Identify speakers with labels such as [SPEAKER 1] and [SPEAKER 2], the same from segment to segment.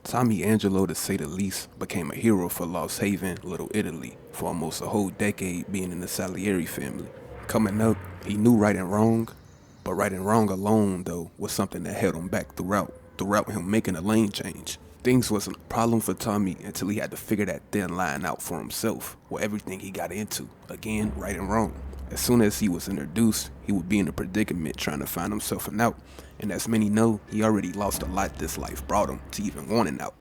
[SPEAKER 1] Tommy Angelo, to say the least, became a hero for Lost Haven, Little Italy, for almost a whole decade being in the Salieri family. Coming up, he knew right and wrong, but right and wrong alone, though, was something that held him back throughout him making a lane change. Things wasn't a problem for Tommy until he had to figure that thin line out for himself with everything he got into, again, right and wrong. As soon as he was introduced, he would be in a predicament trying to find himself an out, and as many know, he already lost a lot this life brought him to even want an out.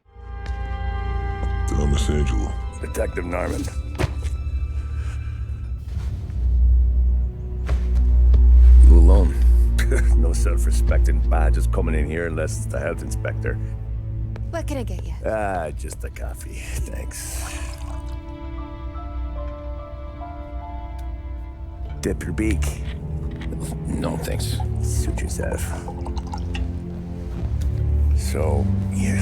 [SPEAKER 2] Thomas Angelo.
[SPEAKER 3] Detective Norman.
[SPEAKER 4] You alone?
[SPEAKER 3] No self-respecting badges coming in here unless it's the health inspector.
[SPEAKER 5] What can I get you?
[SPEAKER 3] Just a coffee, thanks. Dip your beak.
[SPEAKER 4] No, thanks.
[SPEAKER 3] Suit yourself. So, you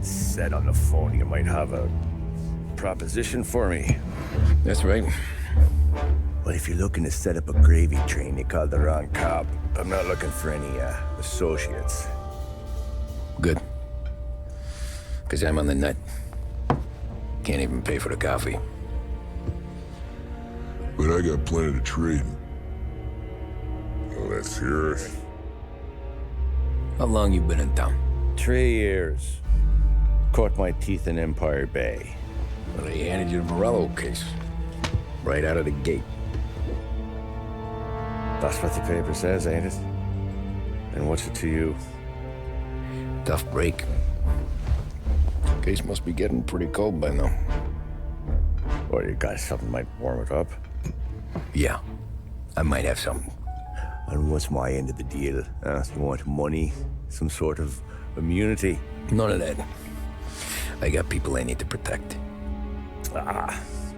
[SPEAKER 3] said on the phone you might have a proposition for me.
[SPEAKER 4] That's right.
[SPEAKER 3] Well, if you're looking to set up a gravy train, you called the wrong cop. I'm not looking for any, associates.
[SPEAKER 4] Good. Because I'm on the net. Can't even pay for the coffee.
[SPEAKER 2] But I got plenty to trade. Well, let's hear it.
[SPEAKER 4] How long you been in town?
[SPEAKER 3] 3 years. Caught my teeth in Empire Bay.
[SPEAKER 4] Well, they handed you the Morello case. Right out of the gate.
[SPEAKER 3] That's what the paper says, ain't it? And what's it to you?
[SPEAKER 4] Tough break. Case must be getting pretty cold by now.
[SPEAKER 3] Or you got something might warm it up?
[SPEAKER 4] Yeah, I might have something.
[SPEAKER 3] And what's my end of the deal? You want money? Some sort of immunity?
[SPEAKER 4] None of that. I got people I need to protect.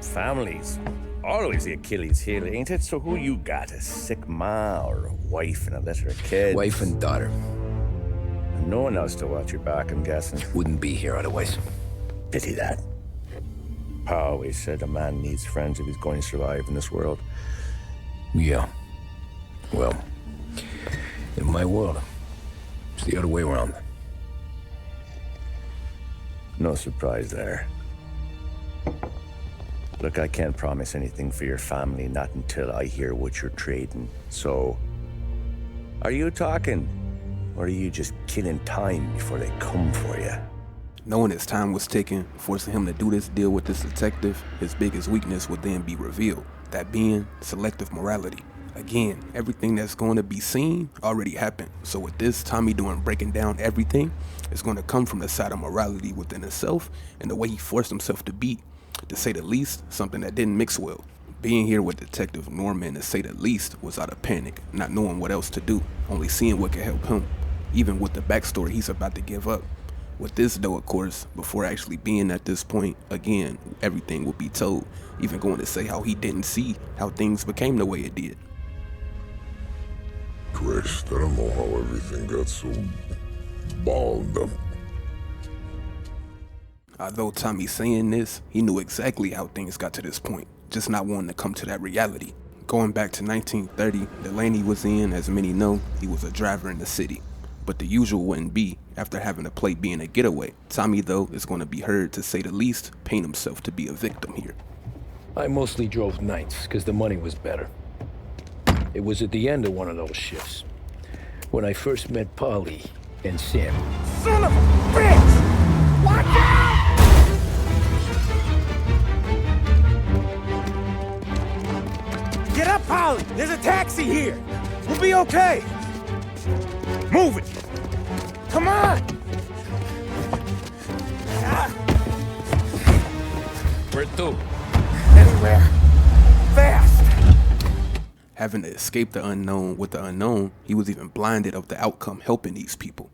[SPEAKER 3] Families. Always the Achilles heel, ain't it? So who you got? A sick ma or a wife and a litter of kids?
[SPEAKER 4] Wife and daughter.
[SPEAKER 3] No one else to watch your back, I'm guessing.
[SPEAKER 4] Wouldn't be here otherwise.
[SPEAKER 3] Pity that. Pa always said a man needs friends if he's going to survive in this world.
[SPEAKER 4] Yeah. Well, in my world, it's the other way around.
[SPEAKER 3] No surprise there. Look, I can't promise anything for your family, not until I hear what you're trading. So, are you talking? Or are you just killing time before they come for you?
[SPEAKER 1] Knowing his time was ticking, forcing him to do this deal with this detective, his biggest weakness would then be revealed. That being selective morality. Again, everything that's going to be seen already happened. So with this, Tommy breaking down everything, it's going to come from the side of morality within himself and the way he forced himself to be. To say the least, something that didn't mix well. Being here with Detective Norman, to say the least, was out of panic, not knowing what else to do, only seeing what could help him, even with the backstory he's about to give up. With this though, of course, before actually being at this point, again, everything will be told, even going to say how he didn't see how things became the way it did.
[SPEAKER 2] Christ, I don't know how everything got so balled up.
[SPEAKER 1] Although Tommy saying this, he knew exactly how things got to this point, just not wanting to come to that reality. Going back to 1930, the lane he was in, as many know, he was a driver in the city. But the usual wouldn't be after having to play being a getaway. Tommy, though, is going to be heard, to say the least, paint himself to be a victim here.
[SPEAKER 6] I mostly drove nights because the money was better. It was at the end of one of those shifts when I first met Polly and Sam.
[SPEAKER 7] Son of a bitch! Watch out! Get up, Polly! There's a taxi here! We'll be okay! Move it! Come on!
[SPEAKER 4] Where to?
[SPEAKER 7] Anywhere. Fast!
[SPEAKER 1] Having to escape the unknown with the unknown, he was even blinded of the outcome helping these people.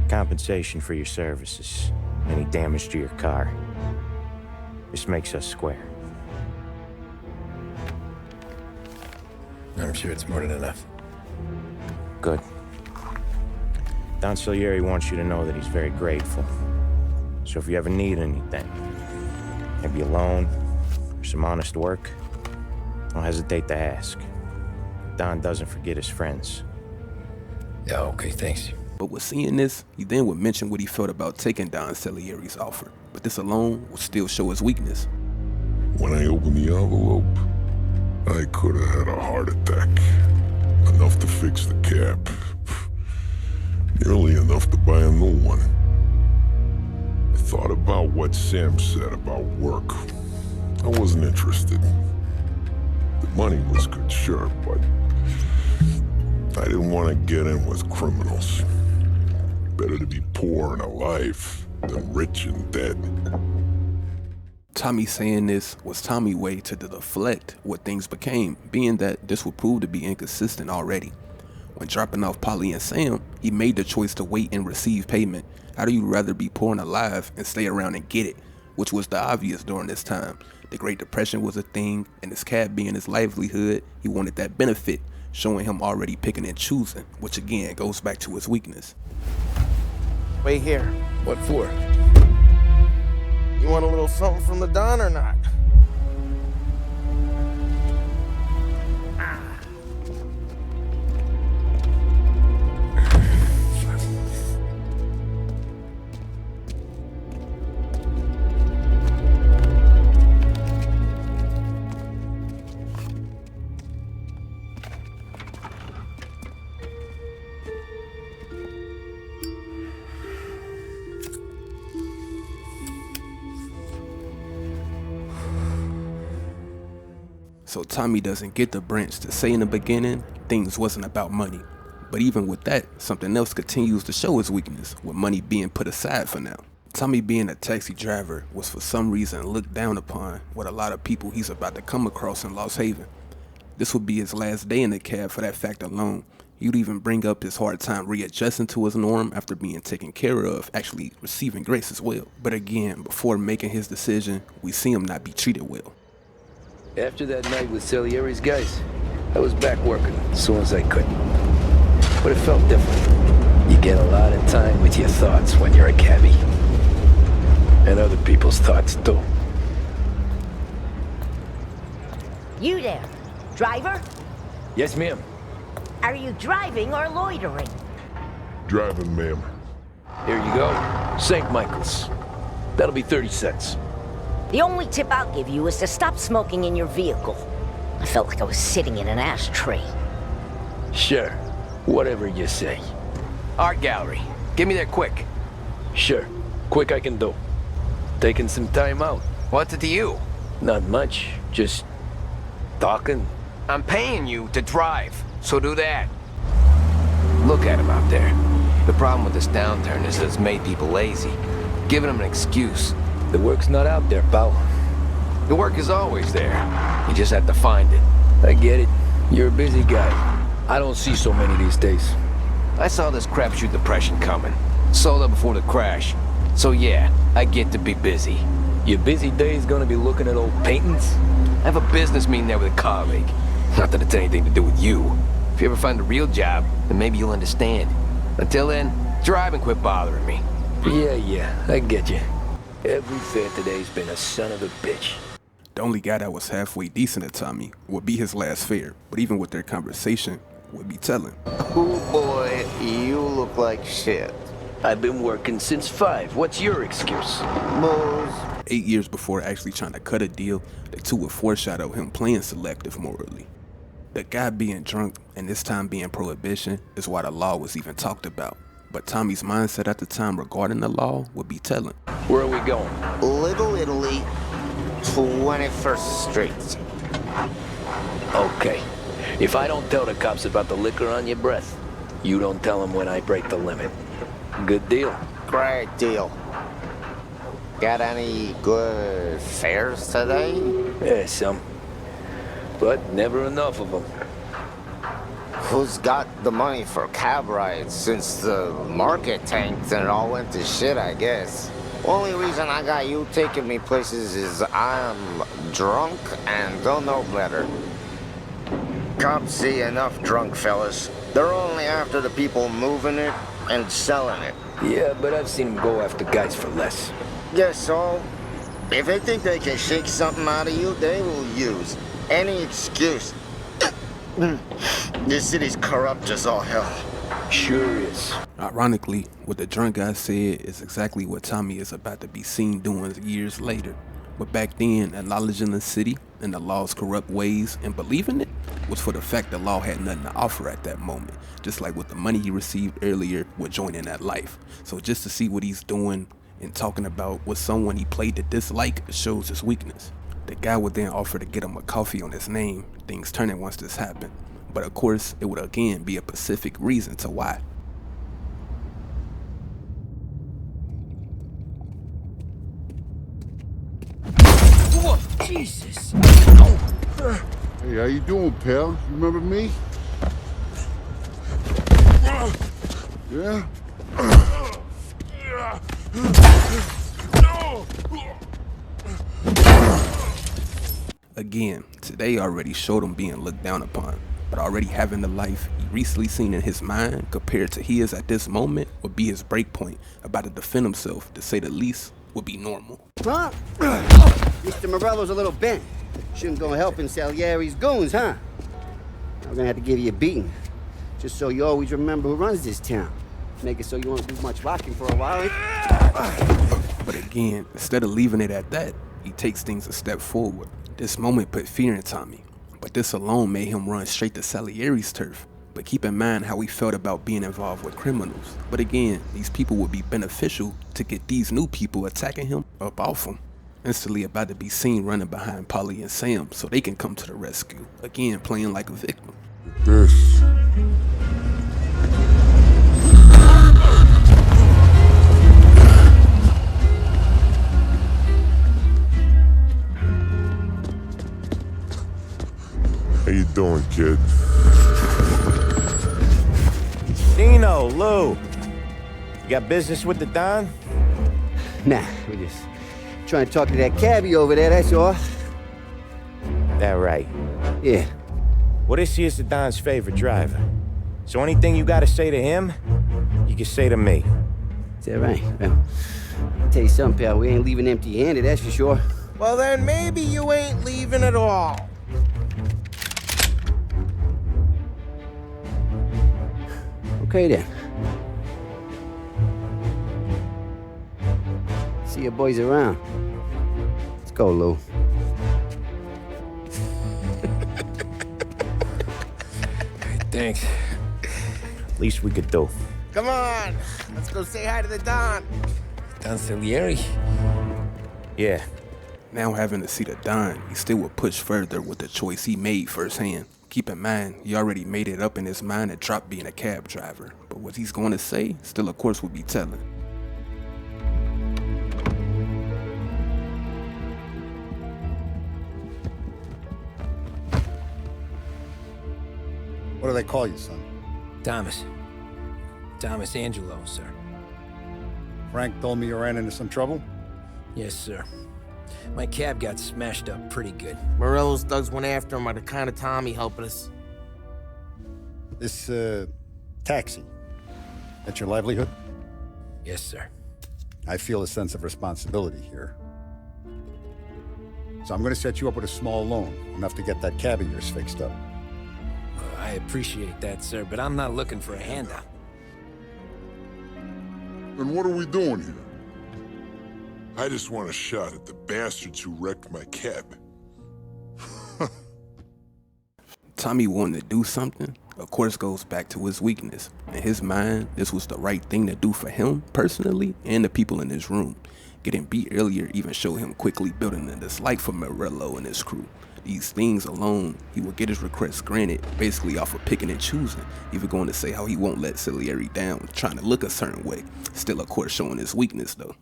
[SPEAKER 8] Compensation for your services. Any damage to your car. This makes us square.
[SPEAKER 4] I'm sure it's more than enough.
[SPEAKER 8] Good. Don Salieri wants you to know that he's very grateful. So if you ever need anything, maybe a loan or some honest work, don't hesitate to ask. Don doesn't forget his friends.
[SPEAKER 4] Yeah, okay, thanks.
[SPEAKER 1] But with seeing this, he then would mention what he felt about taking Don Salieri's offer. But this alone would still show his weakness.
[SPEAKER 2] When I opened the envelope, I could have had a heart attack. Enough to fix the cab. Nearly enough to buy a new one. I thought about what Sam said about work. I wasn't interested. The money was good, sure, but I didn't want to get in with criminals. Better to be poor and alive than rich and dead.
[SPEAKER 1] Tommy saying this was Tommy's way to deflect what things became, being that this would prove to be inconsistent already. When dropping off Polly and Sam, he made the choice to wait and receive payment. How do you rather be poor and alive and stay around and get it? Which was the obvious during this time. The Great Depression was a thing, and his cab being his livelihood, he wanted that benefit, showing him already picking and choosing, which again goes back to his weakness.
[SPEAKER 7] Wait here.
[SPEAKER 4] What for?
[SPEAKER 7] You want a little something from the Don or not?
[SPEAKER 1] So Tommy doesn't get the branch to say in the beginning things wasn't about money. But even with that, something else continues to show his weakness, with money being put aside for now. Tommy being a taxi driver was for some reason looked down upon with a lot of people he's about to come across in Lost Haven. This would be his last day in the cab for that fact alone. You'd even bring up his hard time readjusting to his norm after being taken care of, actually receiving grace as well. But again, before making his decision, we see him not be treated well.
[SPEAKER 6] After that night with Salieri's guys, I was back working as soon as I could. But it felt different. You get a lot of time with your thoughts when you're a cabbie. And other people's thoughts too.
[SPEAKER 9] You there, driver?
[SPEAKER 6] Yes, ma'am.
[SPEAKER 9] Are you driving or loitering?
[SPEAKER 2] Driving, ma'am.
[SPEAKER 6] Here you go. St. Michael's. That'll be 30 cents.
[SPEAKER 9] The only tip I'll give you is to stop smoking in your vehicle. I felt like I was sitting in an ashtray.
[SPEAKER 6] Sure. Whatever you say.
[SPEAKER 10] Art gallery. Give me there quick.
[SPEAKER 6] Sure. Quick I can do. Taking some time out.
[SPEAKER 10] What's it to you?
[SPEAKER 6] Not much. Just talking.
[SPEAKER 10] I'm paying you to drive, so do that. Look at him out there. The problem with this downturn is that it's made people lazy, giving them an excuse.
[SPEAKER 6] The work's not out there, pal.
[SPEAKER 10] The work is always there. You just have to find it.
[SPEAKER 6] I get it. You're a busy guy. I don't see so many these days.
[SPEAKER 10] I saw this crapshoot depression coming. Sold up before the crash. So yeah, I get to be busy.
[SPEAKER 6] Your busy day's gonna be looking at old paintings?
[SPEAKER 10] I have a business meeting there with a colleague. Not that it's anything to do with you. If you ever find a real job, then maybe you'll understand. Until then, drive and quit bothering me.
[SPEAKER 6] Yeah, I get you. Every fare today's been a son of a bitch.
[SPEAKER 1] The only guy that was halfway decent at Tommy would be his last fare, but even with their conversation, would be telling.
[SPEAKER 11] Oh boy, you look like shit.
[SPEAKER 6] I've been working since 5. What's your excuse?
[SPEAKER 11] Moles.
[SPEAKER 1] 8 years before actually trying to cut a deal, the two would foreshadow him playing selective morally. The guy being drunk and this time being prohibition is why the law was even talked about. But Tommy's mindset at the time regarding the law would be telling.
[SPEAKER 6] Where are we going?
[SPEAKER 11] Little Italy, 21st Street.
[SPEAKER 6] Okay. If I don't tell the cops about the liquor on your breath, you don't tell them when I break the limit. Good deal.
[SPEAKER 11] Great deal. Got any good fares today?
[SPEAKER 6] Yeah, some. But never enough of them.
[SPEAKER 11] Who's got the money for cab rides since the market tanked and it all went to shit, I guess? Only reason I got you taking me places is I'm drunk and don't know better. Cops see enough drunk fellas. They're only after the people moving it and selling it.
[SPEAKER 6] Yeah, but I've seen them go after guys for less.
[SPEAKER 11] Guess so. If they think they can shake something out of you, they will use any excuse. This city's corrupt as all hell.
[SPEAKER 6] Sure is.
[SPEAKER 1] Ironically, what the drunk guy said is exactly what Tommy is about to be seen doing years later. But back then, acknowledging the city and the law's corrupt ways and believing it was for the fact the law had nothing to offer at that moment, just like with the money he received earlier with joining that life. So just to see what he's doing and talking about with someone he played to dislike shows his weakness. The guy would then offer to get him a coffee on his name, things turning once this happened. But of course, it would again be a specific reason to why.
[SPEAKER 12] Whoa, Jesus!
[SPEAKER 13] Hey, how you doing, pal? You remember me? Yeah?
[SPEAKER 1] Again, today already showed him being looked down upon, but already having the life he recently seen in his mind compared to his at this moment would be his break point. About to defend himself, to say the least, would be normal.
[SPEAKER 14] Huh? Mr. Morello's a little bent. Shouldn't go helping Salieri's goons, huh? I'm gonna have to give you a beating, just so you always remember who runs this town. Make it so you won't do much rocking for a while.
[SPEAKER 1] But again, instead of leaving it at that, he takes things a step forward. This moment put fear in Tommy, but this alone made him run straight to Salieri's turf. But keep in mind how he felt about being involved with criminals. But again, these people would be beneficial to get these new people attacking him up off him. Instantly about to be seen running behind Polly and Sam so they can come to the rescue. Again, playing like a victim.
[SPEAKER 13] This.
[SPEAKER 2] How you doing, kid?
[SPEAKER 8] Dino, Lou. You got business with the Don?
[SPEAKER 14] Nah, we just trying to talk to that cabbie over there, that's all.
[SPEAKER 8] That right?
[SPEAKER 14] Yeah.
[SPEAKER 8] Well, this here's the Don's favorite driver. So anything you gotta say to him, you can say to me.
[SPEAKER 14] Is that right? Well, I'll tell you something, pal, we ain't leaving empty-handed, that's for sure.
[SPEAKER 12] Well, then maybe you ain't leaving at all.
[SPEAKER 14] Okay, then. See your boys around. Let's go, Lou.
[SPEAKER 4] Thanks.
[SPEAKER 8] Least we could do.
[SPEAKER 12] Come on, let's go say hi to the Don.
[SPEAKER 4] Don Salieri?
[SPEAKER 8] Yeah.
[SPEAKER 1] Now having to see the Don, he still would push further with the choice he made firsthand. Keep in mind, he already made it up in his mind to drop being a cab driver. But what he's going to say, still of course would be telling.
[SPEAKER 15] What do they call you, son?
[SPEAKER 4] Thomas. Thomas Angelo, sir.
[SPEAKER 15] Frank told me you ran into some trouble?
[SPEAKER 4] Yes, sir. My cab got smashed up pretty good.
[SPEAKER 12] Morello's thugs went after him by the kind of Tommy helping us.
[SPEAKER 15] This, taxi. That's your livelihood?
[SPEAKER 4] Yes, sir.
[SPEAKER 15] I feel a sense of responsibility here. So I'm gonna set you up with a small loan, enough to get that cab of yours fixed up.
[SPEAKER 4] I appreciate that, sir, but I'm not looking for a handout.
[SPEAKER 2] Then what are we doing here? I just want a shot at the bastards who wrecked my cab.
[SPEAKER 1] Tommy wanting to do something, of course, goes back to his weakness. In his mind, this was the right thing to do for him personally and the people in his room. Getting beat earlier even showed him quickly building a dislike for Morello and his crew. These things alone, he would get his requests granted basically off of picking and choosing, even going to say how he won't let Salieri down, trying to look a certain way. Still, of course, showing his weakness though.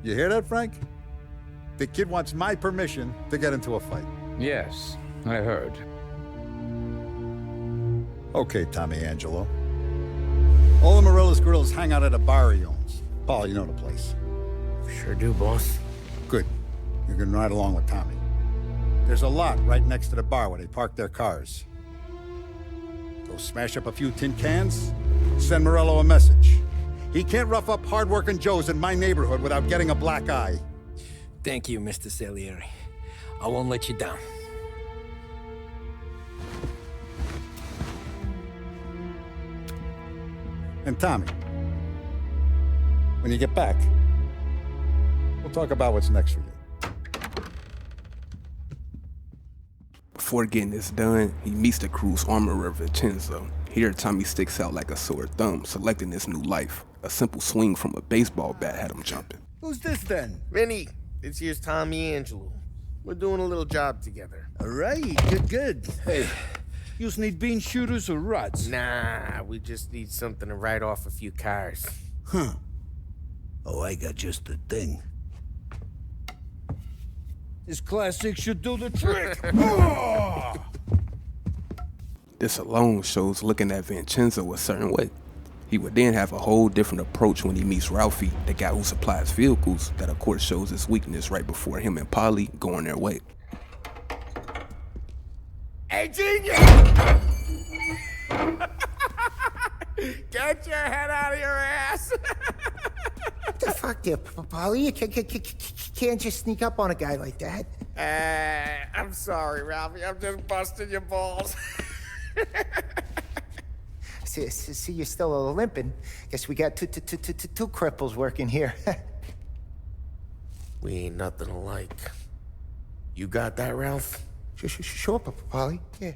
[SPEAKER 15] You hear that, Frank? The kid wants my permission to get into a fight.
[SPEAKER 16] Yes, I heard.
[SPEAKER 15] Okay, Tommy Angelo. All the Morello's girls hang out at a bar he owns. Paul, you know the place.
[SPEAKER 12] Sure do, boss.
[SPEAKER 15] Good. You can ride along with Tommy. There's a lot right next to the bar where they park their cars. Go smash up a few tin cans, send Morello a message. He can't rough up hard-working Joes in my neighborhood without getting a black eye.
[SPEAKER 4] Thank you, Mr. Salieri. I won't let you down.
[SPEAKER 15] And Tommy, when you get back, we'll talk about what's next for you.
[SPEAKER 1] Before getting this done, he meets the crew's armorer Vincenzo. Here, Tommy sticks out like a sore thumb, selecting this new life. A simple swing from a baseball bat had him jumping.
[SPEAKER 12] Who's this then? Vinny, this here's Tommy Angelo. We're doing a little job together.
[SPEAKER 17] All right, good. Hey, you need bean shooters or rods?
[SPEAKER 12] Nah, we just need something to write off a few cars.
[SPEAKER 17] Huh. Oh, I got just the thing. This classic should do the trick. Oh!
[SPEAKER 1] This alone shows looking at Vincenzo a certain way. He would then have a whole different approach when he meets Ralphie, the guy who supplies vehicles, that of course shows his weakness right before him and Polly go on their way.
[SPEAKER 12] Hey, genius! Get your head out of your ass!
[SPEAKER 18] What the fuck there, Polly? You can't just sneak up on a guy like that.
[SPEAKER 12] I'm sorry, Ralphie. I'm just busting your balls.
[SPEAKER 18] See, you're still limping. Guess we got two cripples working here.
[SPEAKER 12] We ain't nothing alike. You got that, Ralph?
[SPEAKER 18] Sure, Polly. Yeah.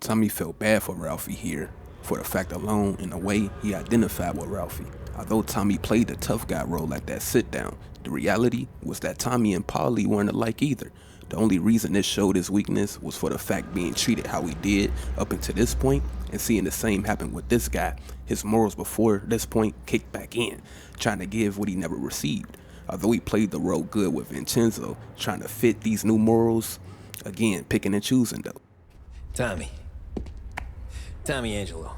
[SPEAKER 1] Tommy felt bad for Ralphie here, for the fact alone, in a way, he identified with Ralphie. Although Tommy played the tough guy role at that sit-down, the reality was that Tommy and Polly weren't alike either. The only reason this showed his weakness was for the fact being treated how he did up until this point, and seeing the same happen with this guy. His morals before this point kicked back in, trying to give what he never received. Although he played the role good with Vincenzo, trying to fit these new morals, again, picking and choosing though.
[SPEAKER 4] Tommy Angelo.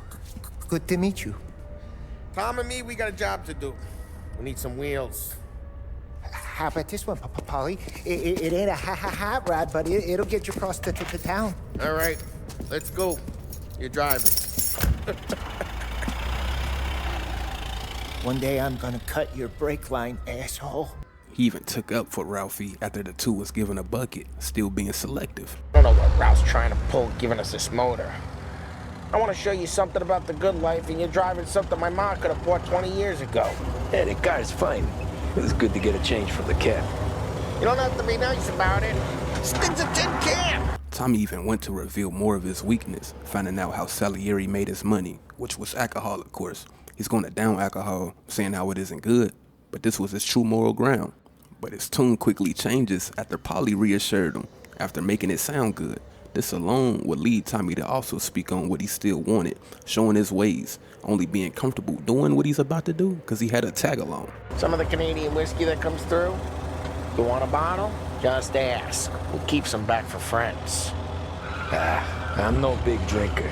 [SPEAKER 18] Good to meet you.
[SPEAKER 12] Tom and me, we got a job to do. We need some wheels.
[SPEAKER 18] How about this one, Polly? It ain't a hot rod, but it'll get you across to town.
[SPEAKER 12] All right, let's go. You're driving.
[SPEAKER 18] One day I'm gonna cut your brake line, asshole.
[SPEAKER 1] He even took up for Ralphie after the two was given a bucket, still being selective.
[SPEAKER 12] I don't know what Ralph's trying to pull, giving us this motor. I want to show you something about the good life, and you're driving something my mom could have bought 20 years ago.
[SPEAKER 4] Yeah, the car's fine. It's good to get a change from the cab.
[SPEAKER 12] You don't have to be nice about it. Stick's a tin can.
[SPEAKER 1] Tommy even went to reveal more of his weakness, finding out how Salieri made his money, which was alcohol, of course. He's going to down alcohol, saying how it isn't good, but this was his true moral ground. But his tune quickly changes after Polly reassured him, after making it sound good. This alone would lead Tommy to also speak on what he still wanted, showing his ways, only being comfortable doing what he's about to do because he had a tag along.
[SPEAKER 12] Some of the Canadian whiskey that comes through, you want a bottle? Just ask. We'll keep some back for friends.
[SPEAKER 4] I'm no big drinker.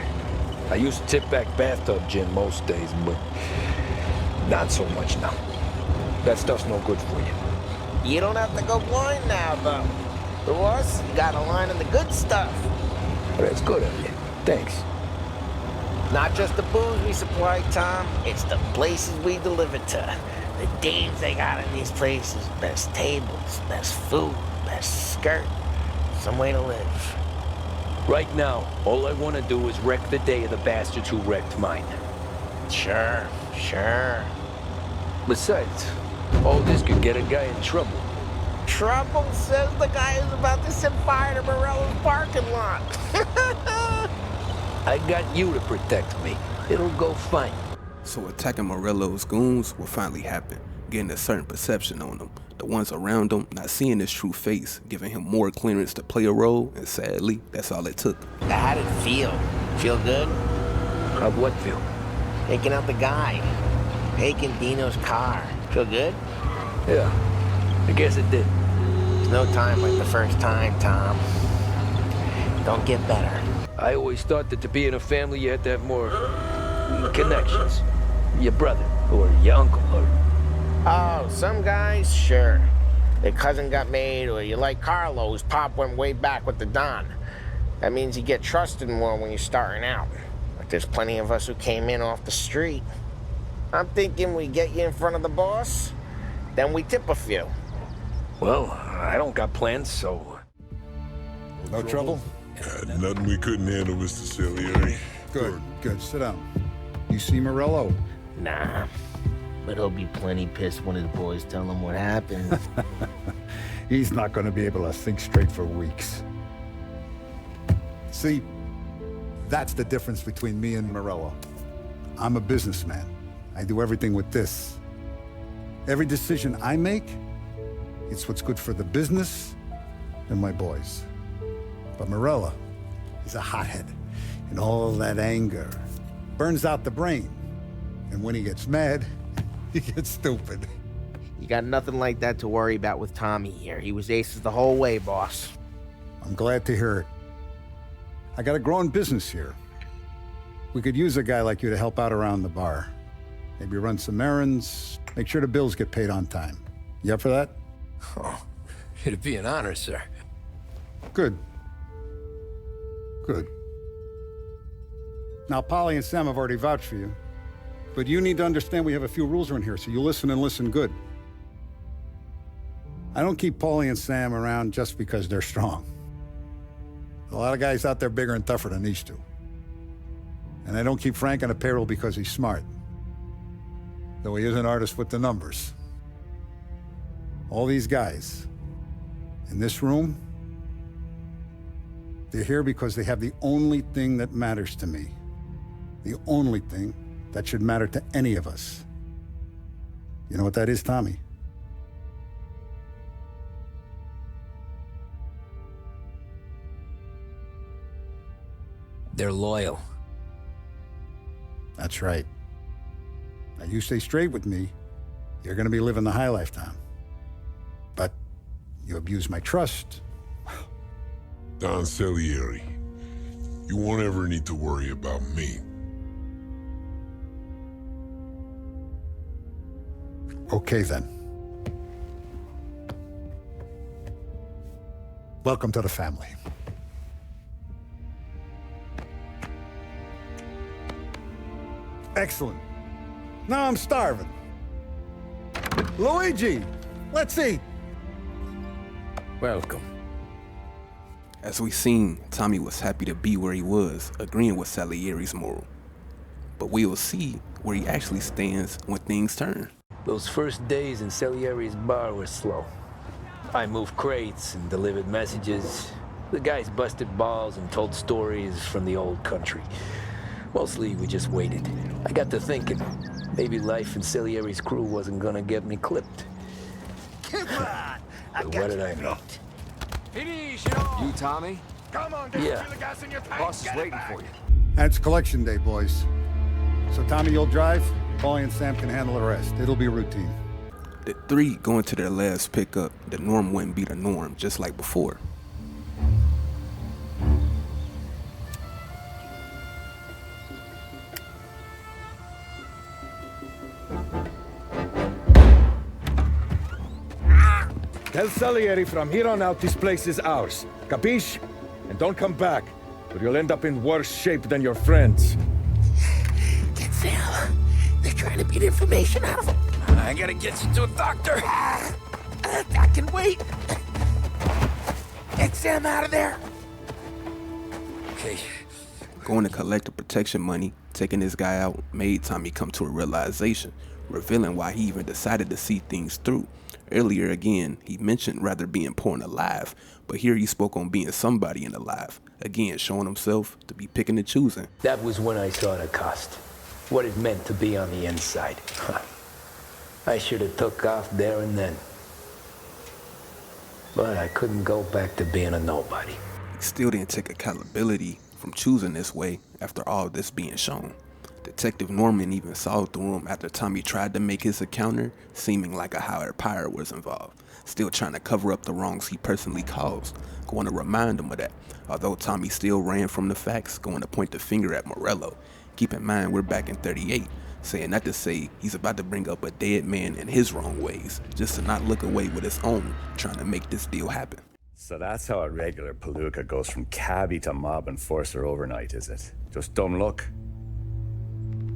[SPEAKER 4] I used to tip back bathtub gin most days, but not so much now. That stuff's no good for you.
[SPEAKER 12] You don't have to go blind now, though. For us, you got a line of the good stuff.
[SPEAKER 4] Well, that's good of you. Thanks.
[SPEAKER 12] Not just the booze we supply, Tom. It's the places we deliver to. The dames they got in these places. Best tables, best food, best skirt. Some way to live.
[SPEAKER 4] Right now, all I want to do is wreck the day of the bastards who wrecked mine.
[SPEAKER 12] Sure.
[SPEAKER 4] Besides, all this could get a guy in trouble.
[SPEAKER 12] Trouble, says the guy who's about to set fire to Morello's parking lot.
[SPEAKER 4] I got you to protect me. It'll go fine.
[SPEAKER 1] So attacking Morello's goons will finally happen, getting a certain perception on them. The ones around him not seeing his true face, giving him more clearance to play a role, and sadly, that's all it took.
[SPEAKER 12] How did it feel? Feel good?
[SPEAKER 4] How'd what feel?
[SPEAKER 12] Taking out the guy. Taking Dino's car. Feel good?
[SPEAKER 4] Yeah, I guess it did.
[SPEAKER 12] There's no time like the first time, Tom. Don't get better.
[SPEAKER 4] I always thought that to be in a family you had to have more connections. Your brother, or your uncle, or...
[SPEAKER 12] Oh, some guys, sure. their cousin got made, or you like Carlos, Pop went way back with the Don. That means you get trusted more when you're starting out. But there's plenty of us who came in off the street. I'm thinking we get you in front of the boss, then we tip a few.
[SPEAKER 4] Well, I don't got plans, so...
[SPEAKER 15] No trouble?
[SPEAKER 2] Nothing we couldn't handle, Mr. Salieri.
[SPEAKER 15] Good. Sit down. You see Morello?
[SPEAKER 12] Nah, but he'll be plenty pissed when his boys tell him what happened.
[SPEAKER 15] He's not going to be able to think straight for weeks. See, that's the difference between me and Morello. I'm a businessman. I do everything with this. Every decision I make, it's what's good for the business and my boys. But Morello is a hothead, and all that anger burns out the brain. And when he gets mad, he gets stupid.
[SPEAKER 12] You got nothing like that to worry about with Tommy here. He was aces the whole way, boss.
[SPEAKER 15] I'm glad to hear it. I got a growing business here. We could use a guy like you to help out around the bar. Maybe run some errands, make sure the bills get paid on time. You up for that?
[SPEAKER 10] Oh, it'd be an honor, sir.
[SPEAKER 15] Good. Now, Polly and Sam have already vouched for you. But you need to understand we have a few rules around here, so you listen and listen good. I don't keep Paulie and Sam around just because they're strong. A lot of guys out there bigger and tougher than these two. And I don't keep Frank on the payroll because he's smart. Though he is an artist with the numbers. All these guys in this room, they're here because they have the only thing that matters to me. The only thing that should matter to any of us. You know what that is, Tommy?
[SPEAKER 10] They're loyal.
[SPEAKER 15] That's right. Now, you stay straight with me, you're gonna be living the high life, Tom. But you abuse my trust.
[SPEAKER 2] Don Salieri, you won't ever need to worry about me.
[SPEAKER 15] Okay, then. Welcome to the family. Excellent. Now I'm starving. Luigi, let's eat.
[SPEAKER 16] Welcome.
[SPEAKER 1] As we seen, Tommy was happy to be where he was, agreeing with Salieri's moral. But we'll see where he actually stands when things turn.
[SPEAKER 4] Those first days in Salieri's bar were slow. I moved crates and delivered messages. The guys busted balls and told stories from the old country. Mostly, we just waited. I got to thinking, maybe life in Salieri's crew wasn't gonna get me clipped.
[SPEAKER 12] Come on!
[SPEAKER 4] But what did I know?
[SPEAKER 10] You, Tommy?
[SPEAKER 7] Come on,
[SPEAKER 4] Yeah.
[SPEAKER 7] feel the gas in your tank.
[SPEAKER 10] Boss is waiting for you.
[SPEAKER 15] And it's collection day, boys. So Tommy, you'll drive. Paulie and Sam can handle the rest. It'll be routine.
[SPEAKER 1] The three going to their last pickup, the norm wouldn't be the norm, just like before.
[SPEAKER 17] Tell Salieri from here on out this place is ours. Capiche? And don't come back, or you'll end up in worse shape than your friends.
[SPEAKER 12] Get Sal. They're trying to beat information out of him.
[SPEAKER 10] I gotta get you to a doctor.
[SPEAKER 12] I can wait. Get Sam out of there.
[SPEAKER 10] Okay.
[SPEAKER 1] Going to collect the protection money, taking this guy out, made Tommy come to a realization, revealing why he even decided to see things through. Earlier again, he mentioned rather being poor and alive, but here he spoke on being somebody and alive. Again, showing himself to be picking and choosing.
[SPEAKER 4] That was when I saw the cost. What it meant to be on the inside. I should have took off there and then. But I couldn't go back to being a nobody.
[SPEAKER 1] He still didn't take accountability from choosing this way after all this being shown. Detective Norman even saw through him after Tommy tried to make his encounter seeming like a higher power was involved, still trying to cover up the wrongs he personally caused, going to remind him of that, although Tommy still ran from the facts, going to point the finger at Morello. Keep in mind we're back in 38, saying that to say he's about to bring up a dead man in his wrong ways, just to not look away with his own, trying to make this deal happen.
[SPEAKER 3] So that's how a regular palooka goes from cabbie to mob enforcer overnight, is it? Just dumb luck?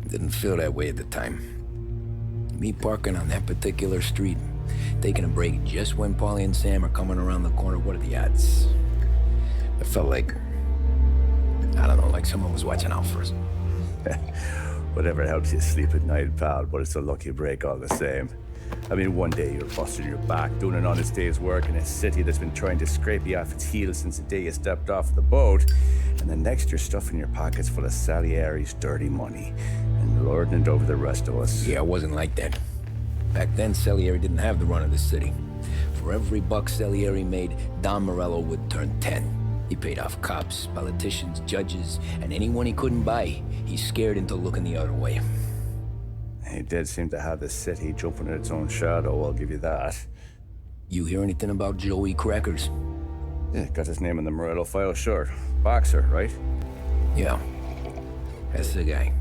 [SPEAKER 6] Didn't feel that way at the time. Me parking on that particular street, taking a break just when Paulie and Sam are coming around the corner, what are the odds? It felt like, I don't know, like someone was watching out for us.
[SPEAKER 3] Whatever helps you sleep at night, pal, but it's a lucky break all the same. I mean, one day you're busting your back, doing an honest day's work in a city that's been trying to scrape you off its heels since the day you stepped off the boat, and the next you're stuffing your pockets full of Salieri's dirty money and lording it over the rest of us.
[SPEAKER 6] Yeah, it wasn't like that. Back then, Salieri didn't have the run of the city. For every buck Salieri made, Don Morello would turn 10. He paid off cops, politicians, judges, and anyone he couldn't buy, he scared into looking the other way.
[SPEAKER 3] He did seem to have the city jumping in its own shadow, I'll give you that.
[SPEAKER 6] You hear anything about Joey Crackers?
[SPEAKER 3] Yeah, got his name in the Morello file, sure. Boxer, right?
[SPEAKER 6] Yeah, that's the guy.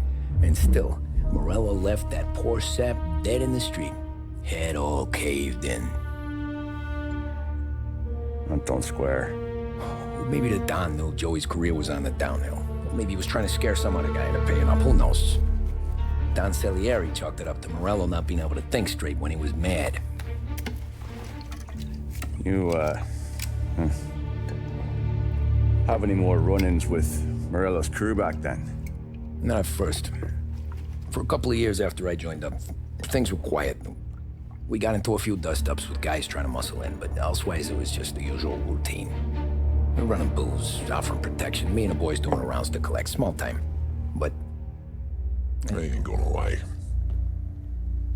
[SPEAKER 6] And still, Morello left that poor sap dead in the street, head all caved in.
[SPEAKER 3] Don't square.
[SPEAKER 6] Maybe the Don knew Joey's career was on the downhill. Or maybe he was trying to scare some other guy into paying up, who knows? Don Salieri chalked it up to Morello not being able to think straight when he was mad.
[SPEAKER 3] You, have any more run-ins with Morello's crew back then?
[SPEAKER 6] Not at first. For a couple of years after I joined up, things were quiet. We got into a few dust-ups with guys trying to muscle in, but elsewise it was just the usual routine. We're running booze, offering protection, me and the boys doing rounds to collect, small time. But
[SPEAKER 2] I ain't gonna lie.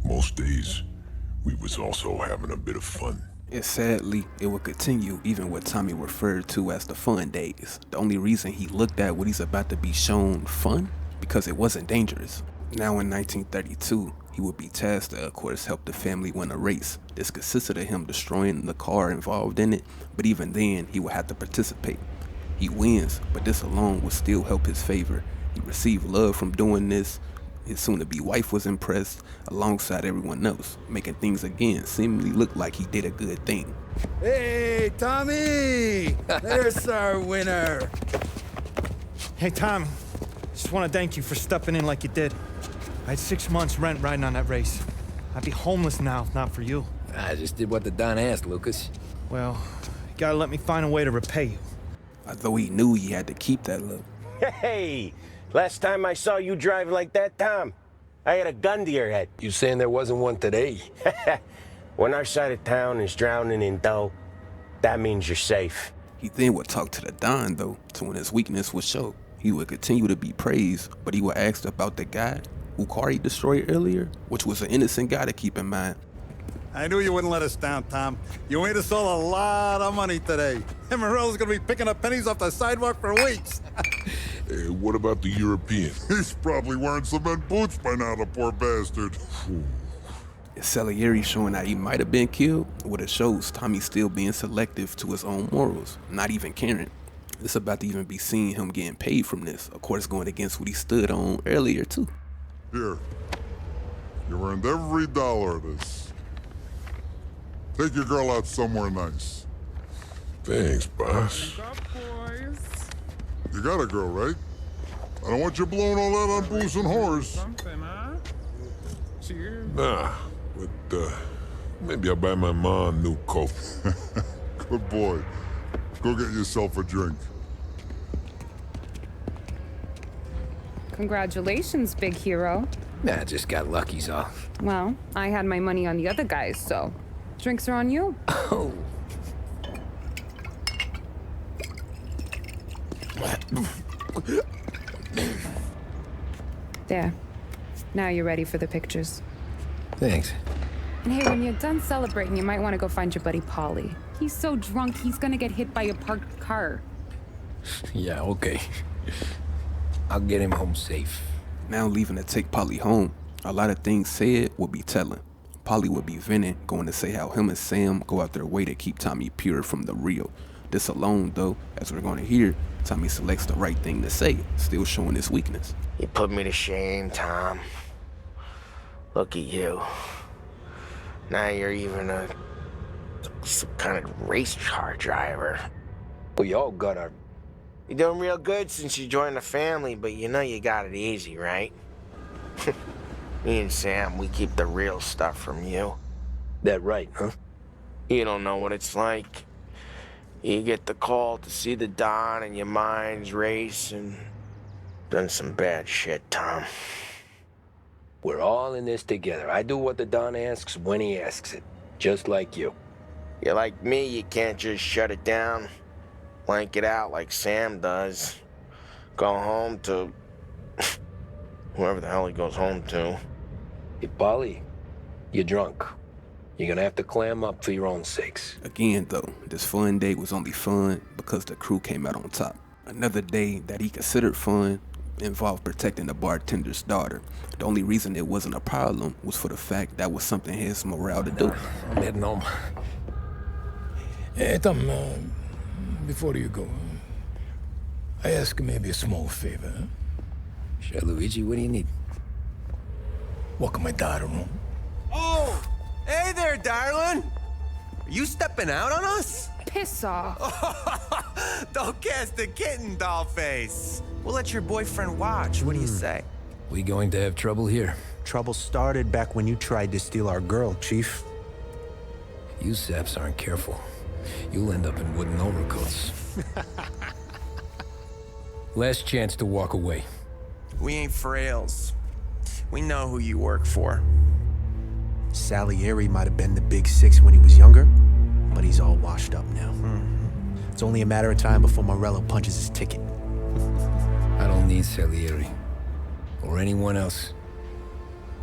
[SPEAKER 2] Most days, we was also having a bit of fun.
[SPEAKER 1] And sadly, it would continue even what Tommy referred to as the fun days. The only reason he looked at what he's about to be shown fun, because it wasn't dangerous. Now in 1932, he would be tasked to, of course, help the family win a race. This consisted of him destroying the car involved in it, but even then, he would have to participate. He wins, but this alone would still help his favor. He received love from doing this. His soon-to-be wife was impressed, alongside everyone else, making things again seemingly look like he did a good thing.
[SPEAKER 15] Hey, Tommy! There's our winner!
[SPEAKER 7] Hey, Tom. Just want to thank you for stepping in like you did. I had 6 months rent riding on that race. I'd be homeless now if not for you.
[SPEAKER 6] I just did what the Don asked, Lucas.
[SPEAKER 7] Well, you gotta let me find a way to repay you.
[SPEAKER 1] Although he knew he had to keep that look.
[SPEAKER 12] Hey! Last time I saw you drive like that, Tom, I had a gun to your head.
[SPEAKER 4] You saying there wasn't one today?
[SPEAKER 12] When our side of town is drowning in dough, that means you're safe.
[SPEAKER 1] He then would talk to the Don, though, to when his weakness would show. He would continue to be praised, but he would ask about the guy who car he destroyed earlier, which was an innocent guy to keep in mind.
[SPEAKER 15] I knew you wouldn't let us down, Tom. You made us all a lot of money today. And Morello's gonna be picking up pennies off the sidewalk for weeks.
[SPEAKER 2] Hey, what about the European?
[SPEAKER 13] He's probably wearing cement boots by now, the poor bastard.
[SPEAKER 1] Salieri showing that he might have been killed, what it shows Tommy still being selective to his own morals, not even caring. It's about to even be seeing him getting paid from this, of course going against what he stood on earlier too.
[SPEAKER 13] Here, you earned every dollar of this. Take your girl out somewhere nice.
[SPEAKER 2] Thanks, boss.
[SPEAKER 13] You got a girl, right? I don't want you blowing all that on booze and whores.
[SPEAKER 2] Nah, but maybe I'll buy my mom a new coat.
[SPEAKER 13] Good boy. Go get yourself a drink.
[SPEAKER 19] Congratulations, big hero.
[SPEAKER 6] Nah, just got lucky's off.
[SPEAKER 19] Well, I had my money on the other guys, so drinks are on you.
[SPEAKER 6] Oh.
[SPEAKER 19] There. Now you're ready for the pictures.
[SPEAKER 6] Thanks.
[SPEAKER 19] And hey, when you're done celebrating, you might want to go find your buddy Paulie. He's so drunk, he's gonna get hit by a parked car.
[SPEAKER 6] Yeah, okay. I'll get him home safe.
[SPEAKER 1] Now leaving to take Paulie home, a lot of things said would be telling. Paulie would be venting, going to say how him and Sam go out their way to keep Tommy pure from the real. This alone, though, as we're going to hear, Tommy selects the right thing to say, still showing his weakness.
[SPEAKER 12] You put me to shame, Tom. Look at you. Now you're even some kind of race car driver.
[SPEAKER 6] We all got our...
[SPEAKER 12] You're doing real good since you joined the family, but you know you got it easy, right? Me and Sam, we keep the real stuff from you.
[SPEAKER 6] That right, huh?
[SPEAKER 12] You don't know what it's like. You get the call to see the Don and your mind's racing. Done some bad shit, Tom.
[SPEAKER 6] We're all in this together. I do what the Don asks when he asks it. Just like you.
[SPEAKER 12] You're like me, you can't just shut it down. Blank it out like Sam does. Go home to... whoever the hell he goes home to.
[SPEAKER 6] Hey, Polly, you're drunk. You're gonna have to clam up for your own sakes.
[SPEAKER 1] Again, though, this fun day was only fun because the crew came out on top. Another day that he considered fun involved protecting the bartender's daughter. The only reason it wasn't a problem was for the fact that was something his morale to do.
[SPEAKER 20] I'm heading home. Hey, Tom, before you go, I ask maybe a small favor. Huh?
[SPEAKER 6] Sure, Luigi, what do you need?
[SPEAKER 20] Walk my daughter home.
[SPEAKER 10] Oh! Hey there, darling! Are you stepping out on us?
[SPEAKER 19] Piss off.
[SPEAKER 10] Don't cast a kitten, dollface. We'll let your boyfriend watch. What do you say?
[SPEAKER 20] We going to have trouble here?
[SPEAKER 21] Trouble started back when you tried to steal our girl, Chief.
[SPEAKER 20] You saps aren't careful. You'll end up in wooden overcoats. Last chance to walk away.
[SPEAKER 10] We ain't frails. We know who you work for.
[SPEAKER 21] Salieri might have been the big six when he was younger, but he's all washed up now. It's only a matter of time before Morello punches his ticket.
[SPEAKER 20] I don't need Salieri. Or anyone else.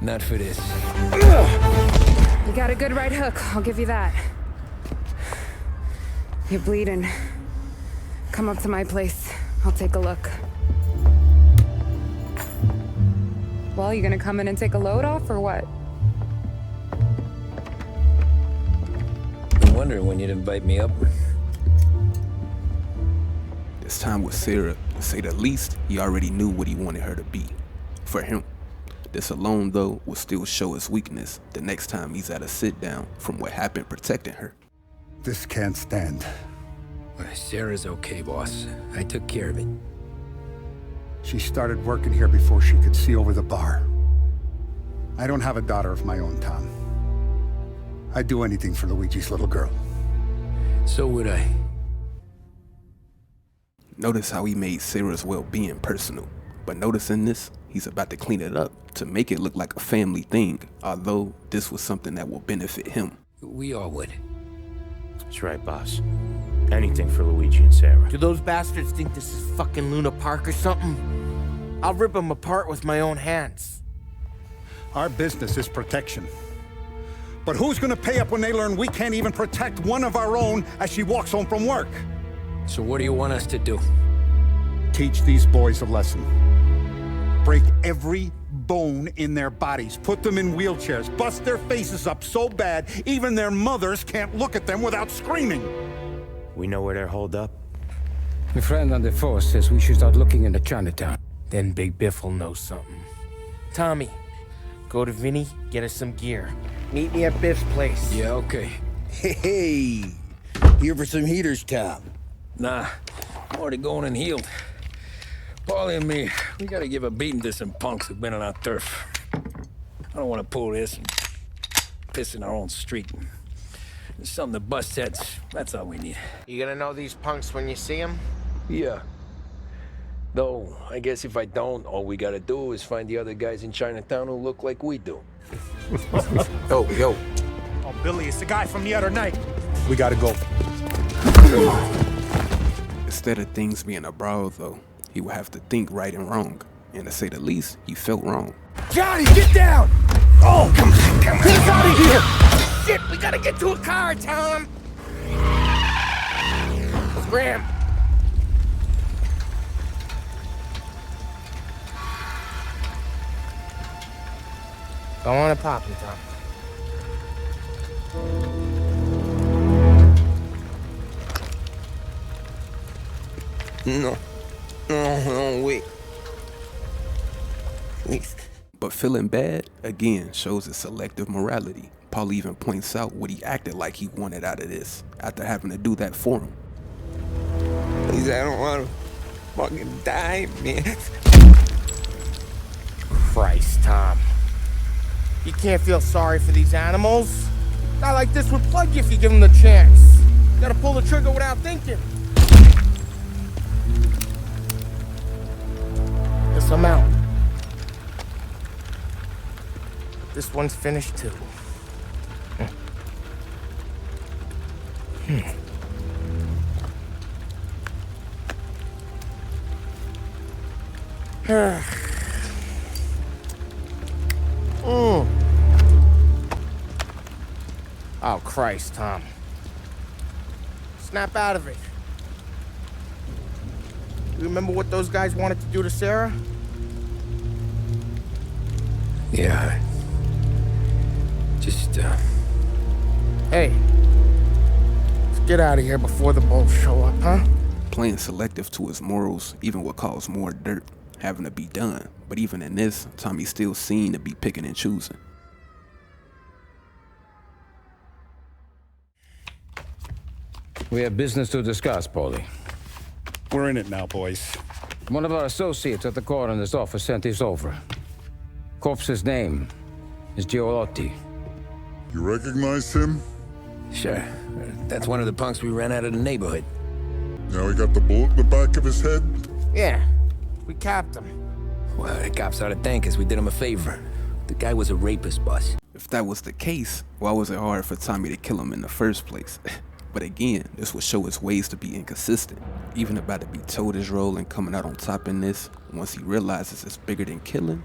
[SPEAKER 20] Not for this.
[SPEAKER 19] You got a good right hook, I'll give you that. You're bleeding. Come up to my place. I'll take a look. Well, you gonna come in and take a load off, or what?
[SPEAKER 20] Been wondering when you'd invite me up.
[SPEAKER 1] This time with Sarah, to say the least, he already knew what he wanted her to be. For him. This alone, though, will still show his weakness the next time he's at a sit-down from what happened protecting her.
[SPEAKER 15] This can't stand.
[SPEAKER 20] Sarah's okay, boss. I took care of it.
[SPEAKER 15] She started working here before she could see over the bar. I don't have a daughter of my own, Tom. I'd do anything for Luigi's little girl.
[SPEAKER 20] So would I.
[SPEAKER 1] Notice how he made Sarah's well-being personal. But noticing this, he's about to clean it up to make it look like a family thing, although this was something that will benefit him.
[SPEAKER 20] We all would.
[SPEAKER 8] That's right, boss. Anything for Luigi and Sarah.
[SPEAKER 12] Do those bastards think this is fucking Luna Park or something? I'll rip them apart with my own hands.
[SPEAKER 15] Our business is protection. But who's gonna pay up when they learn we can't even protect one of our own as she walks home from work?
[SPEAKER 20] So what do you want us to do?
[SPEAKER 15] Teach these boys a lesson. Break every bone in their bodies. Put them in wheelchairs. Bust their faces up so bad, even their mothers can't look at them without screaming.
[SPEAKER 8] We know where they're holed up.
[SPEAKER 20] My friend on the force says we should start looking into Chinatown. Then Big Biff will know something.
[SPEAKER 12] Tommy, go to Vinny, get us some gear. Meet me at Biff's place.
[SPEAKER 20] Yeah, okay.
[SPEAKER 22] Hey, here for some heaters, Tom?
[SPEAKER 20] Nah, I'm already going and healed. Paulie and me, we gotta give a beating to some punks who've been on our turf. I don't want to pull this and piss in our own street. There's something to bust heads. That's all we need.
[SPEAKER 12] You gonna know these punks when you see them?
[SPEAKER 6] Yeah. Though, I guess if I don't, all we gotta do is find the other guys in Chinatown who look like we do.
[SPEAKER 1] Yo.
[SPEAKER 7] Oh, Billy, it's the guy from the other night. We gotta go.
[SPEAKER 1] Instead of things being a brawl, though, he would have to think right and wrong. And to say the least, he felt wrong.
[SPEAKER 12] Johnny, get down! Oh, come on. Get us out of here! Shit, we gotta get to a car, Tom! Scram! Don't wanna pop him, Tom. No, wait.
[SPEAKER 1] But feeling bad, again, shows his selective morality. Paul even points out what he acted like he wanted out of this, after having to do that for him.
[SPEAKER 10] Please, I don't want to fucking die, man.
[SPEAKER 12] Christ, Tom. You can't feel sorry for these animals. A guy like this would plug you if you give him the chance. You gotta pull the trigger without thinking. Guess I'm out. This one's finished too. Oh, Christ, Tom. Snap out of it. You remember what those guys wanted to do to Sarah?
[SPEAKER 4] Yeah. Just,
[SPEAKER 12] Hey. Let's get out of here before the bulls show up, huh?
[SPEAKER 1] Playing selective to his morals even would cause more dirt having to be done. But even in this, Tommy's still seen to be picking and choosing.
[SPEAKER 16] We have business to discuss, Paulie.
[SPEAKER 15] We're in it now, boys.
[SPEAKER 16] One of our associates at the coroner's office sent this over. Corpse's name is Giolotti.
[SPEAKER 13] You recognize him?
[SPEAKER 4] Sure. That's one of the punks we ran out of the neighborhood.
[SPEAKER 13] Now he got the bullet in the back of his head?
[SPEAKER 12] Yeah. We capped him.
[SPEAKER 4] Well, the cops ought to thank us. We did him a favor. The guy was a rapist, boss.
[SPEAKER 1] If that was the case, why was it hard for Tommy to kill him in the first place? But again, this would show his ways to be inconsistent. Even about to be told his role and coming out on top in this, once he realizes it's bigger than killing.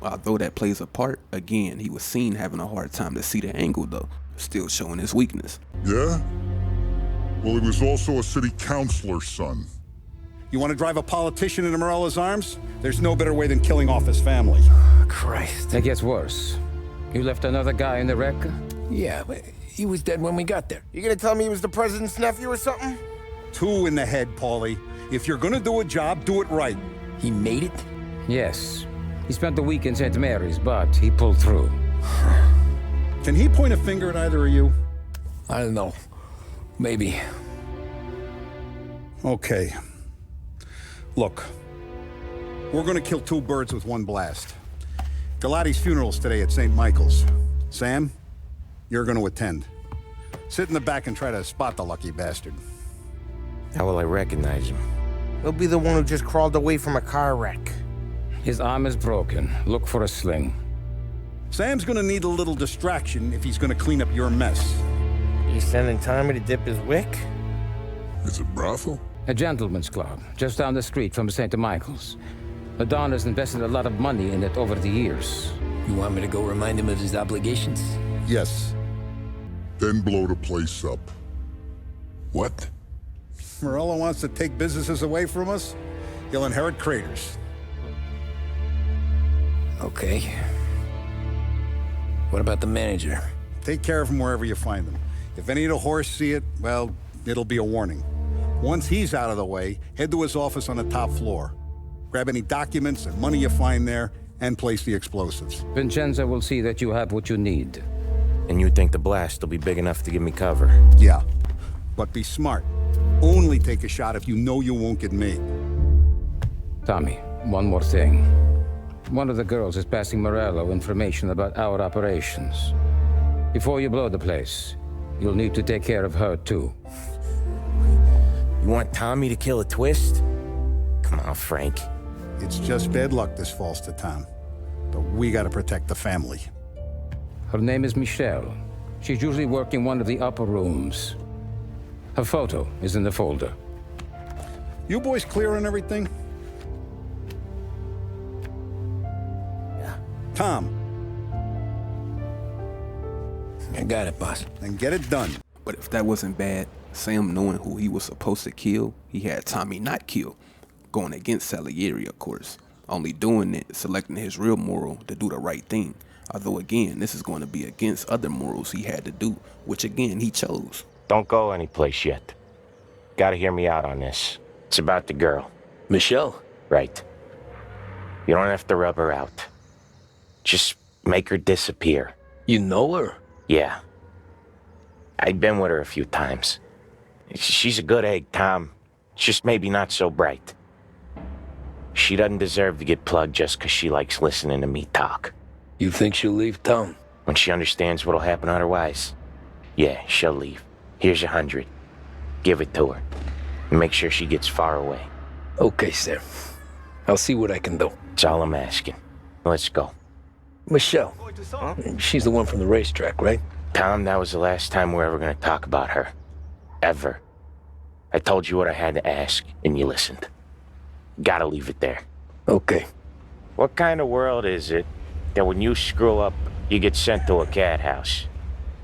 [SPEAKER 1] Although that plays a part, again, he was seen having a hard time to see the angle though, still showing his weakness.
[SPEAKER 13] Yeah? Well, he was also a city councilor's son.
[SPEAKER 15] You want to drive a politician into Morella's arms? There's no better way than killing off his family.
[SPEAKER 4] Christ.
[SPEAKER 16] It gets worse. You left another guy in the wreck?
[SPEAKER 4] Yeah, but he was dead when we got there.
[SPEAKER 12] You gonna tell me he was the president's nephew or something?
[SPEAKER 15] 2 in the head, Paulie. If you're gonna do a job, do it right.
[SPEAKER 4] He made it?
[SPEAKER 16] Yes. He spent the week in St. Mary's, but he pulled through.
[SPEAKER 15] Can he point a finger at either of you?
[SPEAKER 4] I don't know. Maybe.
[SPEAKER 15] Okay. Look. We're gonna kill 2 birds with one blast. Galati's funeral's today at St. Michael's. Sam, you're gonna attend. Sit in the back and try to spot the lucky bastard.
[SPEAKER 8] How will I recognize him?
[SPEAKER 12] He'll be the one who just crawled away from a car wreck.
[SPEAKER 16] His arm is broken. Look for a sling.
[SPEAKER 15] Sam's gonna need a little distraction if he's gonna clean up your mess.
[SPEAKER 12] You sending Tommy to dip his wick?
[SPEAKER 13] It's a brothel?
[SPEAKER 16] A gentleman's club, just down the street from St. Michael's. Madonna's invested a lot of money in it over the years.
[SPEAKER 4] You want me to go remind him of his obligations?
[SPEAKER 15] Yes.
[SPEAKER 13] Then blow the place up. What?
[SPEAKER 15] Morello wants to take businesses away from us? He'll inherit craters.
[SPEAKER 4] Okay. What about the manager?
[SPEAKER 15] Take care of him wherever you find him. If any of the horse see it, well, it'll be a warning. Once he's out of the way, head to his office on the top floor. Grab any documents and money you find there, and place the explosives.
[SPEAKER 16] Vincenzo will see that you have what you need.
[SPEAKER 8] And you think the blast will be big enough to give me cover?
[SPEAKER 15] Yeah, but be smart. Only take a shot if you know you won't get made.
[SPEAKER 16] Tommy, one more thing. One of the girls is passing Morello information about our operations. Before you blow the place, you'll need to take care of her too.
[SPEAKER 8] You want Tommy to kill a twist? Come on, Frank.
[SPEAKER 15] It's just bad luck this falls to Tom. But we gotta protect the family.
[SPEAKER 16] Her name is Michelle. She's usually working one of the upper rooms. Her photo is in the folder.
[SPEAKER 15] You boys clear on everything?
[SPEAKER 4] Yeah.
[SPEAKER 15] Tom.
[SPEAKER 4] I got it, boss.
[SPEAKER 15] Then get it done.
[SPEAKER 1] But if that wasn't bad, Sam knowing who he was supposed to kill, he had Tommy not kill. Going against Salieri, of course. Only doing it, selecting his real moral to do the right thing. Although again, this is going to be against other morals he had to do, which again, he chose.
[SPEAKER 8] Don't go anyplace yet. Gotta hear me out on this. It's about the girl.
[SPEAKER 4] Michelle?
[SPEAKER 8] Right. You don't have to rub her out. Just make her disappear.
[SPEAKER 4] You know her?
[SPEAKER 8] Yeah. I've been with her a few times. She's a good egg, Tom. Just maybe not so bright. She doesn't deserve to get plugged just because she likes listening to me talk.
[SPEAKER 4] You think she'll leave town?
[SPEAKER 8] When she understands what'll happen otherwise, yeah, she'll leave. Here's 100. Give it to her. And make sure she gets far away.
[SPEAKER 4] Okay, sir. I'll see what I can do.
[SPEAKER 8] That's all I'm asking. Let's go.
[SPEAKER 4] Michelle. She's the one from the racetrack, right?
[SPEAKER 8] Tom, that was the last time we're ever gonna talk about her. Ever. I told you what I had to ask, and you listened. Gotta leave it there.
[SPEAKER 4] Okay.
[SPEAKER 8] What kind of world is it that when you screw up, you get sent to a cat house?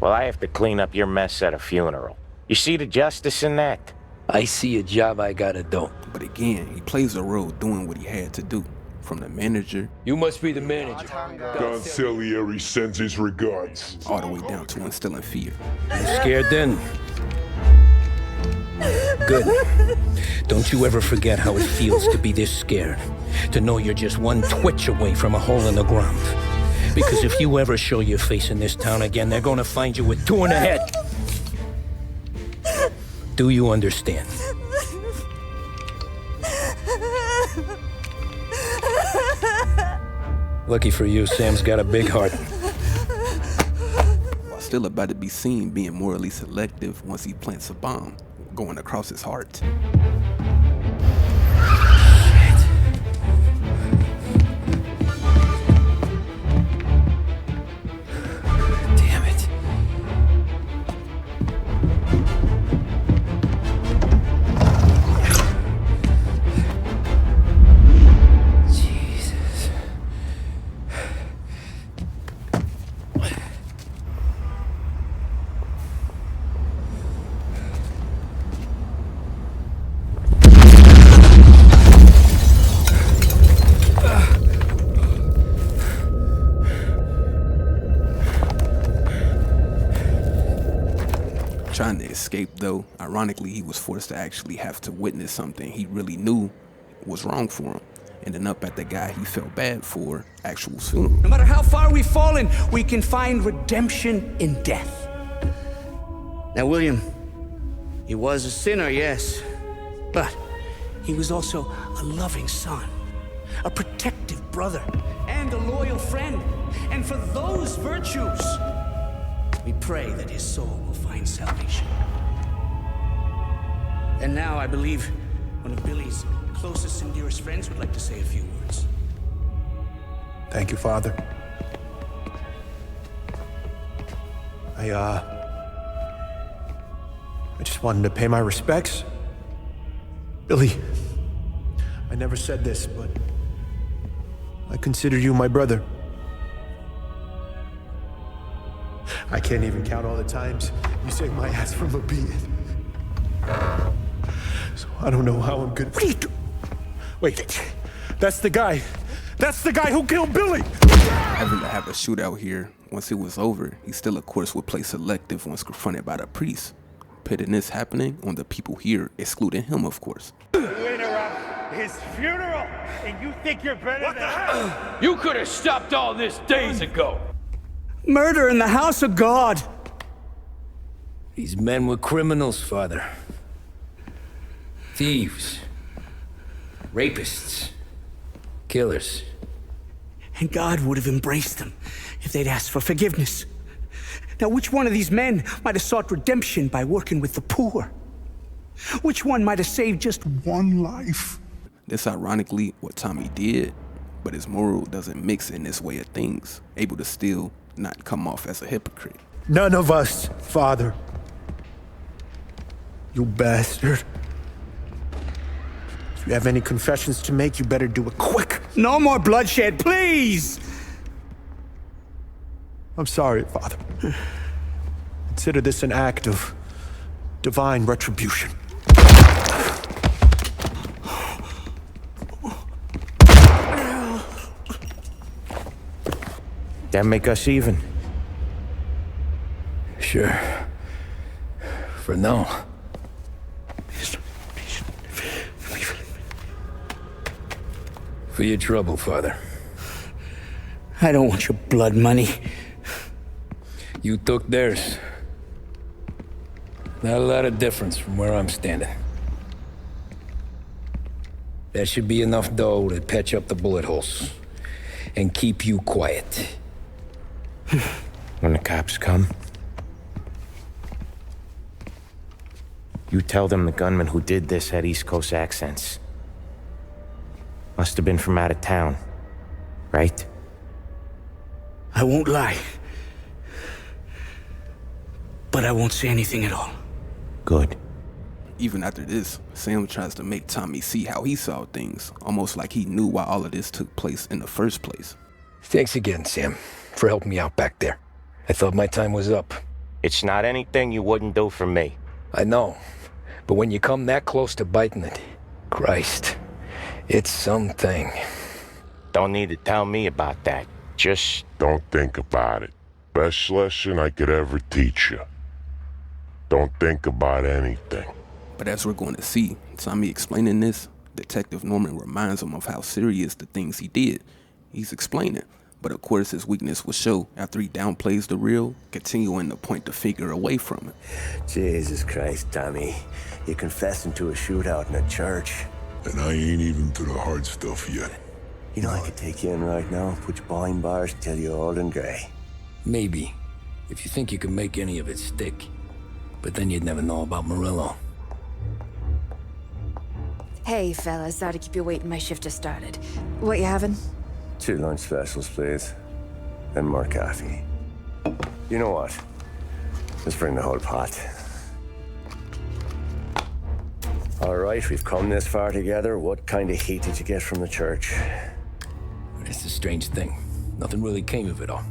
[SPEAKER 8] Well, I have to clean up your mess at a funeral. You see the justice in that?
[SPEAKER 4] I see a job I gotta do.
[SPEAKER 1] But again, he plays a role doing what he had to do. From the manager...
[SPEAKER 4] You must be the manager.
[SPEAKER 2] Don Salieri sends his regards.
[SPEAKER 1] All the way down to instilling fear.
[SPEAKER 20] You scared then? Good. Don't you ever forget how it feels to be this scared. To know you're just one twitch away from a hole in the ground. Because if you ever show your face in this town again, they're gonna find you with 2 in the head. Do you understand? Lucky for you, Sam's got a big heart.
[SPEAKER 1] While still about to be seen being morally selective once he plants a bomb, going across his heart.
[SPEAKER 20] Damn it. Jesus.
[SPEAKER 1] Trying to escape though, ironically he was forced to actually have to witness something he really knew was wrong for him. Ending up at the guy he felt bad for, actual's funeral.
[SPEAKER 5] No matter how far we've fallen, we can find redemption in death.
[SPEAKER 14] Now, William, he was a sinner, yes.
[SPEAKER 5] But he was also a loving son, a protective brother, and a loyal friend. And for those virtues, we pray that his soul will find salvation. And now I believe one of Billy's closest and dearest friends would like to say a few words.
[SPEAKER 21] Thank you, Father. I just wanted to pay my respects. Billy, I never said this, but I consider you my brother. I can't even count all the times you saved my ass from a beating. So I don't know how I'm good. What are you doing? Wait, that's the guy. That's the guy who killed Billy!
[SPEAKER 1] Having to have a shootout here, once it was over, he still of course would play selective once confronted by the priest. Pitting this happening on the people here, excluding him of course.
[SPEAKER 9] You interrupt his funeral, and you think you're better than... What the hell?
[SPEAKER 4] You could have stopped all this days ago.
[SPEAKER 5] Murder in the house of God.
[SPEAKER 20] These men were criminals, Father. Thieves. Rapists. Killers.
[SPEAKER 5] And God would have embraced them if they'd asked for forgiveness. Now, which one of these men might have sought redemption by working with the poor? Which one might have saved just one life?
[SPEAKER 1] This ironically what Tommy did, but his moral doesn't mix in this way of things, able to still not come off as a hypocrite.
[SPEAKER 21] None of us, Father. You bastard. If you have any confessions to make, you better do it quick.
[SPEAKER 5] No more bloodshed, please!
[SPEAKER 21] I'm sorry, Father. Consider this an act of divine retribution. That make us even?
[SPEAKER 20] Sure. For now. For your trouble, Father.
[SPEAKER 5] I don't want your blood money.
[SPEAKER 20] You took theirs. Not a lot of difference from where I'm standing. That should be enough dough to patch up the bullet holes and keep you quiet.
[SPEAKER 8] When the cops come, you tell them the gunman who did this had East Coast accents. Must have been from out of town, right?
[SPEAKER 5] I won't lie. But I won't say anything at all.
[SPEAKER 8] Good.
[SPEAKER 1] Even after this, Sam tries to make Tommy see how he saw things, almost like he knew why all of this took place in the first place.
[SPEAKER 4] Thanks again, Sam, for helping me out back there. I thought my time was up.
[SPEAKER 8] It's not anything you wouldn't do for me.
[SPEAKER 4] I know, but when you come that close to biting it, Christ, it's something.
[SPEAKER 8] Don't need to tell me about that. Just
[SPEAKER 2] don't think about it. Best lesson I could ever teach you. Don't think about anything.
[SPEAKER 1] But as we're going to see, Tommy explaining this, Detective Norman reminds him of how serious the things he did. He's explaining, but of course his weakness will show after he downplays the real, continuing to point the finger away from it.
[SPEAKER 3] Jesus Christ, Tommy. You're confessing to a shootout in a church.
[SPEAKER 2] And I ain't even to the hard stuff yet.
[SPEAKER 3] You know, I could take you in right now, put you behind bars till you're old and gray.
[SPEAKER 20] Maybe, if you think you can make any of it stick. But then you'd never know about Morello.
[SPEAKER 11] Hey, fellas, sorry to keep you waiting. My shift just started. What you having?
[SPEAKER 3] 2 lunch specials, please. And more coffee. You know what? Let's bring the whole pot. All right, we've come this far together. What kind of heat did you get from the church?
[SPEAKER 20] It's a strange thing. Nothing really came of it all.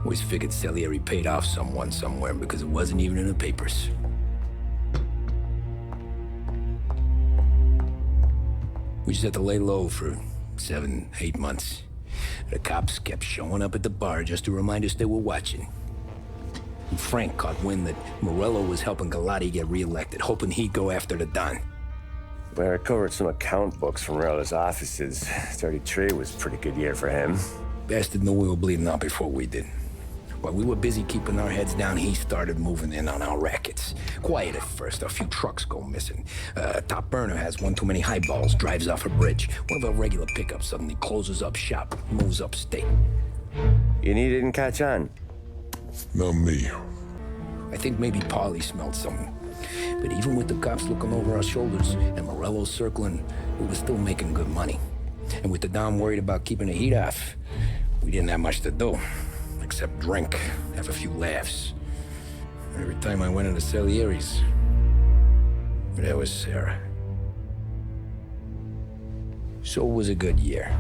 [SPEAKER 20] Always figured Salieri paid off someone somewhere because it wasn't even in the papers. We just had to lay low for 7, 8 months. The cops kept showing up at the bar just to remind us they were watching. And Frank caught wind that Morello was helping Galati get reelected, hoping he'd go after the Don.
[SPEAKER 3] Well, I recovered some account books from Morello's offices. 33 was a pretty good year for him.
[SPEAKER 20] Bastard knew we were bleeding out before we did. While we were busy keeping our heads down, he started moving in on our rackets. Quiet at first, a few trucks go missing. Top burner has one too many highballs, drives off a bridge. One of our regular pickups suddenly closes up shop, moves upstate.
[SPEAKER 3] You didn't catch on?
[SPEAKER 2] Not me.
[SPEAKER 20] I think maybe Paulie smelled something. But even with the cops looking over our shoulders and Morello circling, we were still making good money. And with the Dom worried about keeping the heat off, we didn't have much to do. Except drink, have a few laughs. Every time I went into Salieri's, there was Sarah. So it was a good year.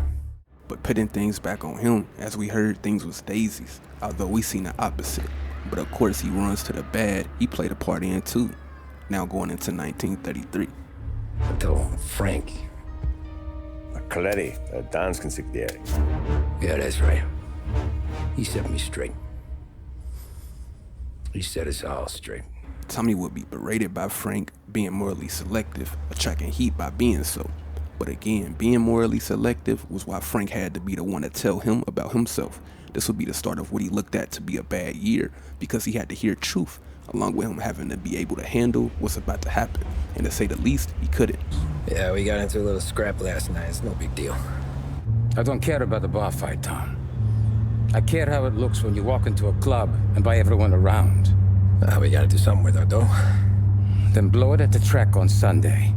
[SPEAKER 1] But putting things back on him, as we heard, things was daisies, although we seen the opposite. But of course he runs to the bad he played a part in too, now going into 1933.
[SPEAKER 20] Until Frank.
[SPEAKER 3] Coletti, Don's consigliere.
[SPEAKER 20] Yeah, that's right. He set me straight. He set us all straight.
[SPEAKER 1] Tommy would be berated by Frank being morally selective, attracting heat by being so. But again, being morally selective was why Frank had to be the one to tell him about himself. This would be the start of what he looked at to be a bad year, because he had to hear truth, along with him having to be able to handle what's about to happen. And to say the least, he couldn't.
[SPEAKER 20] Yeah, we got into a little scrap last night. It's no big deal.
[SPEAKER 16] I don't care about the bar fight, Tom. I care how it looks when you walk into a club and by everyone around.
[SPEAKER 20] We gotta do something with our dough.
[SPEAKER 16] Then blow it at the track on Sunday.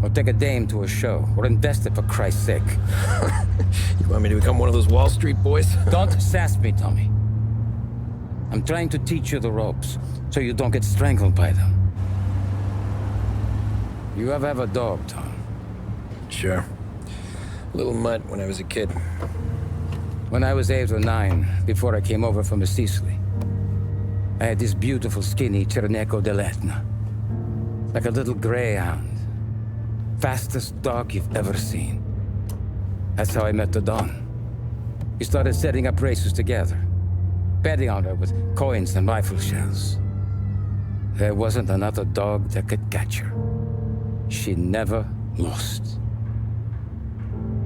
[SPEAKER 16] Or take a dame to a show. Or invest it for Christ's sake.
[SPEAKER 20] You want me to become one of those Wall Street boys?
[SPEAKER 16] Don't sass me, Tommy. I'm trying to teach you the ropes, so you don't get strangled by them. You ever have a dog, Tom?
[SPEAKER 20] Sure. Little mutt when I was a kid.
[SPEAKER 16] When I was 8 or 9, before I came over from Sicily, I had this beautiful skinny Cerneco dell'Etna. Like a little greyhound. Fastest dog you've ever seen. That's how I met the Don. We started setting up races together. Betting on her with coins and rifle shells. There wasn't another dog that could catch her. She never lost.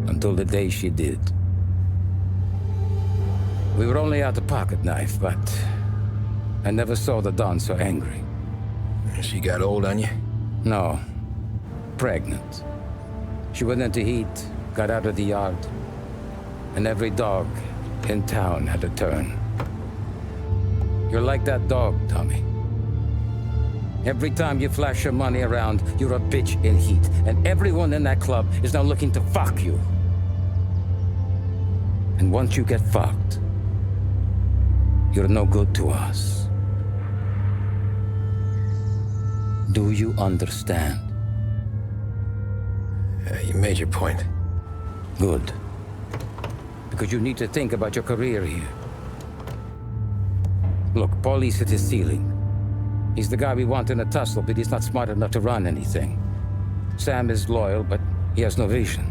[SPEAKER 16] Until the day she did. We were only out the pocket knife, but I never saw the Don so angry.
[SPEAKER 20] She got old on you?
[SPEAKER 16] No. Pregnant. She went into heat, got out of the yard, and every dog in town had a turn. You're like that dog, Tommy. Every time you flash your money around, you're a bitch in heat, and everyone in that club is now looking to fuck you. And once you get fucked, you're no good to us. Do you understand?
[SPEAKER 20] You made your point.
[SPEAKER 16] Good. Because you need to think about your career here. Look, Paulie's hit his ceiling. He's the guy we want in a tussle, but he's not smart enough to run anything. Sam is loyal, but he has no vision.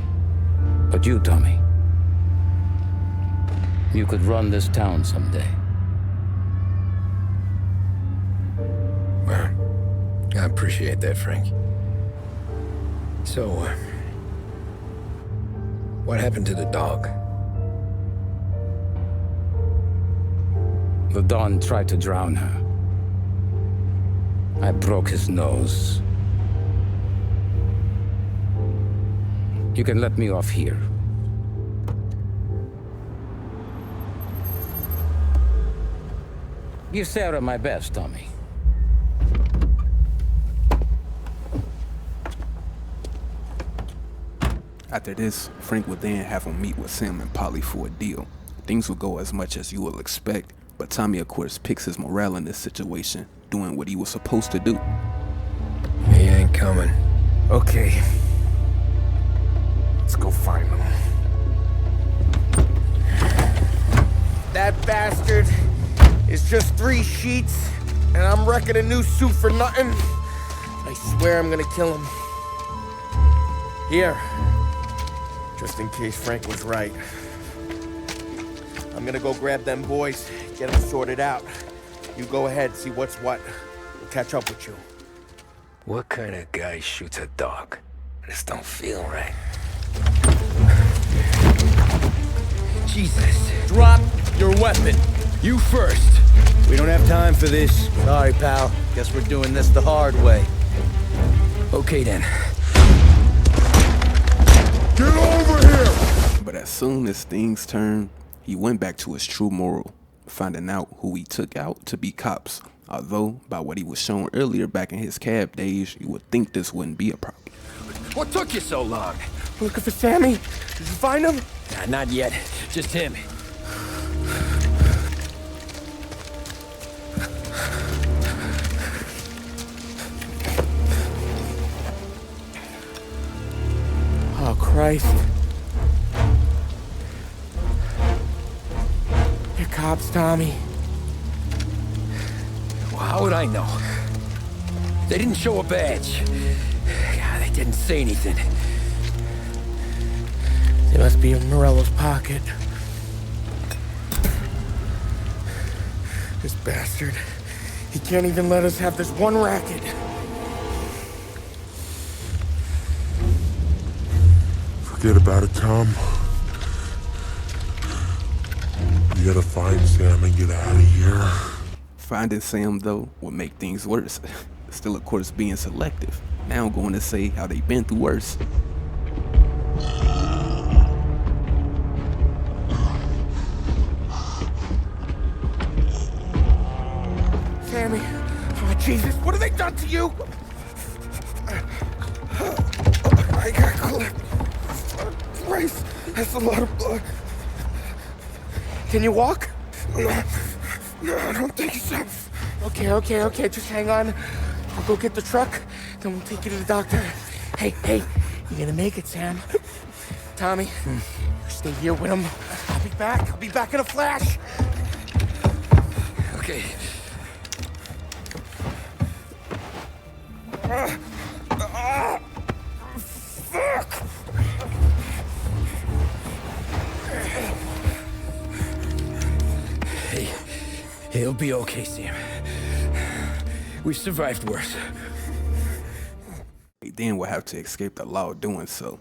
[SPEAKER 16] But you, Tommy, you could run this town someday.
[SPEAKER 20] Well, I appreciate that, Frank. So, what happened to the dog?
[SPEAKER 16] The Don tried to drown her. I broke his nose. You can let me off here. Give Sarah my best, Tommy.
[SPEAKER 1] After this, Frank would then have him meet with Sam and Polly for a deal. Things will go as much as you will expect, but Tommy of course picks his morale in this situation, doing what he was supposed to do.
[SPEAKER 20] He ain't coming.
[SPEAKER 8] Okay. Let's go find him.
[SPEAKER 22] That bastard is just 3 sheets, and I'm wrecking a new suit for nothing. I swear I'm gonna kill him. Here. Just in case Frank was right. I'm gonna go grab them boys, get them sorted out. You go ahead, see what's what. We'll catch up with you.
[SPEAKER 4] What kind of guy shoots a dog? This don't feel right.
[SPEAKER 22] Jesus. Drop your weapon. You first.
[SPEAKER 17] We don't have time for this. Sorry, pal. Guess we're doing this the hard way.
[SPEAKER 20] Okay, then.
[SPEAKER 13] Get over here!
[SPEAKER 1] But as soon as things turned, he went back to his true moral, finding out who he took out to be cops. Although, by what he was shown earlier back in his cab days, you would think this wouldn't be a problem.
[SPEAKER 20] What took you so long?
[SPEAKER 22] Looking for Sammy? Did you find him?
[SPEAKER 20] Nah, not yet. Just him.
[SPEAKER 22] Oh, Christ. You're cops, Tommy.
[SPEAKER 20] Well, how would I know? They didn't show a badge. God, they didn't say anything.
[SPEAKER 22] They must be in Morello's pocket. This bastard. He can't even let us have this one racket.
[SPEAKER 2] Forget about it, Tom. You gotta find Sam and get out of here.
[SPEAKER 1] Finding Sam, though, would make things worse. Still, of course, being selective. Now I'm going to say how they've been through worse.
[SPEAKER 22] Sammy. Oh, Jesus. What have they done to you? I got clipped. Christ. That's a lot of blood. Can you walk? No, I don't think so. Okay. Just hang on. I'll go get the truck, then we'll take you to the doctor. Hey, you're gonna make it, Sam. Tommy, you stay here with him. I'll be back in a flash.
[SPEAKER 20] Okay.
[SPEAKER 22] Fuck!
[SPEAKER 20] Hey, it'll be okay, Sam. We've survived worse.
[SPEAKER 1] He then will have to escape the law doing so.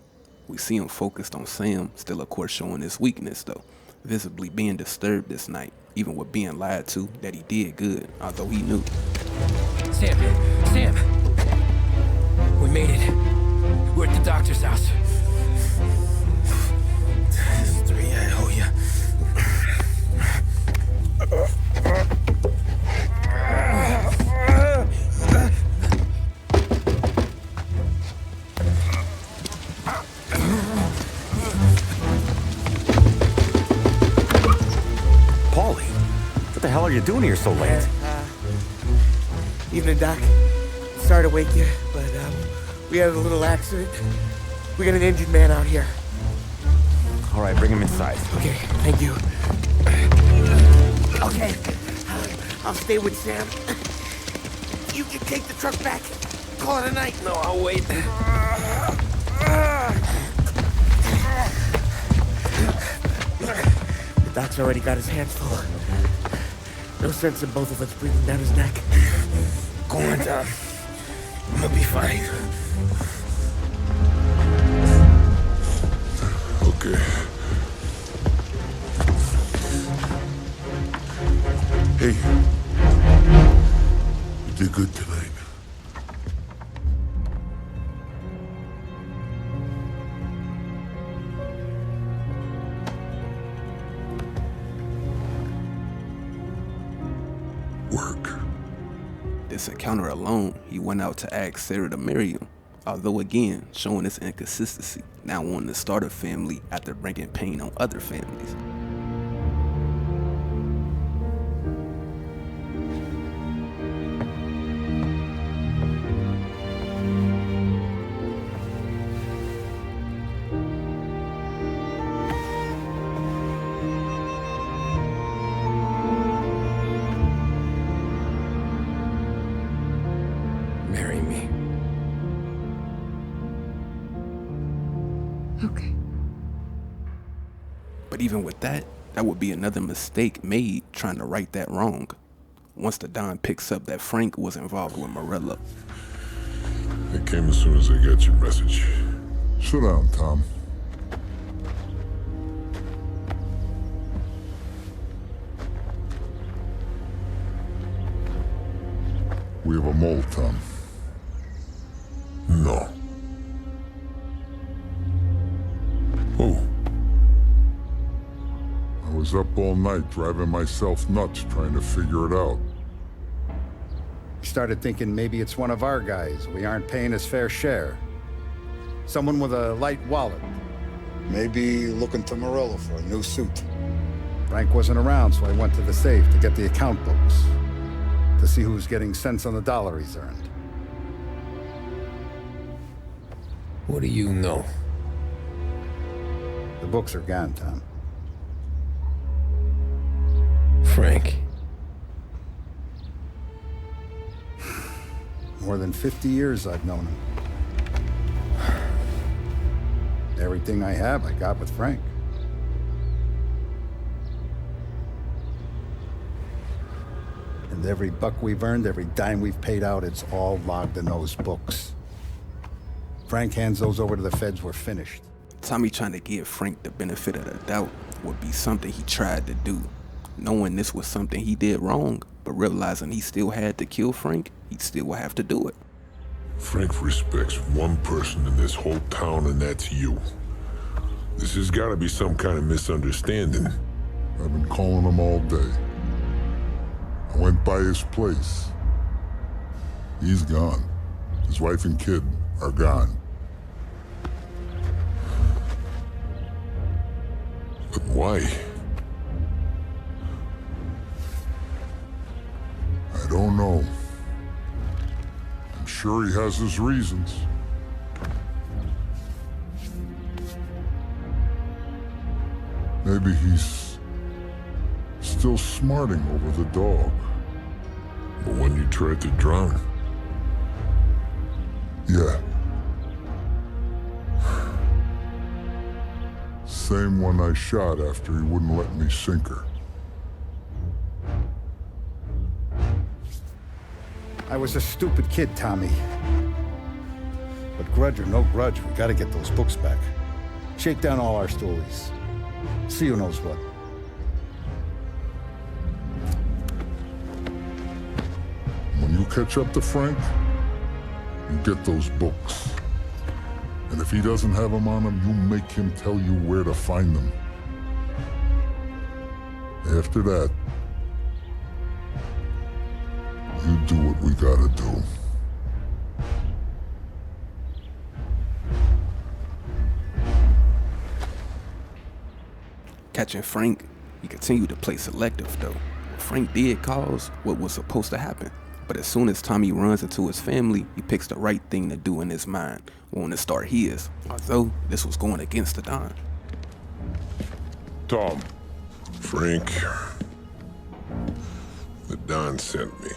[SPEAKER 1] We see him focused on Sam, still of course showing his weakness though. visibly being disturbed this night, even with being lied to that he did good, although he knew.
[SPEAKER 20] Sam! We made it. We're at the doctor's house.
[SPEAKER 22] 3, I owe you.
[SPEAKER 18] Paulie, what the hell are you doing here so late?
[SPEAKER 22] Evening, Doc. Sorry to wake you, but we had a little accident. We got an injured man out here.
[SPEAKER 18] All right, bring him inside.
[SPEAKER 22] Okay, thank you. Okay, I'll stay with Sam. You can take the truck back. Call it a night.
[SPEAKER 20] No, I'll wait.
[SPEAKER 22] The doc's already got his hands full. No sense in both of us breathing down his neck. Go on, Tom. I'm gonna be fine.
[SPEAKER 2] Okay. Hey. You did good tonight.
[SPEAKER 1] This encounter alone, he went out to ask Sarah to marry him, although again, showing his inconsistency, now wanting to start a family after bringing pain on other families.
[SPEAKER 20] Marry me.
[SPEAKER 11] Okay.
[SPEAKER 1] But even with that, that would be another mistake made trying to right that wrong. Once the Don picks up that Frank was involved with Morello.
[SPEAKER 2] It came as soon as I got your message.
[SPEAKER 13] Sit down, Tom. We have a mole, Tom.
[SPEAKER 2] No. Who?
[SPEAKER 13] I was up all night driving myself nuts trying to figure it out.
[SPEAKER 15] We started thinking maybe it's one of our guys. We aren't paying his fair share. Someone with a light wallet.
[SPEAKER 19] Maybe looking to Morello for a new suit.
[SPEAKER 15] Frank wasn't around, so I went to the safe to get the account books. To see who's getting cents on the dollar he's earned.
[SPEAKER 20] What do you know?
[SPEAKER 15] The books are gone, Tom.
[SPEAKER 20] Frank.
[SPEAKER 15] More than 50 years I've known him. Everything I have, I got with Frank. And every buck we've earned, every dime we've paid out, it's all logged in those books. Frank hands those over to the feds, we're finished.
[SPEAKER 1] Tommy trying to give Frank the benefit of the doubt would be something he tried to do. Knowing this was something he did wrong, but realizing he still had to kill Frank, he still would have to do it.
[SPEAKER 2] Frank respects one person in this whole town, and that's you. This has got to be some kind of misunderstanding.
[SPEAKER 13] I've been calling him all day. I went by his place. He's gone. His wife and kid are gone.
[SPEAKER 2] But why?
[SPEAKER 13] I don't know. I'm sure he has his reasons. Maybe he's still smarting over the dog.
[SPEAKER 2] The one you tried to drown?
[SPEAKER 13] Yeah. Same one I shot after he wouldn't let me sink her.
[SPEAKER 15] I was a stupid kid, Tommy. But grudge or no grudge, we gotta get those books back. Shake down all our stories. See who knows what.
[SPEAKER 13] When you catch up to Frank, you get those books. And if he doesn't have them on him, you make him tell you where to find them. After that, you do what we gotta do.
[SPEAKER 1] Catching Frank, he continued to play selective though. Frank did cause what was supposed to happen, but as soon as Tommy runs into his family, he picks the right thing to do in his mind, wanting to start his, although this was going against the Don.
[SPEAKER 2] Tom. Frank. The Don sent me.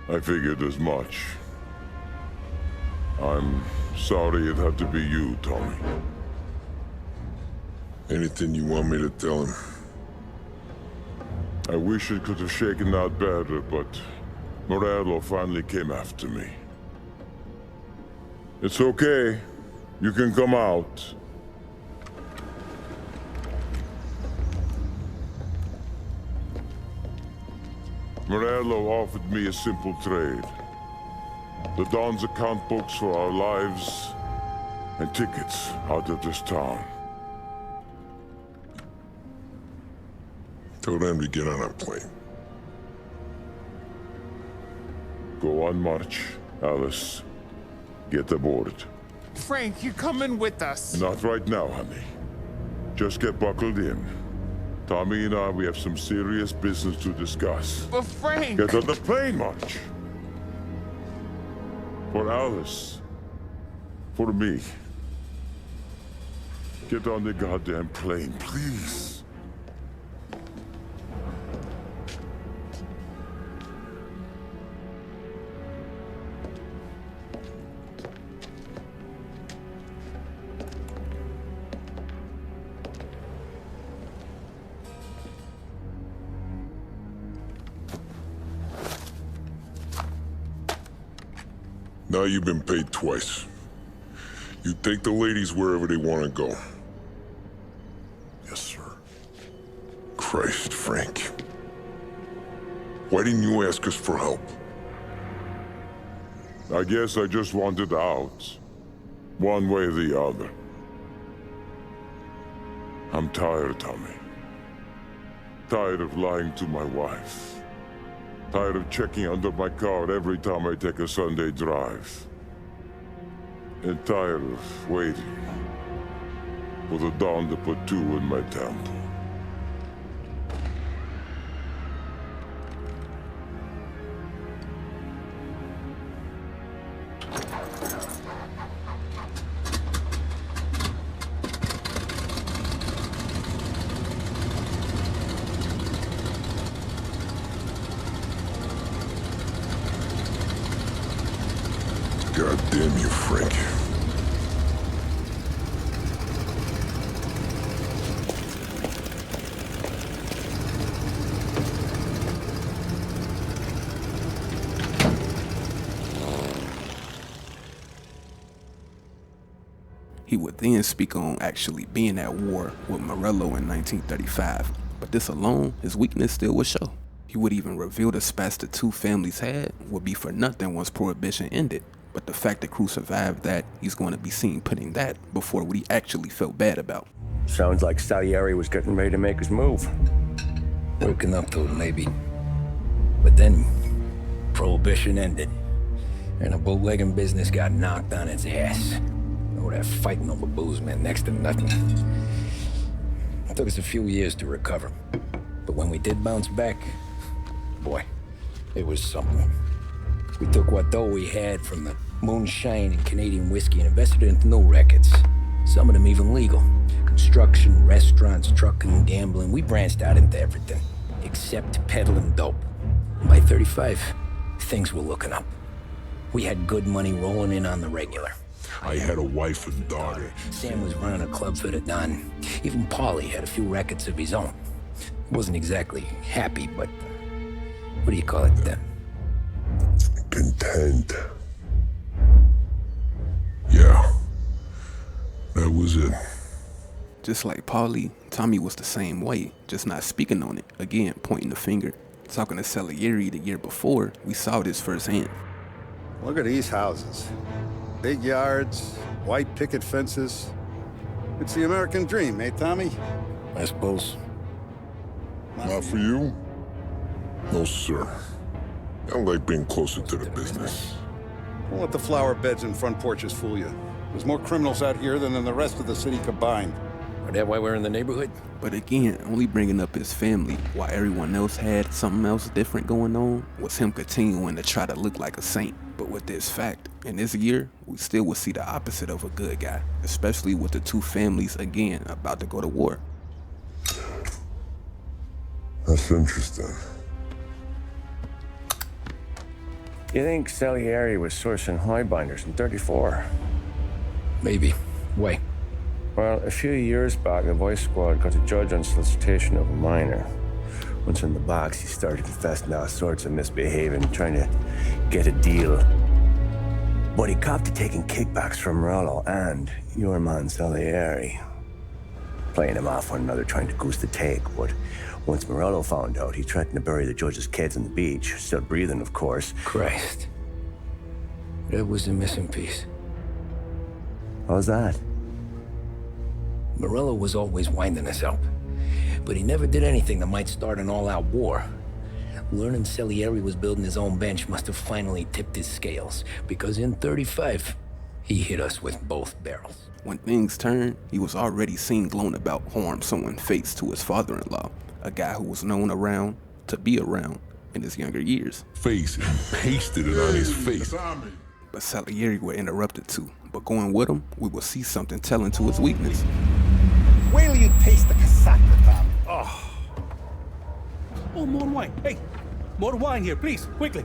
[SPEAKER 2] I figured as much. I'm sorry it had to be you, Tommy. Anything you want me to tell him? I wish it could have shaken out better, but Morello finally came after me. It's okay. You can come out. Morello offered me a simple trade. The Don's account books for our lives and tickets out of this town. Told them to get on a plane. Go on march, Alice. Get aboard.
[SPEAKER 22] Frank, you're coming with us.
[SPEAKER 2] Not right now, honey. Just get buckled in. Tommy and I, we have some serious business to discuss.
[SPEAKER 22] But Frank...
[SPEAKER 2] Get on the plane, March. For Alice. For me. Get on the goddamn plane, please. Now you've been paid twice. You take the ladies wherever they want to go. Yes, sir. Christ, Frank. Why didn't you ask us for help? I guess I just wanted out. One way or the other. I'm tired, Tommy. Tired of lying to my wife. Tired of checking under my car every time I take a Sunday drive. And tired of waiting for the dawn to put two in my temple. God damn you, Frank.
[SPEAKER 1] He would then speak on actually being at war with Morello in 1935, but this alone, his weakness still would show. He would even reveal the spats the two families had would be for nothing once Prohibition ended. But the fact that Cruz survived that, he's going to be seen putting that before what he actually felt bad about.
[SPEAKER 3] Sounds like Salieri was getting ready to make his move.
[SPEAKER 20] Working up to it, maybe. But then, Prohibition ended, and the bootlegging business got knocked on its ass. Oh, that fighting over booze meant next to nothing. It took us a few years to recover. But when we did bounce back, boy, it was something. We took what dough we had from the moonshine and Canadian whiskey and invested it into new rackets. Some of them even legal. Construction, restaurants, trucking, gambling. We branched out into everything, except peddling dope. By 35, things were looking up. We had good money rolling in on the regular.
[SPEAKER 2] I had a wife and daughter.
[SPEAKER 20] Sam was running a club for the Don. Even Paulie had a few rackets of his own. Wasn't exactly happy, but what do you call it then?
[SPEAKER 2] Content. Yeah. That was it.
[SPEAKER 1] Just like Paulie, Tommy was the same way, just not speaking on it. Again, pointing the finger. Talking to Salieri the year before, we saw this firsthand.
[SPEAKER 15] Look at these houses. Big yards, white picket fences. It's the American dream, eh, Tommy?
[SPEAKER 20] I suppose.
[SPEAKER 2] Not for you? No, sir. I like being closer to the business.
[SPEAKER 15] Don't let the flower beds and front porches fool you. There's more criminals out here than in the rest of the city combined.
[SPEAKER 20] Is that why we're in the neighborhood?
[SPEAKER 1] But again, only bringing up his family while everyone else had something else different going on was him continuing to try to look like a saint. But with this fact, in this year, we still would see the opposite of a good guy, especially with the two families again about to go to war.
[SPEAKER 2] That's interesting.
[SPEAKER 8] You think Salieri was sourcing highbinders in 34?
[SPEAKER 20] Maybe. Why?
[SPEAKER 8] Well, a few years back, the Vice Squad got a judge on solicitation of a minor. Once in the box, he started confessing all sorts of misbehaving, trying to get a deal. But he copped to taking kickbacks from Rollo and your man Salieri. Playing them off one another, trying to goose the take, but once Morello found out, he threatened to bury the judge's kids on the beach, still breathing, of course.
[SPEAKER 20] Christ. That was the missing piece.
[SPEAKER 8] How's that?
[SPEAKER 20] Morello was always winding us up, but he never did anything that might start an all-out war. Learning Salieri was building his own bench must have finally tipped his scales, because in 35, he hit us with both barrels.
[SPEAKER 1] When things turned, he was already seen gloating about harm someone faced to his father-in-law, a guy who was known around to be around in his younger years.
[SPEAKER 2] Face, and pasted it on his face.
[SPEAKER 1] But Salieri were interrupted too. But going with him, we will see something telling to his weakness.
[SPEAKER 5] Wait till you taste the casaca, Tommy. Oh, more wine. Hey, more wine here, please, quickly.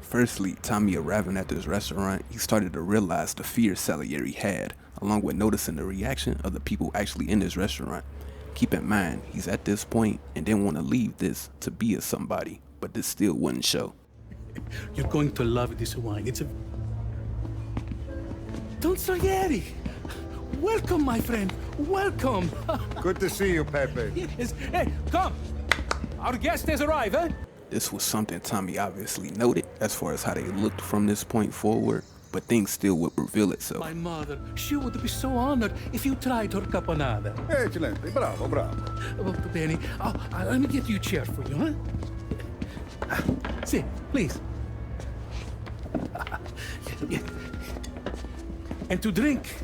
[SPEAKER 1] Firstly, Tommy arriving at this restaurant, he started to realize the fear Salieri had, along with noticing the reaction of the people actually in this restaurant. Keep in mind, he's at this point and didn't want to leave this to be a somebody, but this still wouldn't show.
[SPEAKER 5] You're going to love this wine. It's a... Don Salieri! Welcome, my friend. Welcome.
[SPEAKER 15] Good to see you, Pepe.
[SPEAKER 5] Yes. Hey, come. Our guest has arrived, huh?
[SPEAKER 1] This was something Tommy obviously noted as far as how they looked from this point forward, but things still would reveal itself.
[SPEAKER 5] My mother, she would be so honored if you tried her caponata.
[SPEAKER 15] Excelente, bravo, bravo.
[SPEAKER 5] Bene. Let me get you a chair for you, huh? Sit, please. And to drink,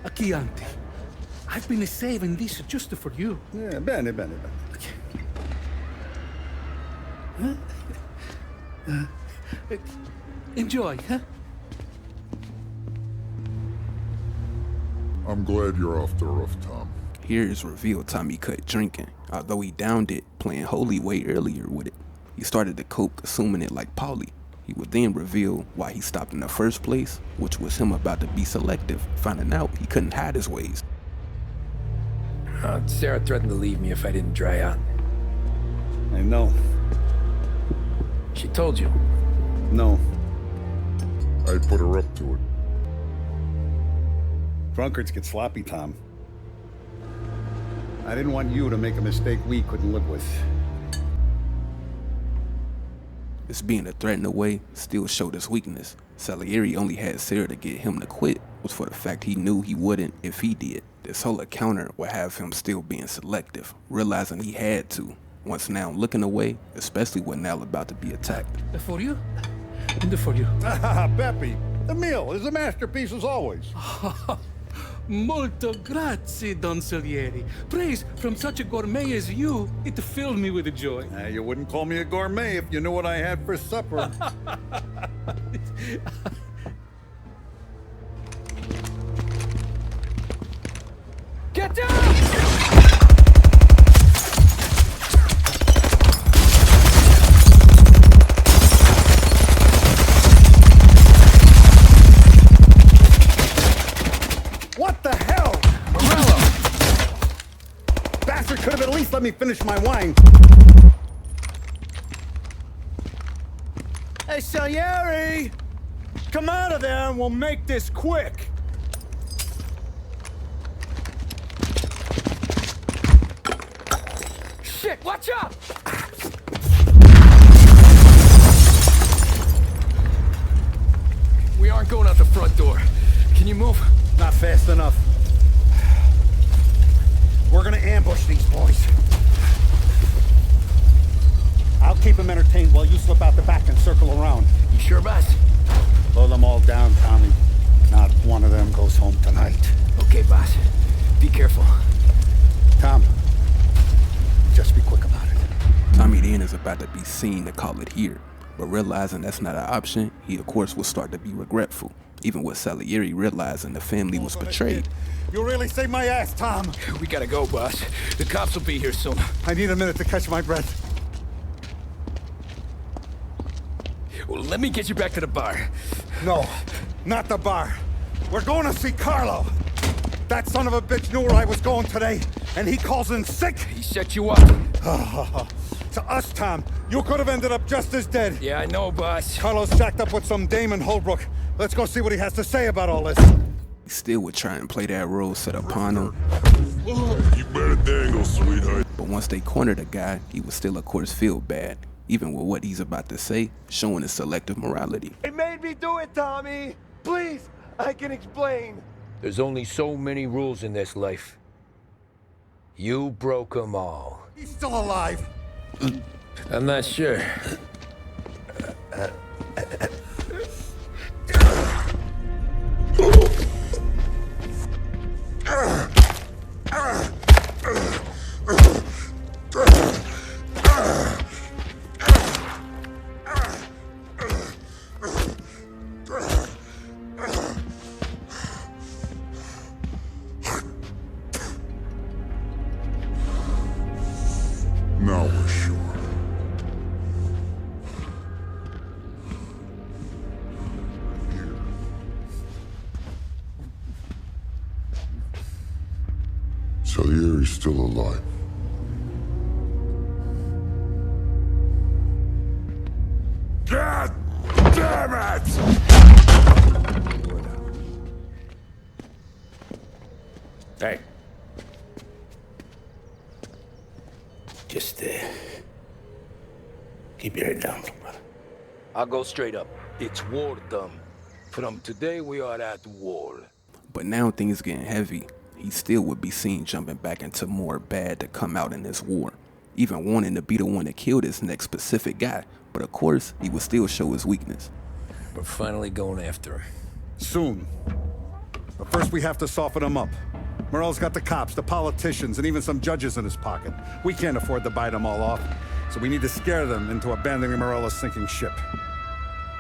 [SPEAKER 5] a Chianti. I've been saving this just for you.
[SPEAKER 15] Yeah, bene, bene, bene.
[SPEAKER 5] Enjoy, huh?
[SPEAKER 13] I'm glad you're off the roof, Tom.
[SPEAKER 1] Here is revealed Tommy cut drinking, although he downed it playing Holy way earlier with it. He started to coke, consuming it like Paulie. He would then reveal why he stopped in the first place, which was him about to be selective, finding out he couldn't hide his ways.
[SPEAKER 20] Sarah threatened to leave me if I didn't dry out.
[SPEAKER 15] I know.
[SPEAKER 20] She told you?
[SPEAKER 15] No.
[SPEAKER 13] I put her up to it.
[SPEAKER 15] Drunkards get sloppy, Tom. I didn't want you to make a mistake we couldn't live with.
[SPEAKER 1] This being a threat in a way still showed his weakness. Salieri only had Sarah to get him to quit was for the fact he knew he wouldn't if he did. This whole encounter would have him still being selective, realizing he had to, once now looking away, especially when now about to be attacked.
[SPEAKER 5] For you? And for you.
[SPEAKER 15] Pepe, the meal is a masterpiece as always.
[SPEAKER 5] Molto grazie, Don Salieri. Praise from such a gourmet as you, it filled me with joy.
[SPEAKER 15] You wouldn't call me a gourmet if you knew what I had for supper.
[SPEAKER 5] Get down!
[SPEAKER 15] What the hell? Morello! Bastard could have at least let me finish my wine.
[SPEAKER 17] Hey, Salieri! Come out of there and we'll make this quick.
[SPEAKER 5] Shit, watch out!
[SPEAKER 20] We aren't going out the front door. Can you move?
[SPEAKER 15] Not fast enough. We're gonna ambush these boys. I'll keep them entertained while you slip out the back and circle around.
[SPEAKER 20] You sure, boss?
[SPEAKER 15] Blow them all down, Tommy. Not one of them goes home tonight.
[SPEAKER 20] Okay, boss. Be careful.
[SPEAKER 15] Tom, just be quick about it.
[SPEAKER 1] Tommy then is about to be seen to call it here, but realizing that's not an option, he of course will start to be regretful, even with Salieri realizing the family was betrayed.
[SPEAKER 15] You really saved my ass, Tom.
[SPEAKER 20] We gotta go, boss. The cops will be here soon.
[SPEAKER 15] I need a minute to catch my breath.
[SPEAKER 20] Well, let me get you back to the bar.
[SPEAKER 15] No, not the bar. We're going to see Carlo. That son of a bitch knew where I was going today, and he calls in sick.
[SPEAKER 20] He set you up.
[SPEAKER 15] To us, Tom, you could have ended up just as dead.
[SPEAKER 20] Yeah, I know, boss.
[SPEAKER 15] Carlo's jacked up with some dame in Holbrook. Let's go see what he has to say about all this.
[SPEAKER 1] He still would try and play that role set upon him.
[SPEAKER 2] You better dangle, sweetheart.
[SPEAKER 1] But once they cornered a guy, he would still of course feel bad, even with what he's about to say, showing his selective morality.
[SPEAKER 22] They made me do it, Tommy. Please, I can explain.
[SPEAKER 4] There's only so many rules in this life. You broke them all.
[SPEAKER 15] He's still alive.
[SPEAKER 20] I'm not sure.
[SPEAKER 13] Now we're sure. Salieri's still alive.
[SPEAKER 2] God damn it!
[SPEAKER 3] Hey.
[SPEAKER 5] Just, keep your head down, brother.
[SPEAKER 4] I'll go straight up. It's war, Tom. From today, we are at war.
[SPEAKER 1] But now things getting heavy. He still would be seen jumping back into more bad to come out in this war, even wanting to be the one to kill this next specific guy. But of course, he would still show his weakness.
[SPEAKER 20] We're finally going after him.
[SPEAKER 15] Soon. But first we have to soften him up. Morello's got the cops, the politicians, and even some judges in his pocket. We can't afford to bite them all off, so we need to scare them into abandoning Morello's sinking ship.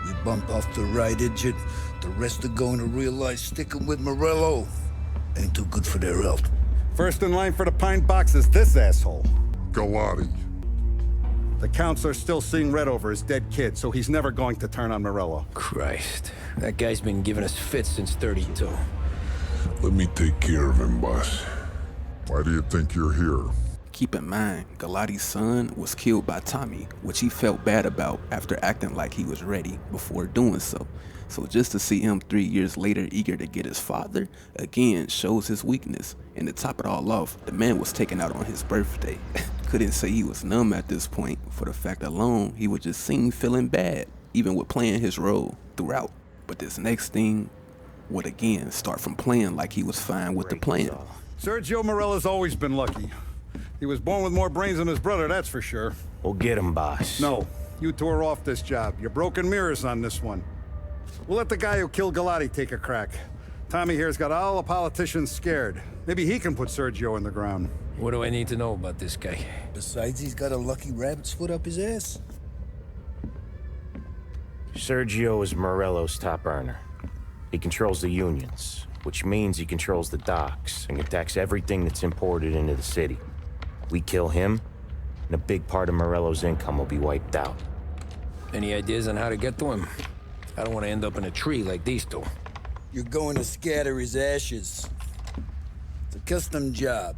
[SPEAKER 5] We bump off the right idiot, the rest are going to realize sticking with Morello ain't too good for their health.
[SPEAKER 15] First in line for the pine box is this asshole.
[SPEAKER 13] Galati.
[SPEAKER 15] The counts are still seeing red over his dead kid, so he's never going to turn on Morello.
[SPEAKER 20] Christ. That guy's been giving us fits since 32.
[SPEAKER 2] Let me take care of him, boss.
[SPEAKER 13] Why do you think you're here?
[SPEAKER 1] Keep in mind, Galati's son was killed by Tommy, which he felt bad about after acting like he was ready before doing so. So just to see him 3 years later eager to get his father, again shows his weakness. And to top it all off, the man was taken out on his birthday. Couldn't say he was numb at this point. For the fact alone, he would just seem feeling bad, even with playing his role throughout. But this next thing would again start from playing like he was fine with the plan.
[SPEAKER 15] Sergio Morello's always been lucky. He was born with more brains than his brother, that's for sure.
[SPEAKER 8] We'll get him, boss.
[SPEAKER 15] No, you two are off this job. You're broken mirrors on this one. We'll let the guy who killed Galati take a crack. Tommy here's got all the politicians scared. Maybe he can put Sergio in the ground.
[SPEAKER 20] What do I need to know about this guy?
[SPEAKER 5] Besides, he's got a lucky rabbit's foot up his ass.
[SPEAKER 8] Sergio is Morello's top earner. He controls the unions, which means he controls the docks and attacks everything that's imported into the city. We kill him, and a big part of Morello's income will be wiped out.
[SPEAKER 20] Any ideas on how to get to him? I don't want to end up in a tree like these two.
[SPEAKER 5] You're going to scatter his ashes. It's a custom job.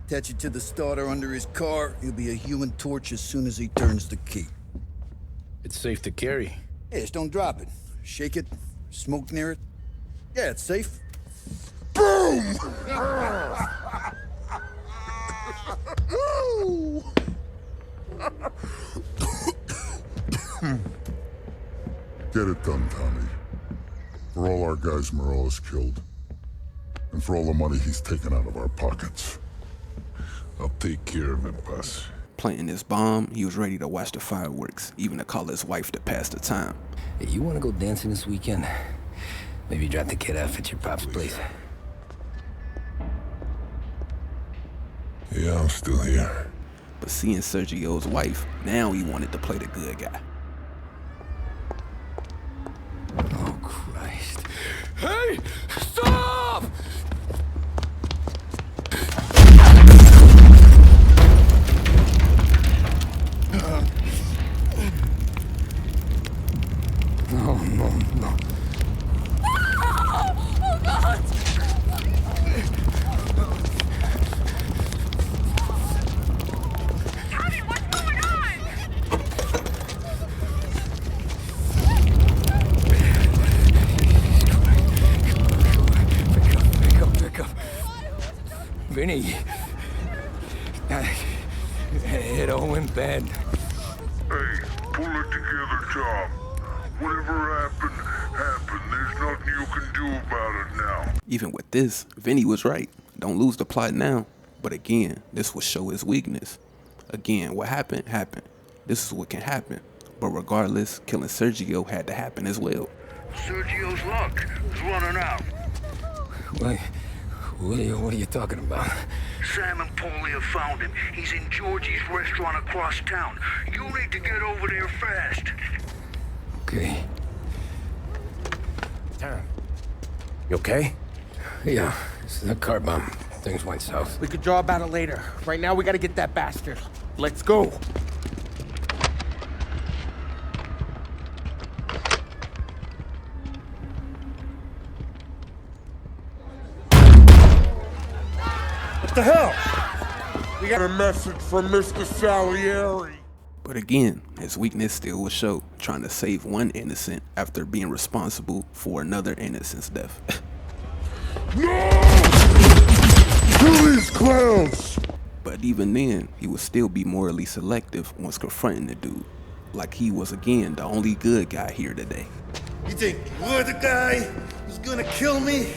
[SPEAKER 5] Attach it to the starter under his car. He'll be a human torch as soon as he turns the key.
[SPEAKER 20] It's safe to carry.
[SPEAKER 5] Hey, just don't drop it. Shake it, smoke near it. Yeah, it's safe.
[SPEAKER 13] Boom! Get it done, Tommy. For all our guys Morales killed. And for all the money he's taken out of our pockets.
[SPEAKER 2] I'll take care of it, boss.
[SPEAKER 1] Planting this bomb, he was ready to watch the fireworks, even to call his wife to pass the time.
[SPEAKER 20] Hey, you want to go dancing this weekend? Maybe drop the kid off at your pop's place.
[SPEAKER 2] Yeah, I'm still here.
[SPEAKER 1] But seeing Sergio's wife, now he wanted to play the good guy.
[SPEAKER 20] Oh, Christ. Hey! Stop! No, no, no.
[SPEAKER 6] Oh, God! Cabbie, what's going on?
[SPEAKER 20] Pick up. Vinny. It all went bad.
[SPEAKER 2] Hey, pull it together, Tom. Whatever happened. There's nothing you can do about it now.
[SPEAKER 1] Even with this, Vinny was right. Don't lose the plot now. But again, this will show his weakness. Again, what happened. This is what can happen. But regardless, killing Sergio had to happen as well.
[SPEAKER 7] Sergio's luck is running out.
[SPEAKER 20] What are you talking about?
[SPEAKER 7] Sam and Paulie have found him. He's in Georgie's restaurant across town. You need to get over there fast.
[SPEAKER 20] Okay.
[SPEAKER 18] Tom, you okay?
[SPEAKER 20] Yeah, it's a car bomb. Things went south.
[SPEAKER 22] We could draw about it later. Right now, we gotta get that bastard. Let's go.
[SPEAKER 9] What the hell? We got a message from Mr. Salieri.
[SPEAKER 1] But again, his weakness still will show, trying to save one innocent after being responsible for another innocent's death.
[SPEAKER 2] No! Kill these clowns!
[SPEAKER 1] But even then, he would still be morally selective once confronting the dude. Like he was again the only good guy here today.
[SPEAKER 22] You think you're the guy who's gonna kill me?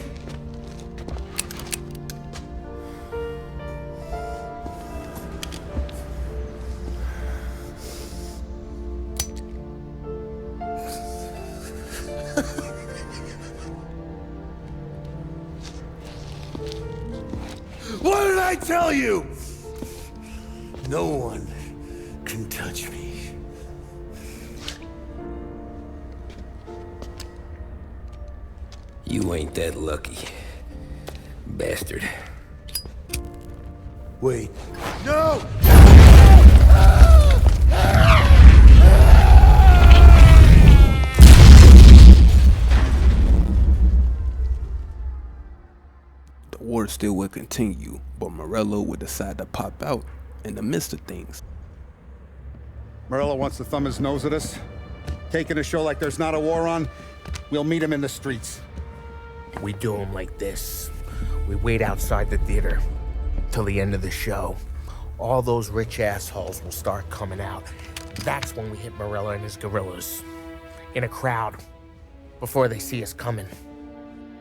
[SPEAKER 22] What did I tell you? No one can touch me.
[SPEAKER 20] You ain't that lucky, bastard.
[SPEAKER 22] Wait. No!
[SPEAKER 1] The war still would continue, but Morello would decide to pop out in the midst of things.
[SPEAKER 15] Morello wants to thumb his nose at us. Taking a show like there's not a war on, we'll meet him in the streets.
[SPEAKER 22] We do him like this. We wait outside the theater till the end of the show. All those rich assholes will start coming out. That's when we hit Morello and his guerrillas. In a crowd. Before they see us coming.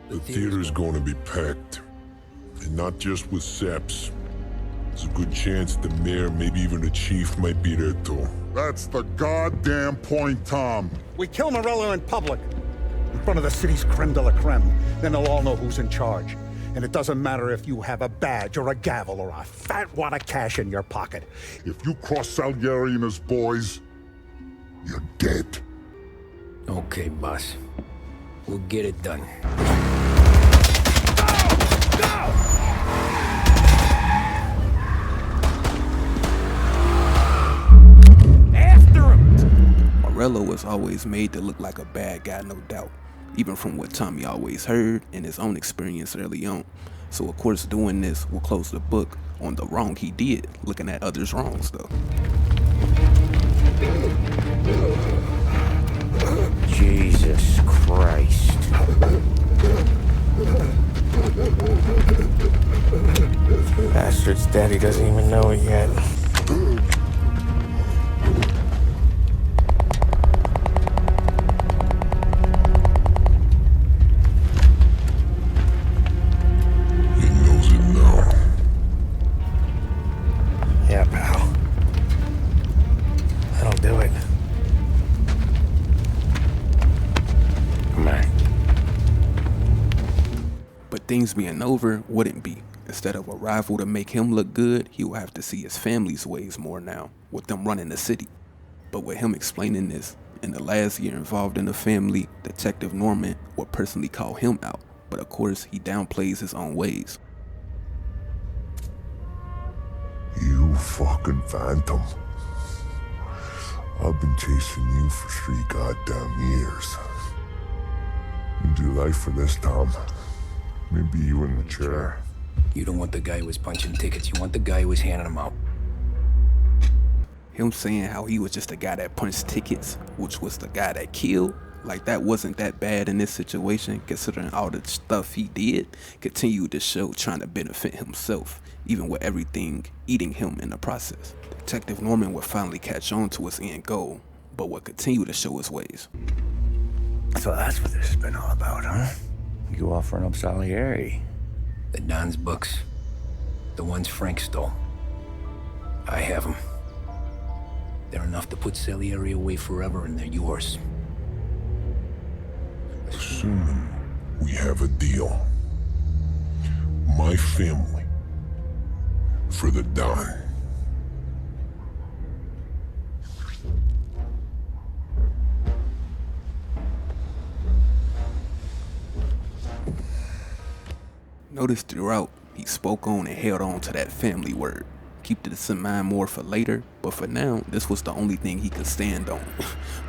[SPEAKER 2] The theater's going to be packed. And not just with Saps. There's a good chance the mayor, maybe even the chief, might be there too.
[SPEAKER 13] That's the goddamn point, Tom.
[SPEAKER 15] We kill Morello in public. In front of the city's creme de la creme. Then they'll all know who's in charge. And it doesn't matter if you have a badge or a gavel or a fat wad of cash in your pocket.
[SPEAKER 13] If you cross Salieri and his boys, you're dead.
[SPEAKER 20] Okay, boss. We'll get it done.
[SPEAKER 22] After him!
[SPEAKER 1] Morello was always made to look like a bad guy, no doubt. Even from what Tommy always heard and his own experience early on. So of course doing this will close the book on the wrong he did, looking at others' wrongs though.
[SPEAKER 8] Jesus Christ.
[SPEAKER 22] Bastard's daddy doesn't even know it yet.
[SPEAKER 1] things being over wouldn't be. Instead of a rival to make him look good, he will have to see his family's ways more now, with them running the city. But with him explaining this, in the last year involved in the family, Detective Norman would personally call him out, but of course he downplays his own ways.
[SPEAKER 2] You fucking phantom. I've been chasing you for 3 goddamn years. You do life for this, Tom. Maybe you in the chair.
[SPEAKER 20] You don't want the guy who was punching tickets. You want the guy who was handing them out.
[SPEAKER 1] Him saying how he was just the guy that punched tickets, which was the guy that killed, like that wasn't that bad in this situation, considering all the stuff he did, continued to show trying to benefit himself, even with everything eating him in the process. Detective Norman would finally catch on to his end goal, but would continue to show his ways.
[SPEAKER 3] So that's what this has been all about, huh? You offering up Salieri?
[SPEAKER 20] The Don's books. The ones Frank stole. I have them. They're enough to put Salieri away forever, and they're yours.
[SPEAKER 2] Assuming we have a deal. My family. For the Don.
[SPEAKER 1] Notice throughout, he spoke on and held on to that family word. Keep this in mind more for later, but for now, this was the only thing he could stand on,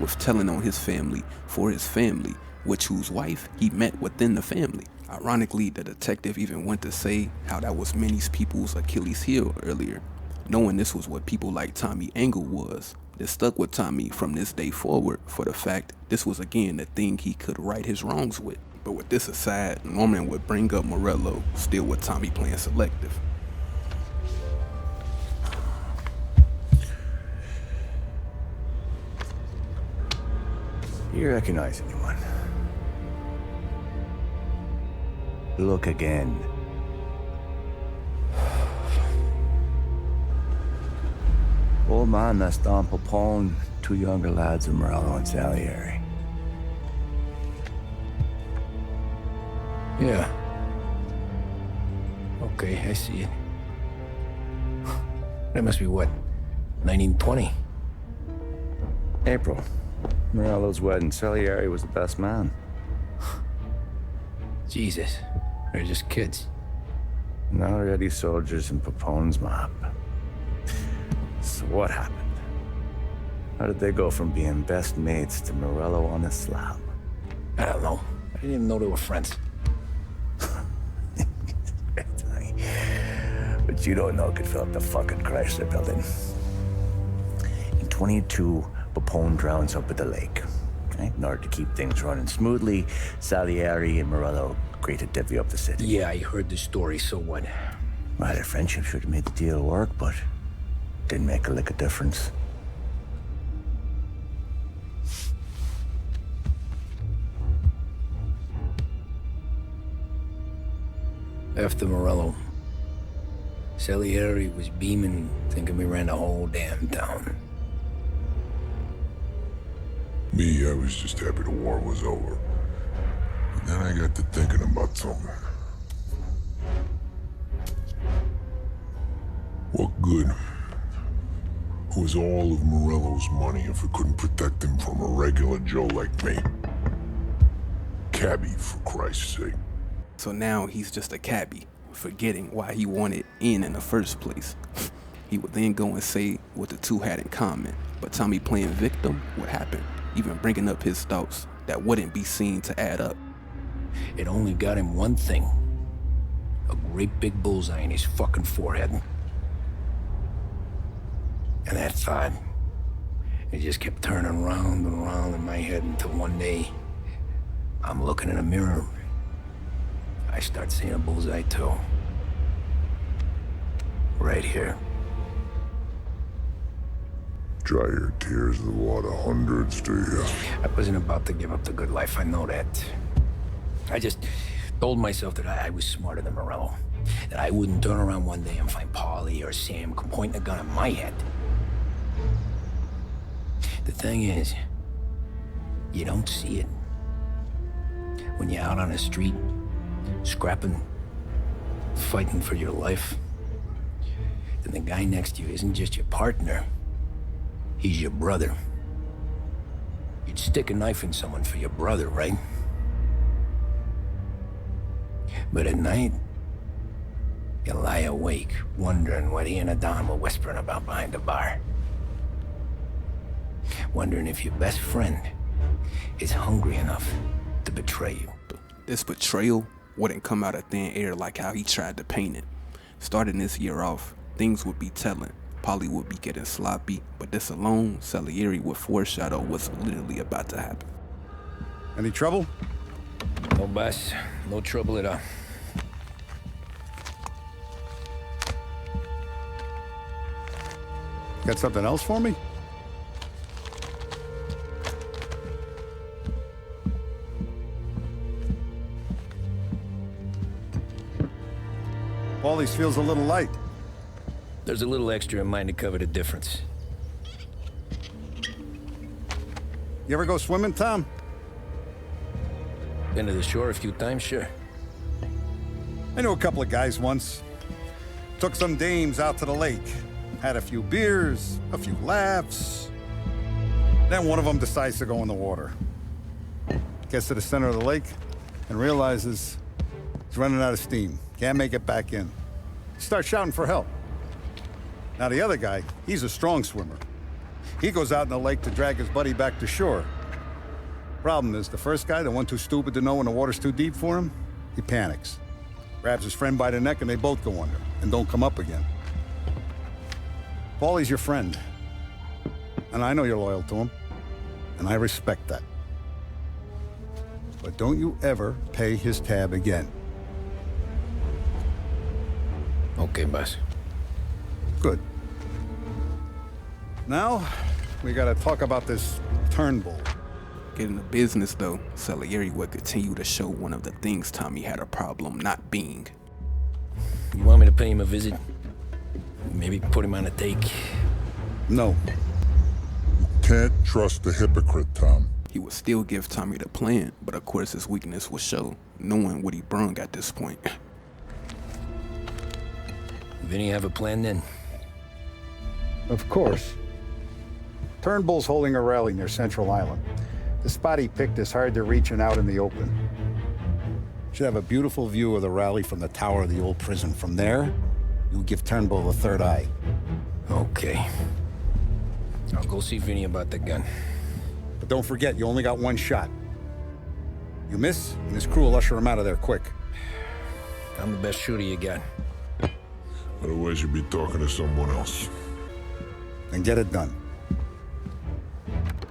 [SPEAKER 1] with telling on his family for his family, which whose wife he met within the family. Ironically, the detective even went to say how that was many people's Achilles heel earlier, knowing this was what people like Tommy Engel was. This stuck with Tommy from this day forward for the fact this was again the thing he could right his wrongs with. But with this aside, Norman would bring up Morello, still with Tommy playing selective.
[SPEAKER 3] You recognize anyone? Look again. Old man, that's Don Popone, 2 younger lads of Morello and Salieri.
[SPEAKER 20] Yeah. Okay, I see it. That must be what? 1920?
[SPEAKER 3] April. Morello's wedding. Salieri was the best man.
[SPEAKER 20] Jesus. They're just kids.
[SPEAKER 3] Now already soldiers in Papone's map. So what happened? How did they go from being best mates to Morello on a slab?
[SPEAKER 20] I don't know. I didn't even know they were friends.
[SPEAKER 3] But you don't know could fill up the fucking Chrysler building. In 22, Papone drowns up at the lake. Right? In order to keep things running smoothly, Salieri and Morello agreed to divvy up the city.
[SPEAKER 20] Yeah, I heard the story, so what?
[SPEAKER 3] Well, their friendship should have made the deal work, but didn't make a lick of difference.
[SPEAKER 20] After Morello, Salieri was beaming, thinking we ran the whole damn town.
[SPEAKER 2] Me, I was just happy the war was over. But then I got to thinking about something. What good was all of Morello's money if it couldn't protect him from a regular Joe like me? Cabbie, for Christ's sake.
[SPEAKER 1] So now he's just a cabbie, forgetting why he wanted in the first place. He would then go and say what the two had in common, but Tommy playing victim would happen, even bringing up his thoughts that wouldn't be seen to add up.
[SPEAKER 20] It only got him one thing. A great big bullseye in his fucking forehead. And that thought, it just kept turning round and round in my head until one day, I'm looking in a mirror. I start seeing a bullseye too. Right here.
[SPEAKER 2] Dry your tears of the water hundreds, do you?
[SPEAKER 20] I wasn't about to give up the good life, I know that. I just told myself that I was smarter than Morello. That I wouldn't turn around one day and find Paulie or Sam pointing a gun at my head. The thing is, you don't see it. When you're out on the street, scrapping fighting for your life, then the guy next to you isn't just your partner, he's your brother. You'd stick a knife in someone for your brother, right? But at night, you lie awake, wondering what he and Adon were whispering about behind the bar. Wondering if your best friend is hungry enough to betray you.
[SPEAKER 1] This betrayal wouldn't come out of thin air like how he tried to paint it. Starting this year off, things would be telling. Polly would be getting sloppy, but this alone, Salieri would foreshadow what's literally about to happen.
[SPEAKER 15] Any trouble?
[SPEAKER 20] No, boss. No trouble at all.
[SPEAKER 15] Got something else for me? Paulie's feels a little light.
[SPEAKER 20] There's a little extra in mine to cover the difference.
[SPEAKER 15] You ever go swimming, Tom?
[SPEAKER 20] Been to the shore a few times, sure.
[SPEAKER 15] I knew a couple of guys once. Took some dames out to the lake. Had a few beers, a few laughs. Then one of them decides to go in the water. Gets to the center of the lake and realizes he's running out of steam. Can't make it back in. Starts shouting for help. Now the other guy, he's a strong swimmer. He goes out in the lake to drag his buddy back to shore. Problem is, the first guy, the one too stupid to know when the water's too deep for him, he panics. Grabs his friend by the neck and they both go under and don't come up again. Paulie's your friend. And I know you're loyal to him. And I respect that. But don't you ever pay his tab again.
[SPEAKER 20] Okay, boss.
[SPEAKER 15] Good. Now, we gotta talk about this Turnbull.
[SPEAKER 1] Getting to business though, Salieri would continue to show one of the things Tommy had a problem not being.
[SPEAKER 20] You want me to pay him a visit? Maybe put him on a take?
[SPEAKER 15] No.
[SPEAKER 13] You can't trust a hypocrite, Tom.
[SPEAKER 1] He would still give Tommy the plan, but of course his weakness would show, knowing what he brung at this point.
[SPEAKER 20] Vinny have a plan then?
[SPEAKER 15] Of course. Turnbull's holding a rally near Central Island. The spot he picked is hard to reach and out in the open. Should have a beautiful view of the rally from the tower of the old prison. From there, you give Turnbull the third eye.
[SPEAKER 20] Okay. I'll go see Vinny about the gun.
[SPEAKER 15] But don't forget, you only got one shot. You miss, and his crew will usher him out of there quick.
[SPEAKER 20] I'm the best shooter you got.
[SPEAKER 2] Otherwise, you'd be talking to someone else.
[SPEAKER 15] And get it done.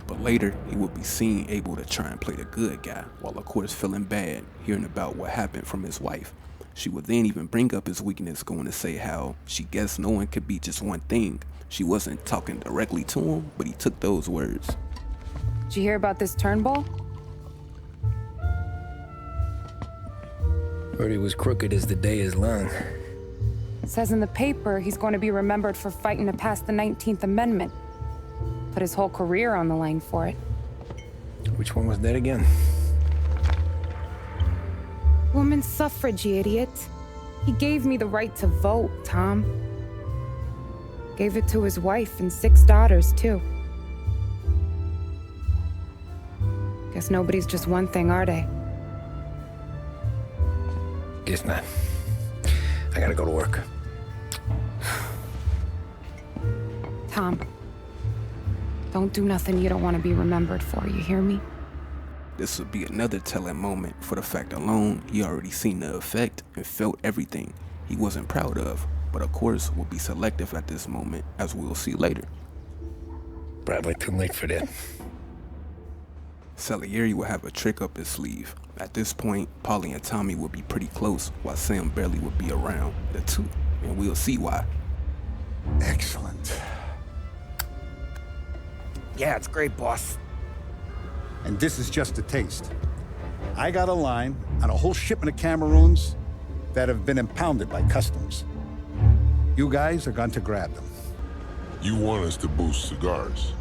[SPEAKER 1] But later, he would be seen able to try and play the good guy, while of course feeling bad, hearing about what happened from his wife. She would then even bring up his weakness, going to say how she guessed no one could be just one thing. She wasn't talking directly to him, but he took those words.
[SPEAKER 11] Did you hear about this Turnbull?
[SPEAKER 20] Heard he was crooked as the day is long.
[SPEAKER 11] It says in the paper he's going to be remembered for fighting to pass the 19th Amendment. Put his whole career on the line for it.
[SPEAKER 20] Which one was that again?
[SPEAKER 11] Women's suffrage, you idiot. He gave me the right to vote, Tom. Gave it to his wife and 6 daughters, too. Guess nobody's just one thing, are they?
[SPEAKER 20] Guess not. I gotta go to work.
[SPEAKER 11] Tom, don't do nothing you don't want to be remembered for, you hear me?
[SPEAKER 1] This would be another telling moment for the fact alone he already seen the effect and felt everything he wasn't proud of, but of course would be selective at this moment, as we'll see later.
[SPEAKER 20] Probably too late for that.
[SPEAKER 1] Salieri would have a trick up his sleeve. At this point, Polly and Tommy would be pretty close, while Sam barely would be around, the two, and we'll see why.
[SPEAKER 15] Excellent.
[SPEAKER 17] Yeah, it's great, boss.
[SPEAKER 15] And this is just a taste. I got a line on a whole shipment of Cameroons that have been impounded by customs. You guys are going to grab them.
[SPEAKER 2] You want us to boost cigars?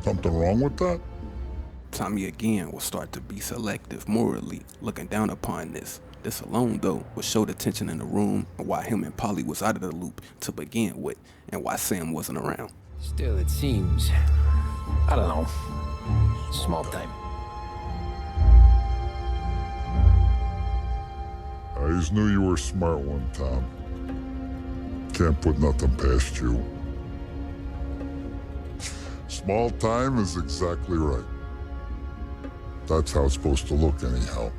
[SPEAKER 13] Something wrong with that?
[SPEAKER 1] Tommy again will start to be selective morally, looking down upon this. This alone, though, would show the tension in the room and why him and Polly was out of the loop to begin with, and why Sam wasn't around.
[SPEAKER 4] Still, it seems, I don't know, small time.
[SPEAKER 13] I just knew you were a smart one, Tom. Can't put nothing past you. Small time is exactly right. That's how it's supposed to look anyhow.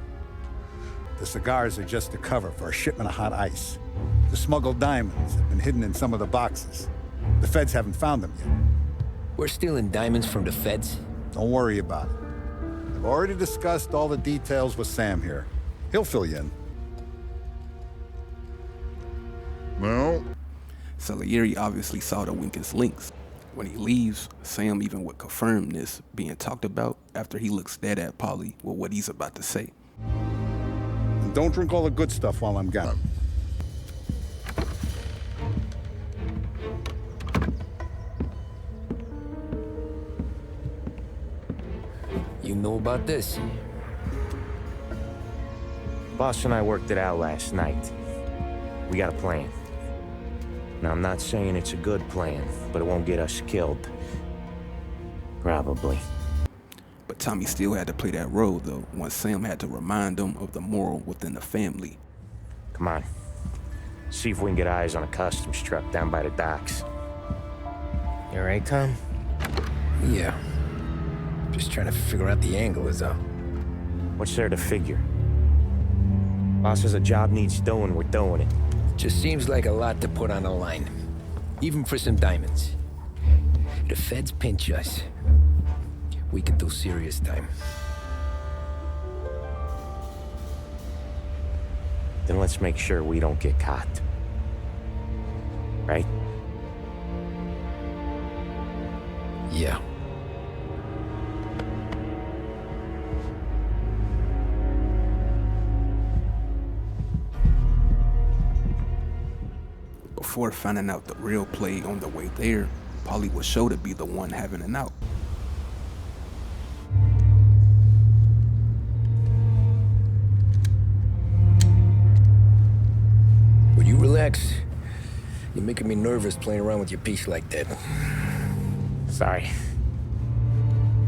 [SPEAKER 15] The cigars are just a cover for a shipment of hot ice. The smuggled diamonds have been hidden in some of the boxes. The feds haven't found them yet.
[SPEAKER 4] We're stealing diamonds from the feds?
[SPEAKER 15] Don't worry about it. I've already discussed all the details with Sam here. He'll fill you in.
[SPEAKER 13] No.
[SPEAKER 1] Salieri obviously saw the weakest links. When he leaves, Sam even would confirm this being talked about after he looks dead at Polly with what he's about to say.
[SPEAKER 15] And don't drink all the good stuff while I'm gone.
[SPEAKER 4] You know about this?
[SPEAKER 8] Boss and I worked it out last night. We got a plan. Now, I'm not saying it's a good plan, but it won't get us killed. Probably.
[SPEAKER 1] But Tommy still had to play that role, though, once Sam had to remind him of the moral within the family.
[SPEAKER 8] Come on. See if we can get eyes on a customs truck down by the docks.
[SPEAKER 17] You all right, Tom?
[SPEAKER 4] Yeah. Just trying to figure out the angle is all.
[SPEAKER 8] What's there to figure? Boss says a job needs doing, we're doing it.
[SPEAKER 4] Just seems like a lot to put on the line. Even for some diamonds. The feds pinch us. We could do serious time.
[SPEAKER 8] Then let's make sure we don't get caught. Right?
[SPEAKER 4] Yeah.
[SPEAKER 1] Before finding out the real play on the way there, Polly was sure to be the one having an out.
[SPEAKER 4] Will you relax? You're making me nervous playing around with your piece like that.
[SPEAKER 8] Sorry.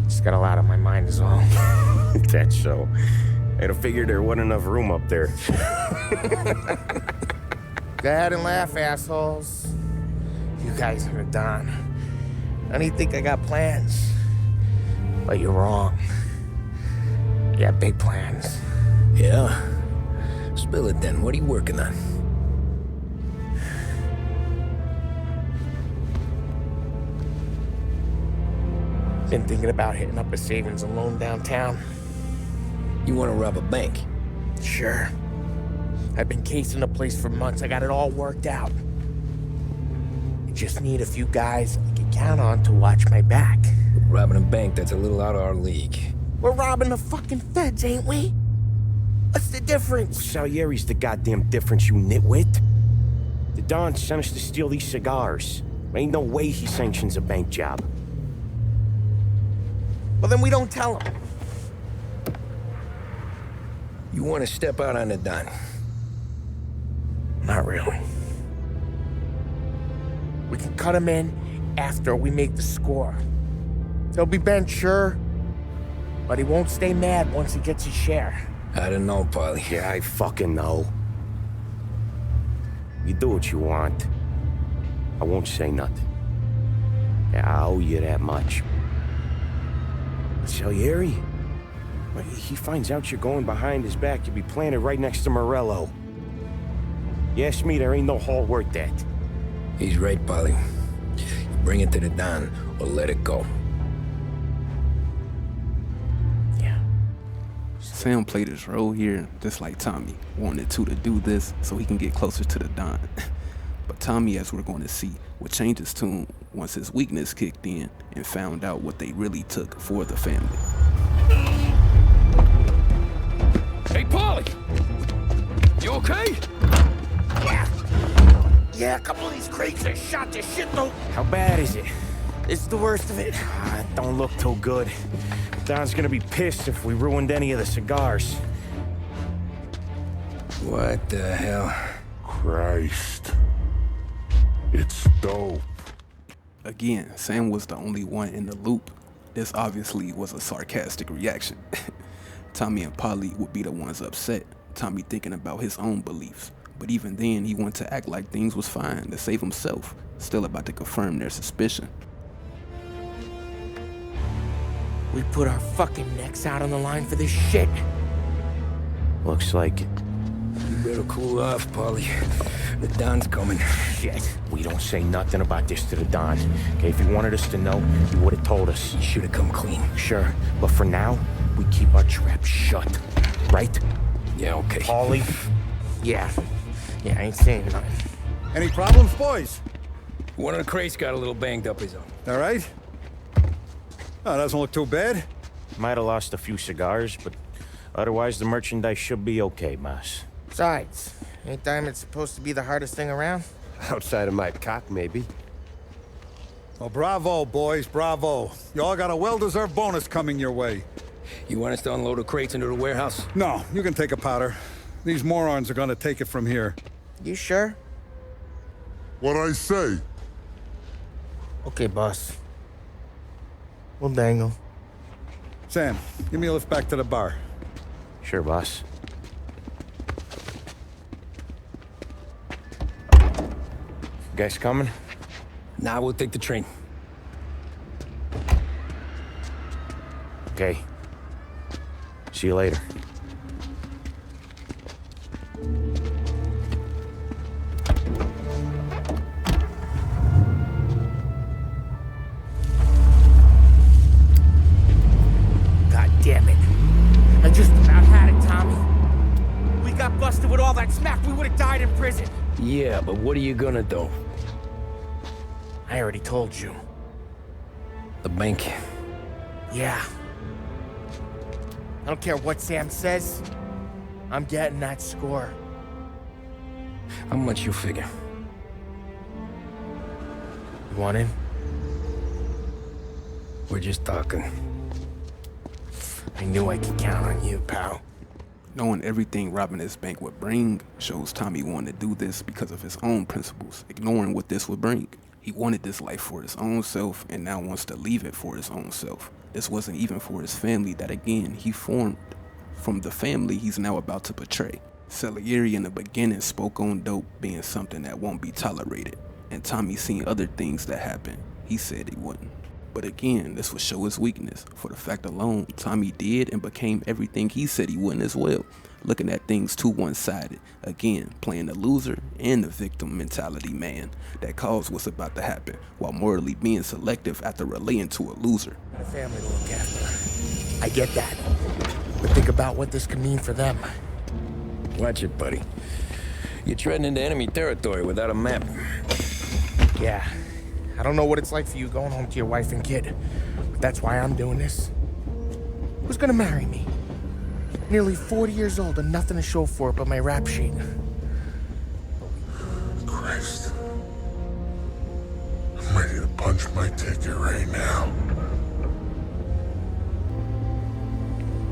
[SPEAKER 8] Just got a lot on my mind is all. That's so. I'd figured there wasn't enough room up there.
[SPEAKER 17] Go ahead and laugh, assholes. You guys are done. I don't even think I got plans. But you're wrong. You got big plans.
[SPEAKER 4] Yeah? Spill it then. What are you working on?
[SPEAKER 17] Been thinking about hitting up a savings and loan downtown.
[SPEAKER 4] You want to rob a bank?
[SPEAKER 17] Sure. I've been casing the place for months. I got it all worked out. I just need a few guys I can count on to watch my back.
[SPEAKER 4] Robbing a bank, that's a little out of our league.
[SPEAKER 17] We're robbing the fucking feds, ain't we? What's the difference?
[SPEAKER 8] Salieri's the goddamn difference, you nitwit. The Don sent us to steal these cigars. Ain't no way he sanctions a bank job.
[SPEAKER 17] Well, then we don't tell him.
[SPEAKER 4] You want to step out on the Don?
[SPEAKER 17] Not really. We can cut him in after we make the score. He'll be bent, sure, but he won't stay mad once he gets his share.
[SPEAKER 4] I don't know, Polly.
[SPEAKER 8] Yeah, I fucking know. You do what you want. I won't say nothing. Yeah, I owe you that much. Salieri? When he finds out you're going behind his back, you'll be planted right next to Morello. You ask me, there ain't no haul worth that.
[SPEAKER 4] He's right, Polly. You bring it to the Don, or let it go.
[SPEAKER 8] Yeah.
[SPEAKER 1] Sam played his role here just like Tommy, wanted to do this so he can get closer to the Don. But Tommy, as we're going to see, would change his tune once his weakness kicked in and found out what they really took for the family.
[SPEAKER 20] Hey, Polly! You okay?
[SPEAKER 17] Yeah, a couple of these crates are shot to shit, though.
[SPEAKER 8] How bad is it?
[SPEAKER 17] It's the worst of it.
[SPEAKER 8] It don't look too good. Don's gonna be pissed if we ruined any of the cigars.
[SPEAKER 20] What the hell?
[SPEAKER 2] Christ. It's dope.
[SPEAKER 1] Again, Sam was the only one in the loop. This obviously was a sarcastic reaction. Tommy and Polly would be the ones upset, Tommy thinking about his own beliefs. But even then, he wanted to act like things was fine to save himself, still about to confirm their suspicion.
[SPEAKER 17] We put our fucking necks out on the line for this shit.
[SPEAKER 8] Looks like it.
[SPEAKER 20] You better cool off, Polly. The Don's coming.
[SPEAKER 8] Shit. We don't say nothing about this to the Don. Okay, if he wanted us to know, he would have told us.
[SPEAKER 20] He should have come clean.
[SPEAKER 8] Sure, but for now, we keep our trap shut. Right?
[SPEAKER 20] Yeah, okay.
[SPEAKER 8] Polly?
[SPEAKER 17] Yeah, I ain't saying nothing.
[SPEAKER 15] Any problems, boys?
[SPEAKER 20] One of the crates got a little banged up his own.
[SPEAKER 15] All right? Oh, doesn't look too bad.
[SPEAKER 8] Might have lost a few cigars, but otherwise the merchandise should be okay, Mas.
[SPEAKER 17] Besides, ain't diamonds supposed to be the hardest thing around?
[SPEAKER 10] Outside of my cock, maybe.
[SPEAKER 15] Well, bravo, boys, bravo. You all got a well-deserved bonus coming your way.
[SPEAKER 20] You want us to unload the crates into the warehouse?
[SPEAKER 15] No, you can take a powder. These morons are gonna take it from here.
[SPEAKER 17] You sure?
[SPEAKER 13] What'd I say?
[SPEAKER 17] Okay, boss. We'll dangle.
[SPEAKER 15] Sam, give me a lift back to the bar.
[SPEAKER 8] Sure, boss. Guys coming?
[SPEAKER 20] Nah, we'll take the train.
[SPEAKER 8] Okay. See you later.
[SPEAKER 17] God damn it. I just about had it, Tommy. We got busted with all that smack, we would have died in prison.
[SPEAKER 20] Yeah, but what are you gonna do?
[SPEAKER 17] I already told you.
[SPEAKER 20] The bank.
[SPEAKER 17] Yeah. I don't care what Sam says. I'm getting that score.
[SPEAKER 20] How much you figure?
[SPEAKER 17] You want in?
[SPEAKER 20] We're just talking.
[SPEAKER 17] I knew I could count on you, pal.
[SPEAKER 1] Knowing everything robbing this bank would bring shows Tommy wanted to do this because of his own principles, ignoring what this would bring. He wanted this life for his own self and now wants to leave it for his own self. This wasn't even for his family that again he formed from the family he's now about to betray. Salieri in the beginning spoke on dope being something that won't be tolerated, and Tommy seen other things that happened. He said he wouldn't. But again, this would show his weakness. For the fact alone, Tommy did and became everything he said he wouldn't as well. Looking at things too one-sided. Again, playing the loser and the victim mentality man that caused what's about to happen, while morally being selective after relaying to a loser.
[SPEAKER 17] A family to look after. I get that. But think about what this could mean for them.
[SPEAKER 20] Watch it, buddy. You're treading into enemy territory without a map.
[SPEAKER 17] Yeah. I don't know what it's like for you going home to your wife and kid, but that's why I'm doing this. Who's gonna marry me? Nearly 40 years old and nothing to show for it but my rap sheet.
[SPEAKER 2] Christ. I'm ready to punch my ticket right now.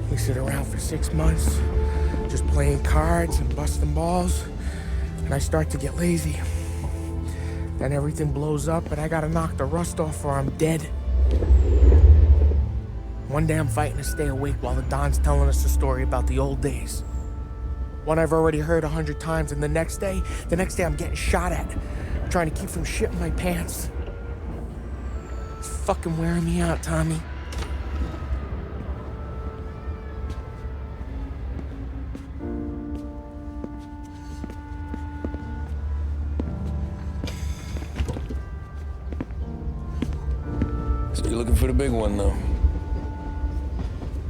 [SPEAKER 17] We sit around for 6 months, just playing cards and busting balls, and I start to get lazy. Then everything blows up and I gotta knock the rust off or I'm dead. One day I'm fighting to stay awake while the Don's telling us a story about the old days. One I've already heard 100 times, and the next day I'm getting shot at, trying to keep from shitting my pants. It's fucking wearing me out, Tommy.
[SPEAKER 20] So you're looking for the big one, though?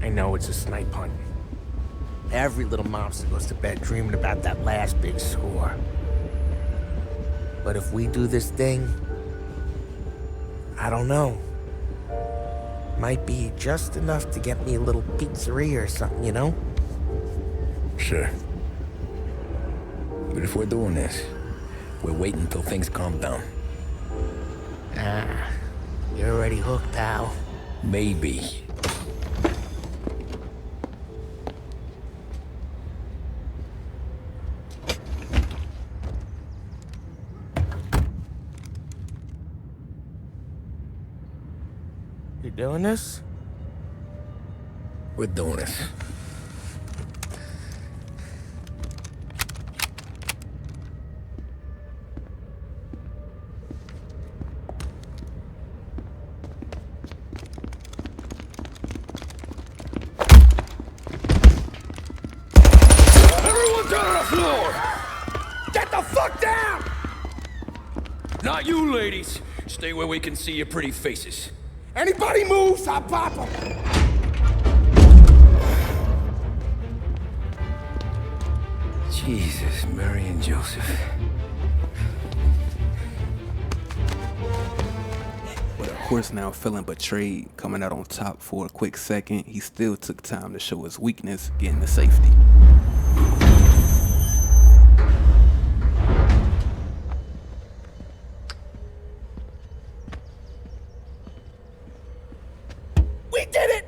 [SPEAKER 17] I know it's a snipe hunt. Every little mobster goes to bed dreaming about that last big score. But if we do this thing, I don't know. Might be just enough to get me a little pizzeria or something, you know?
[SPEAKER 20] Sure. But if we're doing this, we're waiting until things calm down.
[SPEAKER 17] Ah, you're already hooked, pal.
[SPEAKER 20] Maybe.
[SPEAKER 17] You doing this?
[SPEAKER 20] We're doing this. Everyone down on the floor!
[SPEAKER 22] Get the fuck down!
[SPEAKER 20] Not you, ladies. Stay where we can see your pretty faces.
[SPEAKER 22] Anybody moves, I'll pop them.
[SPEAKER 20] Jesus, Mary and Joseph.
[SPEAKER 1] With a horse now feeling betrayed, coming out on top for a quick second, he still took time to show his weakness, getting to safety.
[SPEAKER 22] We did it!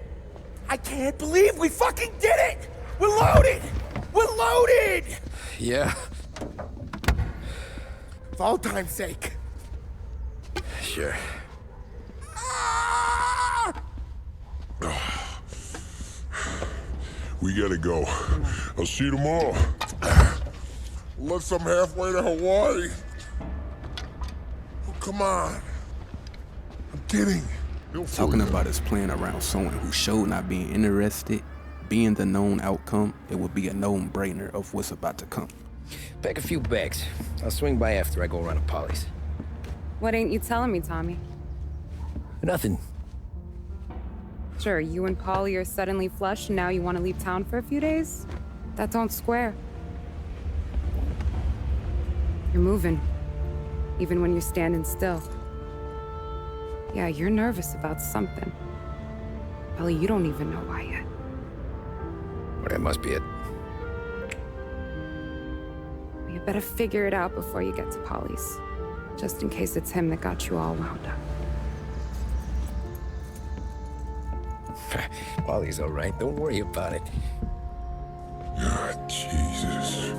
[SPEAKER 22] I can't believe we fucking did it! We're loaded! We're loaded!
[SPEAKER 20] Yeah?
[SPEAKER 22] For all time's sake.
[SPEAKER 20] Sure.
[SPEAKER 2] We gotta go. I'll see you tomorrow. Unless I'm halfway to Hawaii. Oh, come on. I'm kidding.
[SPEAKER 1] Talking about his plan around someone who showed not being interested, being the known outcome, it would be a no-brainer of what's about to come.
[SPEAKER 20] Pack a few bags. I'll swing by after I go around to Polly's.
[SPEAKER 11] What ain't you telling me, Tommy?
[SPEAKER 20] Nothing.
[SPEAKER 11] Sure, you and Polly are suddenly flush and now you want to leave town for a few days? That don't square. You're moving, even when you're standing still. Yeah, you're nervous about something. Polly, you don't even know why yet.
[SPEAKER 20] Well, that must be it.
[SPEAKER 11] You better figure it out before you get to Polly's. Just in case it's him that got you all wound up.
[SPEAKER 20] Polly's all right. Don't worry about it.
[SPEAKER 2] Ah, Jesus.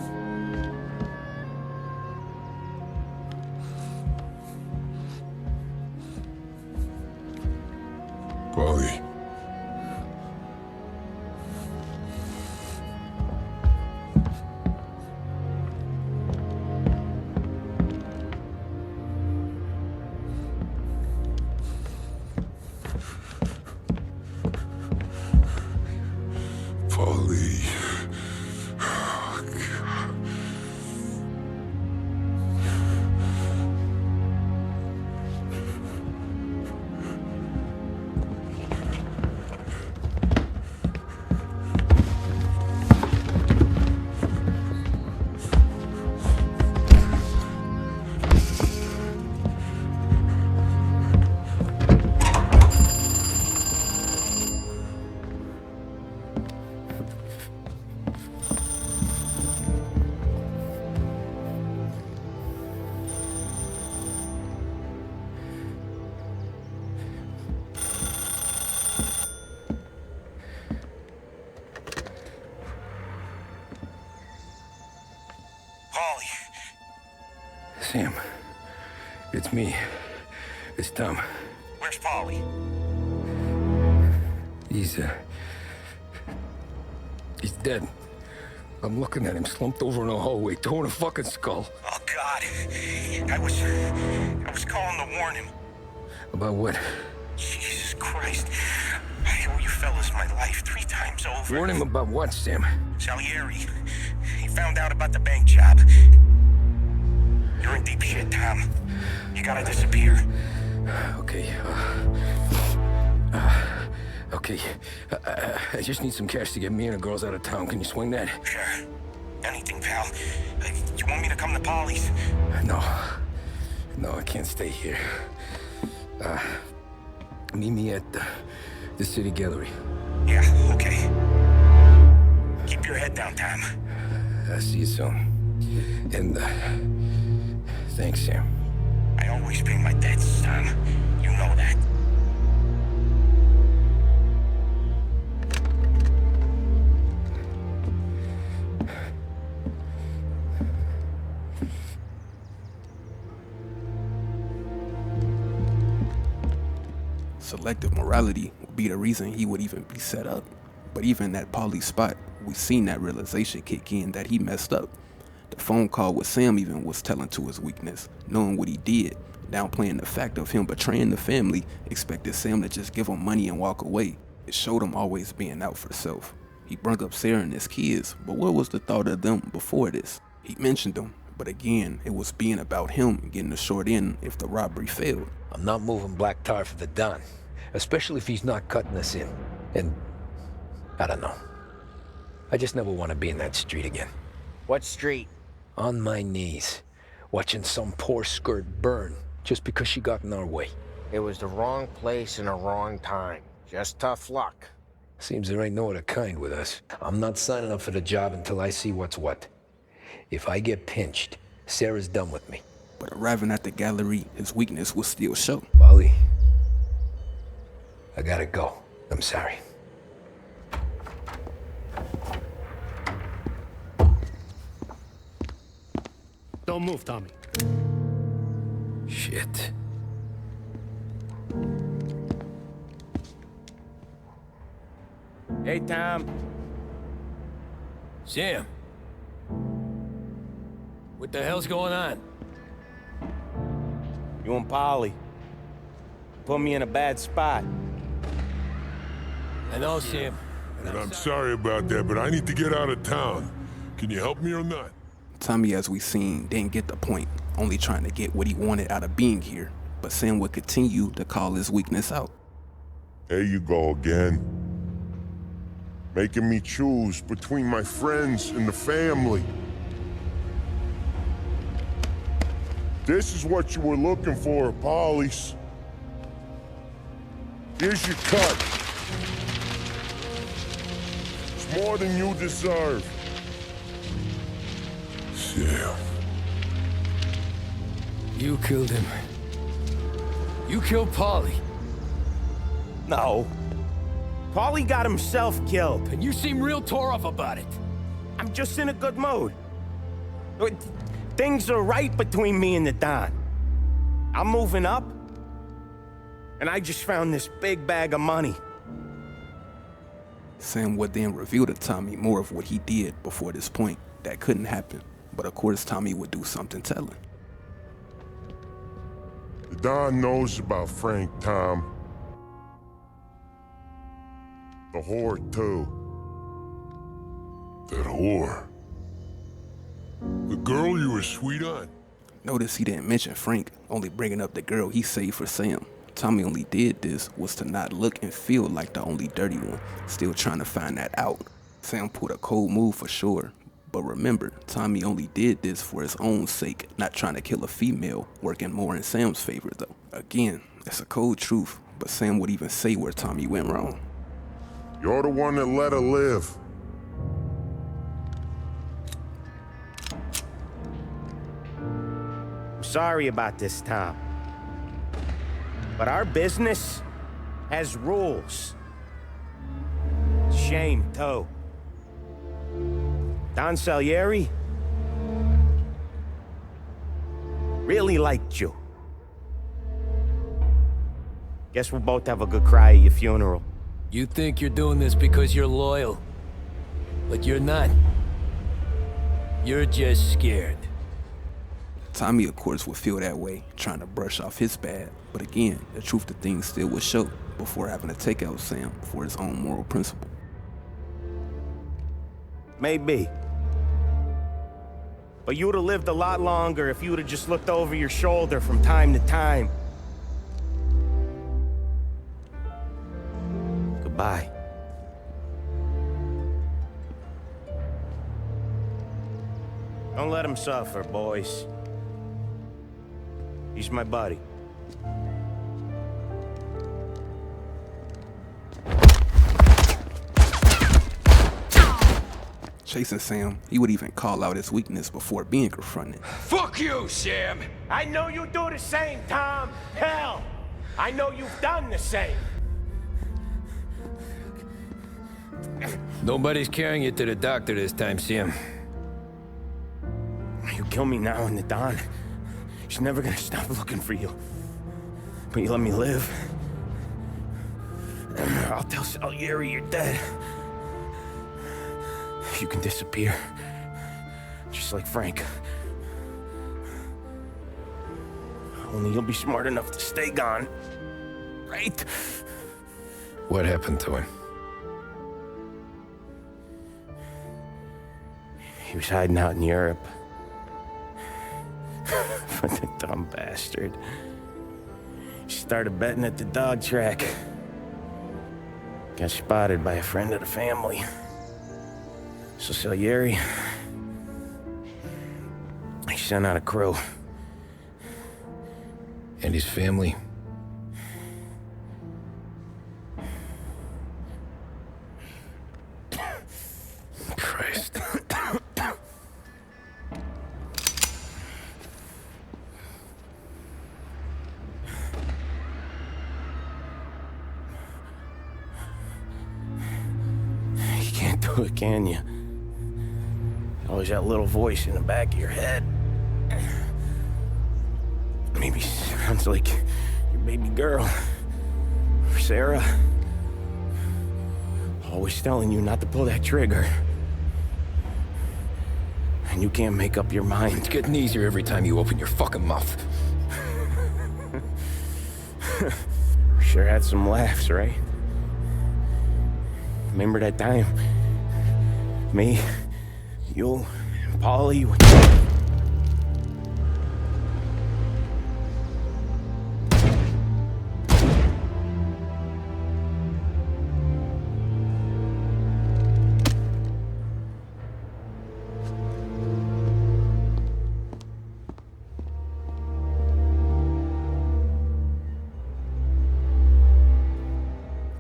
[SPEAKER 2] Polly. Polly. Oh, God.
[SPEAKER 20] Sam, it's me. It's Tom.
[SPEAKER 17] Where's Polly?
[SPEAKER 20] He's dead. I'm looking at him slumped over in the hallway, torn a fucking skull.
[SPEAKER 17] Oh, God. I was calling to warn him.
[SPEAKER 20] About what?
[SPEAKER 17] Jesus Christ. I owe you fellas my life 3 times over.
[SPEAKER 20] Warn him about what, Sam?
[SPEAKER 17] Salieri. He found out about the bank job. You're in deep shit, Tom. You gotta disappear.
[SPEAKER 20] Okay. Okay. I just need some cash to get me and the girls out of town. Can you swing that?
[SPEAKER 17] Sure. Anything, pal. You want me to come to Polly's?
[SPEAKER 20] No. No, I can't stay here. Meet me at the city gallery.
[SPEAKER 17] Yeah, okay. Keep your head down, Tom.
[SPEAKER 20] I'll see you soon. And, thanks, Sam.
[SPEAKER 17] I always pay my debts, Tom. You know that.
[SPEAKER 1] Selective morality would be the reason he would even be set up. But even at Paulie's spot, we seen that realization kick in that he messed up. The phone call with Sam even was telling to his weakness, knowing what he did, downplaying the fact of him betraying the family, expected Sam to just give him money and walk away. It showed him always being out for self. He brought up Sarah and his kids, but what was the thought of them before this? He mentioned them, but again, it was being about him getting the short end if the robbery failed.
[SPEAKER 4] I'm not moving black tar for the Don, especially if he's not cutting us in. And I don't know. I just never want to be in that street again.
[SPEAKER 17] What street?
[SPEAKER 4] On my knees, watching some poor skirt burn just because she got in our way.
[SPEAKER 17] It was the wrong place and the wrong time. Just tough luck.
[SPEAKER 4] Seems there ain't no other kind with us. I'm not signing up for the job until I see what's what. If I get pinched, Sarah's done with me.
[SPEAKER 1] But arriving at the gallery, his weakness was still show.
[SPEAKER 4] Paulie, I gotta go. I'm sorry.
[SPEAKER 12] Don't move, Tommy.
[SPEAKER 4] Shit.
[SPEAKER 8] Hey, Tom.
[SPEAKER 20] Sam. What the hell's going on?
[SPEAKER 8] You and Polly put me in a bad spot.
[SPEAKER 20] I know, Sam.
[SPEAKER 2] And I'm sorry about that, but I need to get out of town. Can you help me or not?
[SPEAKER 1] Tommy, as we seen, didn't get the point, only trying to get what he wanted out of being here. But Sam would continue to call his weakness out.
[SPEAKER 2] There you go again. Making me choose between my friends and the family. This is what you were looking for, Polly's. Here's your cut. It's more than you deserve. Sam.
[SPEAKER 20] You killed him. You killed Paulie.
[SPEAKER 8] No. Paulie got himself killed.
[SPEAKER 20] And you seem real tore up about it.
[SPEAKER 8] I'm just in a good mood. Things are right between me and the Don. I'm moving up, and I just found this big bag of money.
[SPEAKER 1] Sam would then reveal to Tommy more of what he did before this point. That couldn't happen, but of course Tommy would do something telling.
[SPEAKER 2] The Don knows about Frank, Tom. The whore, too. That whore. The girl you were sweet on.
[SPEAKER 1] Notice he didn't mention Frank, only bringing up the girl he saved for Sam. Tommy only did this was to not look and feel like the only dirty one, still trying to find that out. Sam pulled a cold move for sure, but remember, Tommy only did this for his own sake, not trying to kill a female, working more in Sam's favor though. Again, it's a cold truth, but Sam would even say where Tommy went wrong.
[SPEAKER 2] You're the one that let her live.
[SPEAKER 8] I'm sorry about this, Tom. But our business has rules. Shame, too. Don Salieri really liked you. Guess we'll both have a good cry at your funeral.
[SPEAKER 20] You think you're doing this because you're loyal, but you're not. You're just scared.
[SPEAKER 1] Tommy, of course, would feel that way, trying to brush off his bad. But again, the truth of things still would show before having to take out Sam for his own moral principle.
[SPEAKER 8] Maybe. But you would have lived a lot longer if you would have just looked over your shoulder from time to time. Goodbye. Don't let him suffer, boys. He's my buddy.
[SPEAKER 1] Chasing Sam, he would even call out his weakness before being confronted.
[SPEAKER 20] Fuck you, Sam!
[SPEAKER 8] I know you do the same, Tom. Hell, I know you've done the same.
[SPEAKER 20] Nobody's carrying you to the doctor this time, Sam.
[SPEAKER 8] You kill me now in the dawn. She's never gonna stop looking for you. But you let me live. I'll tell Salieri you're dead. You can disappear. Just like Frank. Only you'll be smart enough to stay gone. Right?
[SPEAKER 4] What happened to him?
[SPEAKER 8] He was hiding out in Europe. But the dumb bastard. He started betting at the dog track. Got spotted by a friend of the family. So Salieri, he sent out a crew.
[SPEAKER 4] And his family? Christ.
[SPEAKER 8] You can't do it, can you? Always that little voice in the back of your head. Maybe sounds like your baby girl. Or Sarah. Always telling you not to pull that trigger. And you can't make up your mind.
[SPEAKER 4] It's getting easier every time you open your fucking mouth.
[SPEAKER 8] Sure had some laughs, right? Remember that time? Me, you, and Polly.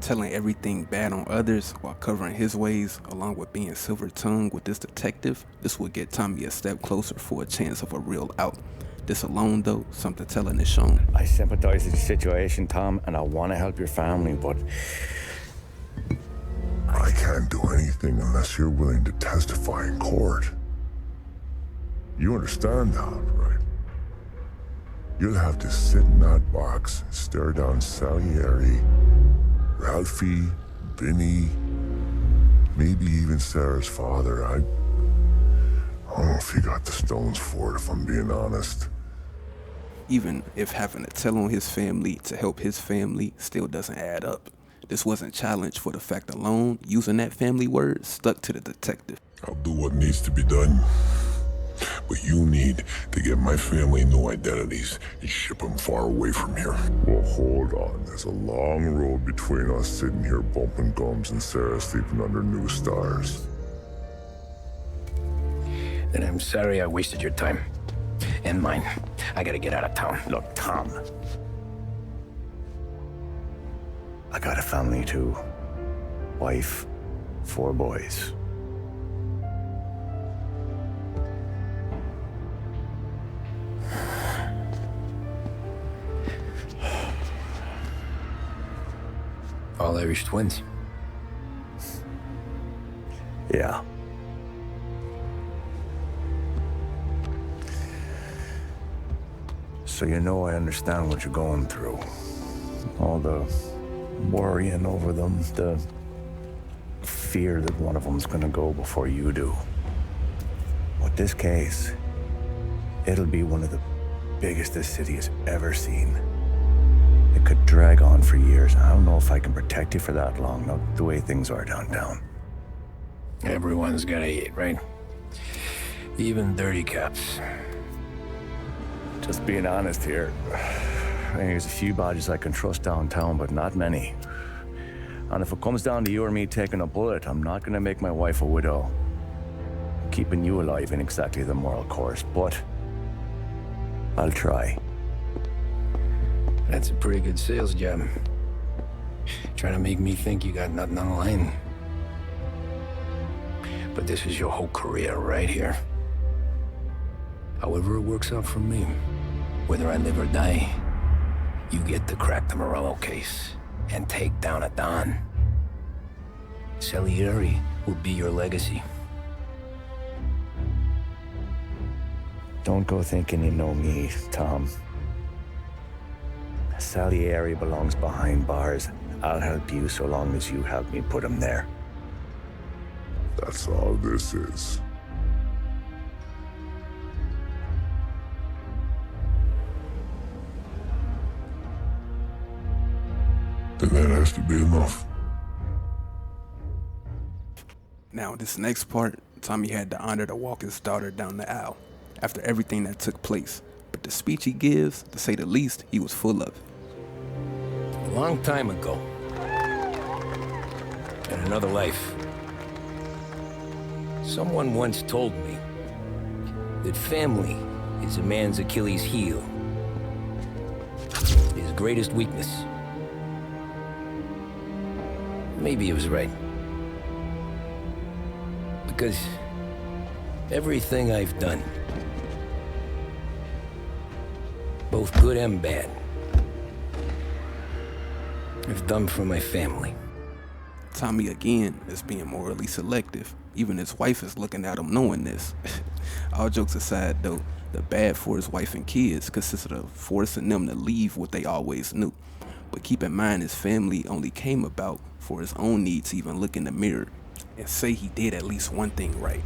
[SPEAKER 1] Telling everything bad on others while covering his ways, along with being silver-tongued with this detective, this would get Tommy a step closer for a chance of a real out. This alone, though, something telling is shown.
[SPEAKER 3] I sympathize with the situation, Tom, and I want to help your family, but...
[SPEAKER 2] I can't do anything unless you're willing to testify in court. You understand that, right? You'll have to sit in that box and stare down Salieri, Ralphie, Vinny, maybe even Sarah's father. I don't know if he got the stones for it, if I'm being honest.
[SPEAKER 1] Even if having to tell on his family to help his family still doesn't add up. This wasn't challenged for the fact alone, using that family word stuck to the detective.
[SPEAKER 2] I'll do what needs to be done. But you need to get my family new identities and ship them far away from here. Well, hold on. There's a long road between us sitting here bumping gums and Sarah sleeping under new stars.
[SPEAKER 4] Then I'm sorry I wasted your time. And mine. I gotta get out of town.
[SPEAKER 3] Look, Tom. I got a family too. Wife, 4 boys.
[SPEAKER 4] All Irish twins.
[SPEAKER 3] Yeah. So you know I understand what you're going through. All the worrying over them, the fear that one of them's gonna go before you do. With this case, it'll be one of the biggest this city has ever seen. It could drag on for years. I don't know if I can protect you for that long, not the way things are downtown.
[SPEAKER 4] Everyone's gotta eat, right? Even dirty cops.
[SPEAKER 3] Just being honest here. There's a few badges I can trust downtown, but not many. And if it comes down to you or me taking a bullet, I'm not gonna make my wife a widow. Keeping you alive ain't exactly the moral course, but I'll try.
[SPEAKER 4] That's a pretty good sales job. Trying to make me think you got nothing on the line. But this is your whole career right here. However it works out for me, whether I live or die, you get to crack the Morello case and take down a Don. Salieri will be your legacy.
[SPEAKER 3] Don't go thinking you know me, Tom. Salieri belongs behind bars, I'll help you so long as you help me put him there.
[SPEAKER 2] That's all this is. Then that has to be enough.
[SPEAKER 1] Now, this next part, Tommy had the honor to walk his daughter down the aisle after everything that took place. But the speech he gives, to say the least, he was full of.
[SPEAKER 20] A long time ago, in another life, someone once told me that family is a man's Achilles heel, his greatest weakness. Maybe he was right. Because everything I've done, both good and bad, I've done for my family.
[SPEAKER 1] Tommy again is being morally selective. Even his wife is looking at him knowing this. All jokes aside though, the bad for his wife and kids consisted of forcing them to leave what they always knew. But keep in mind his family only came about for his own need to even look in the mirror and say he did at least one thing right.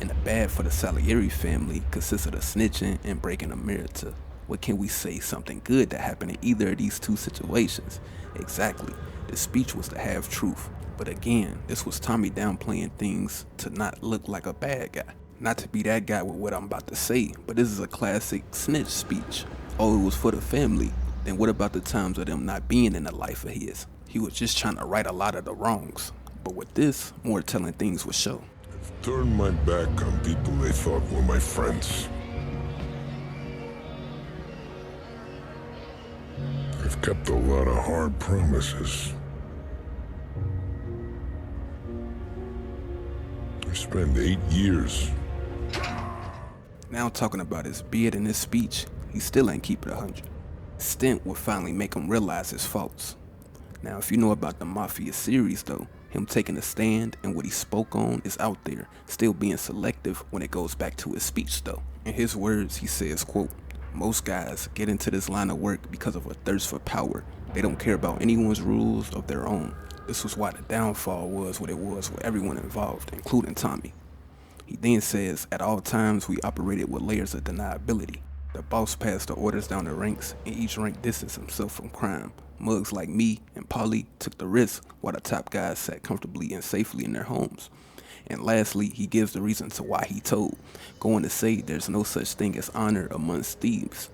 [SPEAKER 1] And the bad for the Salieri family consisted of snitching and breaking a mirror to, what can we say, something good that happened in either of these two situations. Exactly, the speech was the half truth. But again, this was Tommy downplaying things to not look like a bad guy. Not to be that guy with what I'm about to say, but this is a classic snitch speech. Oh, it was for the family. Then what about the times of them not being in the life of his? He was just trying to right a lot of the wrongs. But with this, more telling things would show.
[SPEAKER 2] I've turned my back on people they thought were my friends. I've kept a lot of hard promises. I spent 8 years.
[SPEAKER 1] Now talking about his beard and his speech, he still ain't keep it 100. Stint would finally make him realize his faults. Now if you know about the Mafia series though, him taking a stand and what he spoke on is out there, still being selective when it goes back to his speech though. In his words, he says, quote, "Most guys get into this line of work because of a thirst for power. They don't care about anyone's rules of their own. This was why the downfall was what it was with everyone involved, including Tommy." He then says, "At all times we operated with layers of deniability. The boss passed the orders down the ranks, and each rank distanced himself from crime. Mugs like me and Polly took the risk, while the top guys sat comfortably and safely in their homes." And lastly, he gives the reason to why he told, going to say there's no such thing as honor amongst thieves.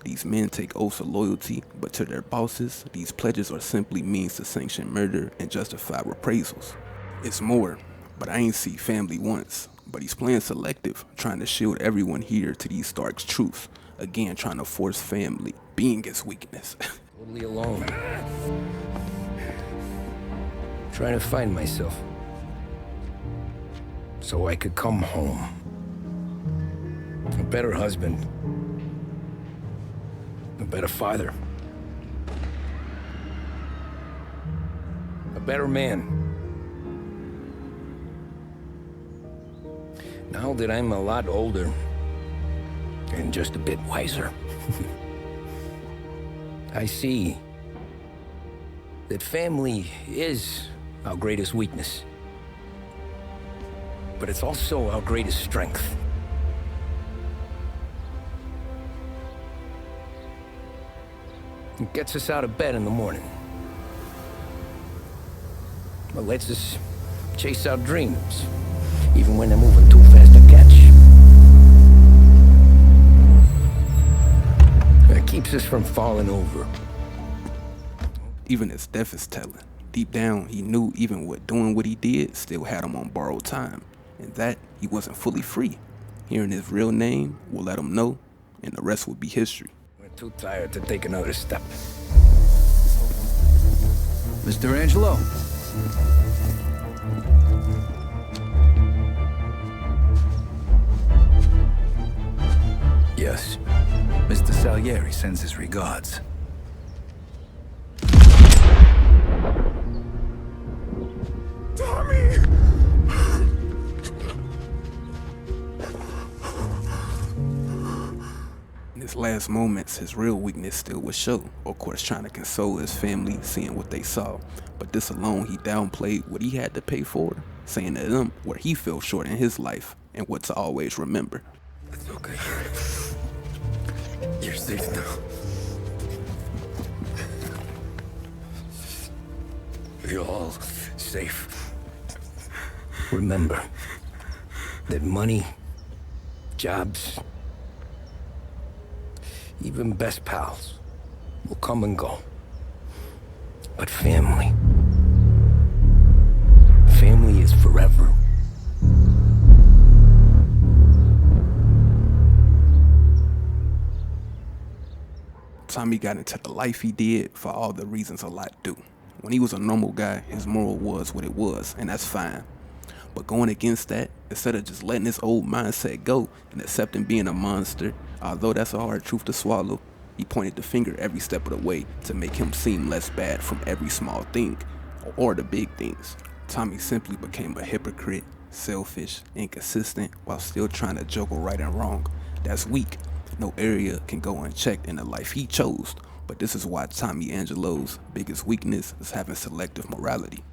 [SPEAKER 1] These men take oaths of loyalty, but to their bosses, these pledges are simply means to sanction murder and justify reprisals. It's more, but I ain't see family once. But he's playing selective, trying to shield everyone here to these stark truths. Again, trying to force family, being his weakness.
[SPEAKER 20] Totally alone. Trying to find myself. So I could come home. A better husband. A better father. A better man. Now that I'm a lot older and just a bit wiser, I see that family is our greatest weakness, but it's also our greatest strength. It gets us out of bed in the morning. It lets us chase our dreams, even when they're moving too fast to catch. It keeps us from falling over.
[SPEAKER 1] Even his death is telling. Deep down, he knew even with doing what he did still had him on borrowed time, and that he wasn't fully free. Hearing his real name will let him know, and the rest will be history.
[SPEAKER 20] We're too tired to take another step.
[SPEAKER 14] Mr. Angelo.
[SPEAKER 20] Yes.
[SPEAKER 14] Mr. Salieri sends his regards.
[SPEAKER 2] Tommy!
[SPEAKER 1] In his last moments, his real weakness still would show. Of course, trying to console his family, seeing what they saw. But this alone, he downplayed what he had to pay for, saying to them where he fell short in his life and what to always remember.
[SPEAKER 20] It's okay. You're safe now. You're all safe. Remember that money, jobs, even best pals will come and go. But family is forever.
[SPEAKER 1] Tommy got into the life he did for all the reasons a lot do. When he was a normal guy, his moral was what it was, and that's fine. But going against that, instead of just letting his old mindset go and accepting being a monster, although that's a hard truth to swallow, he pointed the finger every step of the way to make him seem less bad from every small thing, or the big things. Tommy simply became a hypocrite, selfish, inconsistent, while still trying to juggle right and wrong. That's weak. No area can go unchecked in the life he chose, but this is why Tommy Angelo's biggest weakness is having selective morality.